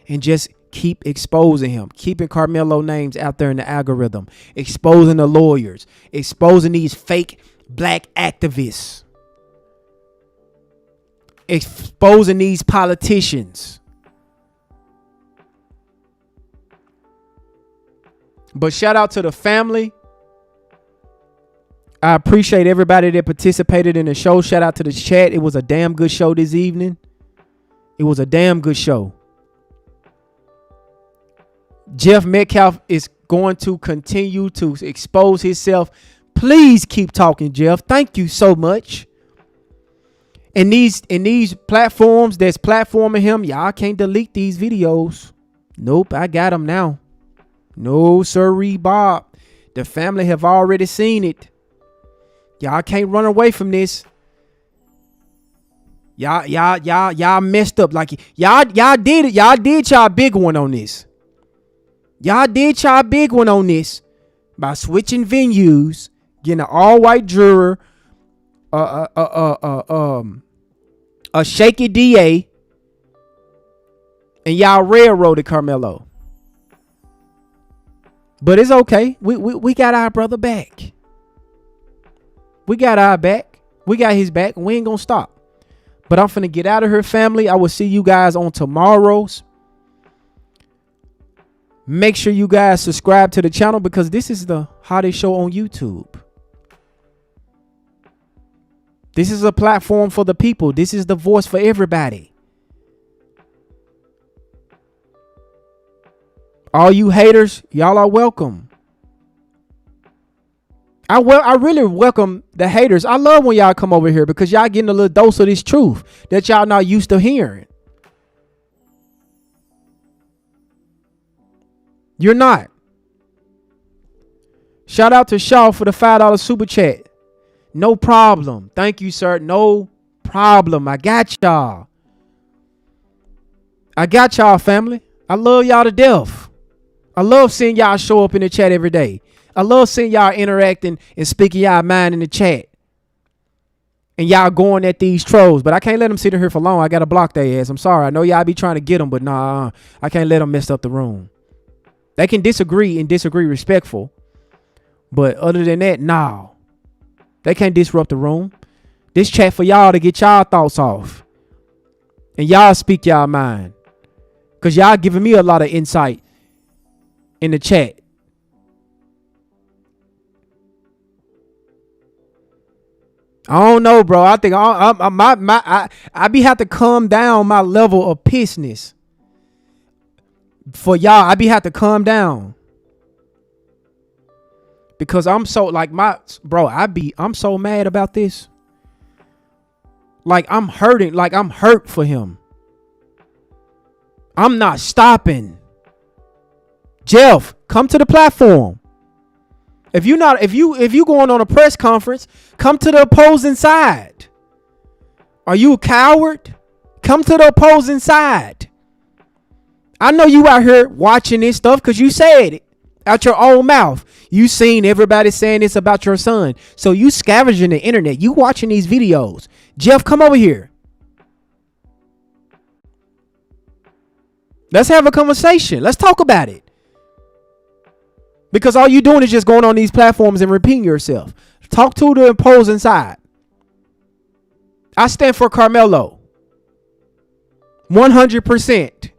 and just keep exposing him, keeping Carmelo names out there in the algorithm, exposing the lawyers, exposing these fake black activists, exposing these politicians. But shout out to the family. I appreciate everybody that participated in the show. Shout out to the chat. It was a damn good show this evening. It was a damn good show. Jeff Metcalf is going to continue to expose himself. Please keep talking, Jeff. Thank you so much. And these platforms that's platforming him, y'all can't delete these videos. Nope, I got them now. No, sirree, Bob. The family have already seen it. Y'all can't run away from this. Y'all messed up. Like y'all did it. Y'all did y'all big one on this. Y'all did y'all big one on this by switching venues, getting an all-white juror, a shaky DA, and y'all railroaded Carmelo. But it's okay. We got our brother back. We got our back. We got his back. And we ain't going to stop. But I'm finna get out of here, family. I will see you guys on tomorrow's. Make sure you guys subscribe to the channel because this is the hottest show on YouTube. This is a platform for the people. This is the voice for everybody. All you haters, y'all are welcome. I really welcome the haters. I love when y'all come over here because y'all getting a little dose of this truth that y'all not used to hearing. You're not. Shout out to Shaw for the $5 super chat. No problem. Thank you, sir. No problem. I got y'all. I got y'all, family. I love y'all to death. I love seeing y'all show up in the chat every day. I love seeing y'all interacting and speaking y'all mind in the chat. And y'all going at these trolls. But I can't let them sit in here for long. I got to block their ass. I'm sorry. I know y'all be trying to get them. But nah, I can't let them mess up the room. They can disagree and disagree respectful. But other than that, nah. They can't disrupt the room. This chat for y'all to get y'all thoughts off. And y'all speak y'all mind. Because y'all giving me a lot of insight in the chat. I don't know, bro. I think I be have to calm down my level of pissness. For y'all, I be have to calm down. Because I'm so like I'm so mad about this. Like I'm hurting, like I'm hurt for him. I'm not stopping. Jeff, come to the platform. If you going on a press conference, come to the opposing side. Are you a coward? Come to the opposing side. I know you out here watching this stuff because you said it out your own mouth. You seen everybody saying this about your son. So you scavenging the internet. You watching these videos. Jeff, come over here. Let's have a conversation. Let's talk about it. Because all you doing is just going on these platforms and repeating yourself. Talk to the opposing side. I stand for Carmelo. 100%.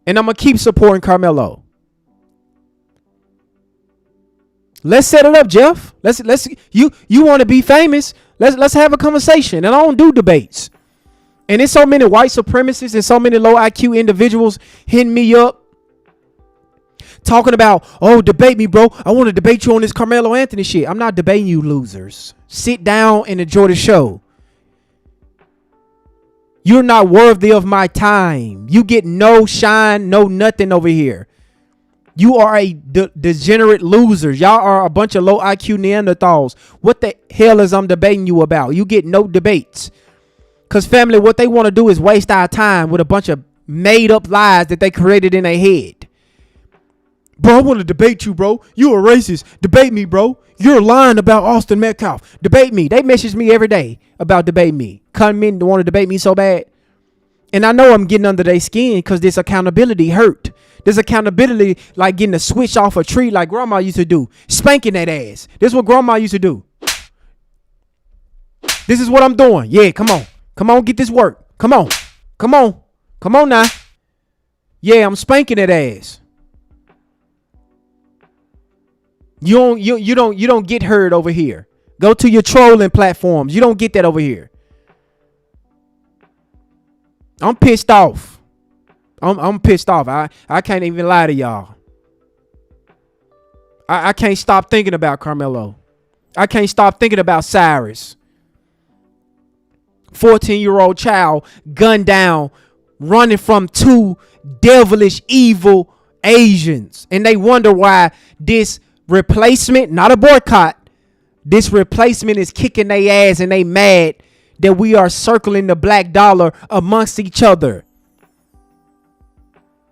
And I'm going to keep supporting Carmelo. Let's set it up, Jeff. You want to be famous? Let's have a conversation. And I don't do debates. And there's so many white supremacists and so many low IQ individuals hitting me up. Talking about, oh, debate me, bro. I want to debate you on this Carmelo Anthony shit. I'm not debating you losers. Sit down and enjoy the show. You're not worthy of my time. You get no shine, no nothing over here. You are a degenerate loser. Y'all are a bunch of low IQ Neanderthals. What the hell is I'm debating you about? You get no debates. Because family, what they want to do is waste our time with a bunch of made up lies that they created in their head. Bro, I want to debate you, bro. You a racist. Debate me, bro. You're lying about Austin Metcalf. Debate me. They message me every day about debating me. Come in to want to debate me so bad. And I know I'm getting under their skin because this accountability hurt. This accountability like getting a switch off a tree like grandma used to do. Spanking that ass. This is what grandma used to do. This is what I'm doing. Yeah, come on. Come on, get this work. Come on. Come on. Come on now. Yeah, I'm spanking that ass. You don't get heard over here. Go to your trolling platforms. You don't get that over here. I'm pissed off. I'm pissed off. I can't even lie to y'all. I can't stop thinking about Carmelo. I can't stop thinking about Cyrus. 14-year-old child gunned down, running from two devilish, evil Asians. And they wonder why this replacement, not a boycott, this replacement is kicking their ass and they mad that we are circling the black dollar amongst each other.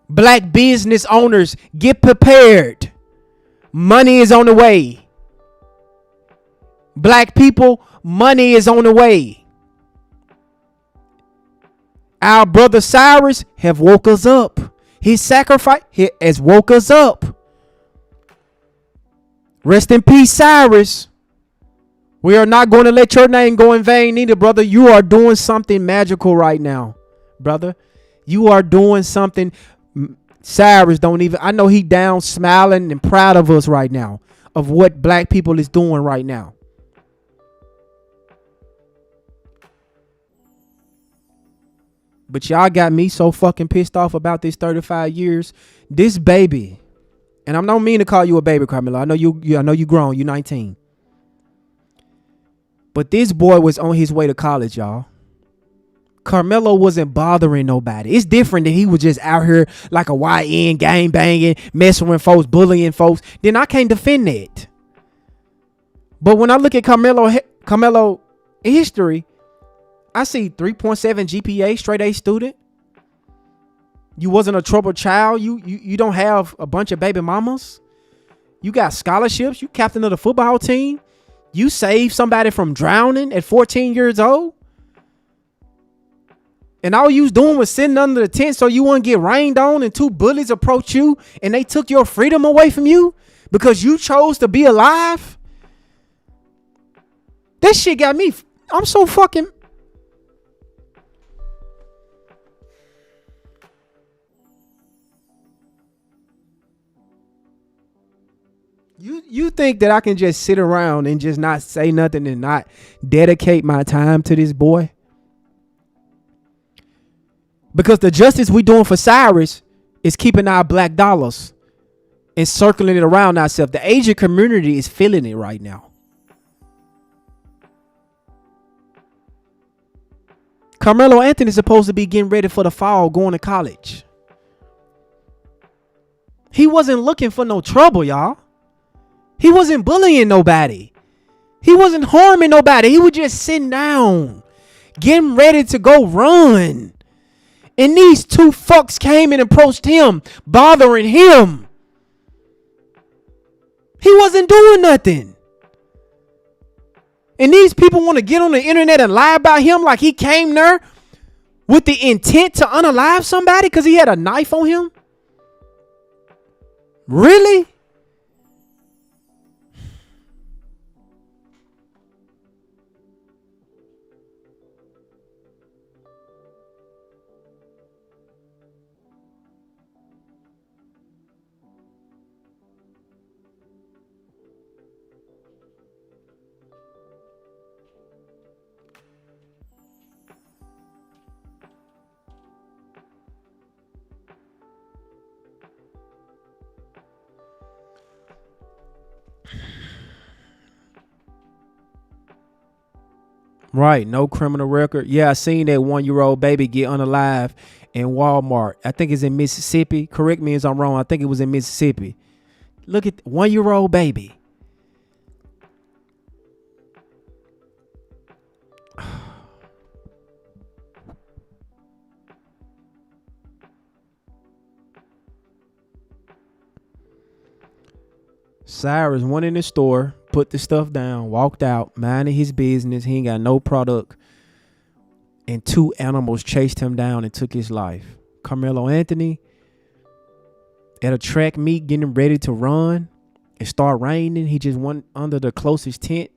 Black business owners, get prepared. Money is on the way. Black people, money is on the way. Our brother Cyrus have woke us up. His sacrifice has woke us up. Rest in peace, Cyrus. We are not going to let your name go in vain either, brother. You are doing something magical right now, brother. You are doing something. Cyrus don't even, I know he down smiling and proud of us right now, of what black people is doing right now. But y'all got me so fucking pissed off about this 35 years. This baby, and I don't mean to call you a baby, Carmelo. I know you grown. You 19. But this boy was on his way to college, y'all. Carmelo wasn't bothering nobody. It's different that he was just out here like a YN, gang banging, messing with folks, bullying folks. Then I can't defend that. But when I look at Carmelo history, I see 3.7 GPA, straight A student. You wasn't a troubled child. You don't have a bunch of baby mamas. You got scholarships. You captain of the football team. You saved somebody from drowning at 14 years old. And all you was doing was sitting under the tent so you wouldn't get rained on and two bullies approach you and they took your freedom away from you because you chose to be alive. This shit got me. I'm so fucking. You think that I can just sit around and just not say nothing and not dedicate my time to this boy? Because the justice we doing for Cyrus is keeping our black dollars and circling it around ourselves. The Asian community is feeling it right now. Carmelo Anthony is supposed to be getting ready for the fall, going to college. He wasn't looking for no trouble, y'all. He wasn't bullying nobody. He wasn't harming nobody. He was just sitting down, getting ready to go run. And these two fucks came and approached him, bothering him. He wasn't doing nothing. And these people want to get on the internet and lie about him like he came there with the intent to unalive somebody because he had a knife on him. Really? Right. No criminal record. Yeah, I seen that 1-year-old baby get unalive in Walmart. I think it's in Mississippi. Correct me if I'm wrong. I think it was in Mississippi. Look at 1-year-old baby. Cyrus went in the store, put the stuff down, walked out, minding his business. He ain't got no product. And 2 animals chased him down and took his life. Carmelo Anthony at a track meet getting ready to run. It started raining. He just went under the closest tent.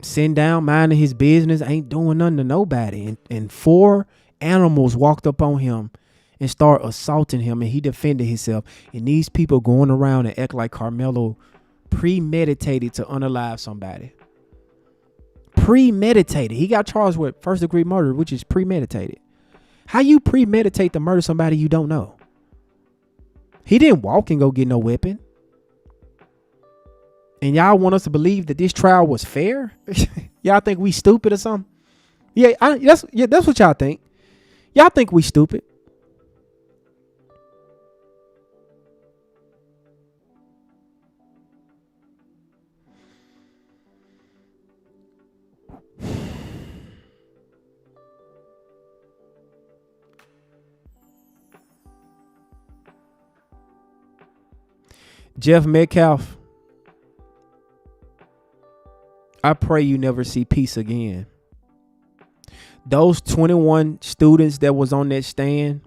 Sitting down, minding his business, ain't doing nothing to nobody. And 4 animals walked up on him and started assaulting him, and he defended himself. And these people going around and act like Carmelo premeditated to unalive somebody. Premeditated. He got charged with first-degree murder, which is premeditated. How you premeditate to murder somebody you don't know? He didn't walk and go get no weapon. And y'all want us to believe that this trial was fair? Y'all think we stupid or something? That's what y'all think. Y'all think we stupid. Jeff Metcalf, I pray you never see peace again. Those 21 students that was on that stand,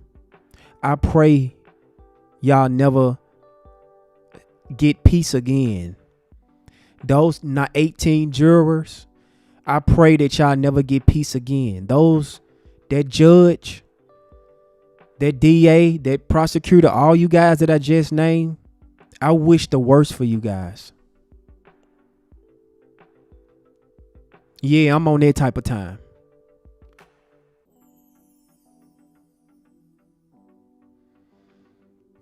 I pray y'all never get peace again. Those not 18 jurors, I pray that y'all never get peace again. That judge, that DA, that prosecutor, all you guys that I just named, I wish the worst for you guys. Yeah, I'm on that type of time.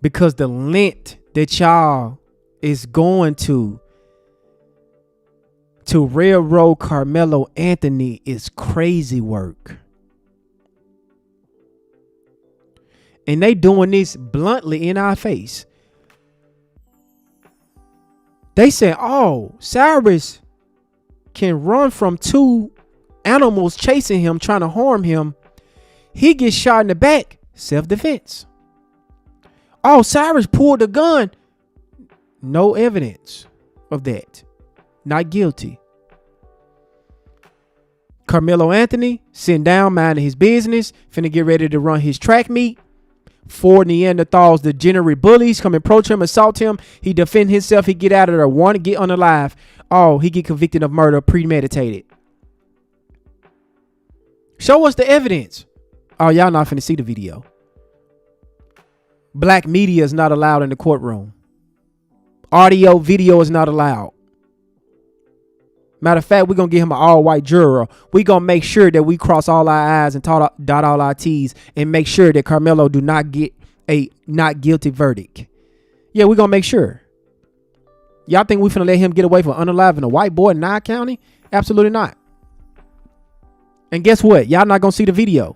Because the length that y'all is going to railroad Carmelo Anthony is crazy work. And they doing this bluntly in our face. They said, oh, Cyrus can run from 2 animals chasing him, trying to harm him. He gets shot in the back, self-defense. Oh, Cyrus pulled a gun. No evidence of that. Not guilty. Carmelo Anthony sitting down, minding his business, finna get ready to run his track meet. 4 Neanderthals, degenerate bullies, come approach him, assault him. He defend himself. He get out of there. 1, get unalive. Oh, he get convicted of murder, premeditated. Show us the evidence. Oh, y'all not finna see the video. Black media is not allowed in the courtroom. Audio, video is not allowed. Matter of fact, we're going to get him an all-white juror. We're going to make sure that we cross all our I's and dot all our T's and make sure that Carmelo do not get a not guilty verdict. Yeah, we're going to make sure. Y'all think we finna let him get away for unaliving a white boy in Nye County? Absolutely not. And guess what? Y'all not going to see the video.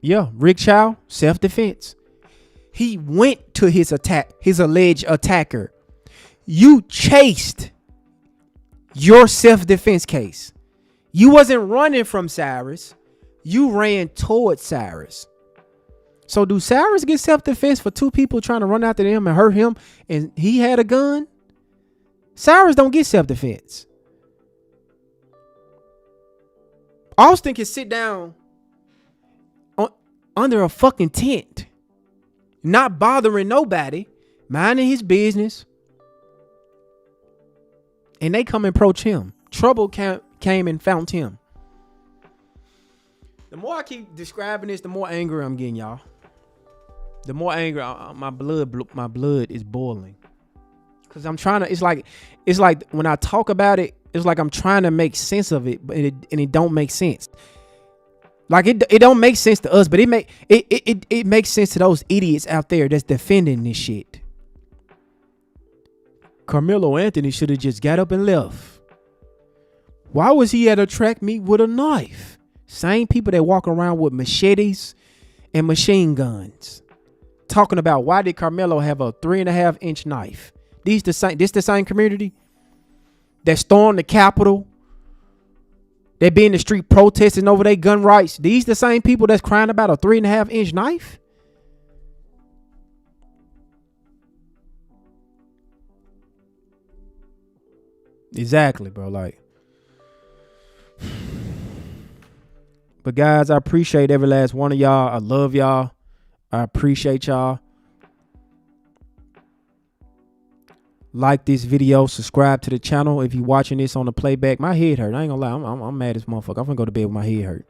Yeah, Rick Chow, self-defense. He went to his alleged attacker. You chased your self-defense case. You wasn't running from Cyrus. You ran towards Cyrus. So do Cyrus get self-defense for 2 people trying to run after him and hurt him and he had a gun? Cyrus don't get self-defense. Austin can sit down under a fucking tent, not bothering nobody, minding his business, and they come and approach him. Trouble came and found him. The more I keep describing this, the more angry I'm getting, y'all. The more angry, my blood is boiling. Cause I'm trying to. It's like when I talk about it, it's like I'm trying to make sense of it, but it don't make sense. Like it don't make sense to us, but it makes sense to those idiots out there that's defending this shit. Carmelo Anthony should have just got up and left. Why was he at a track meet with a knife? Same people that walk around with machetes and machine guns, talking about why did Carmelo have a 3.5-inch knife? This the same community that stormed the Capitol. They be in the street protesting over their gun rights. These the same people that's crying about a 3.5-inch knife. Exactly, bro. Like, but guys, I appreciate every last one of y'all. I love y'all. I appreciate y'all. Like this video, subscribe to the channel if you're watching this on the playback. My head hurt. I ain't gonna lie. I'm mad as motherfucker. I'm gonna go to bed with my head hurt.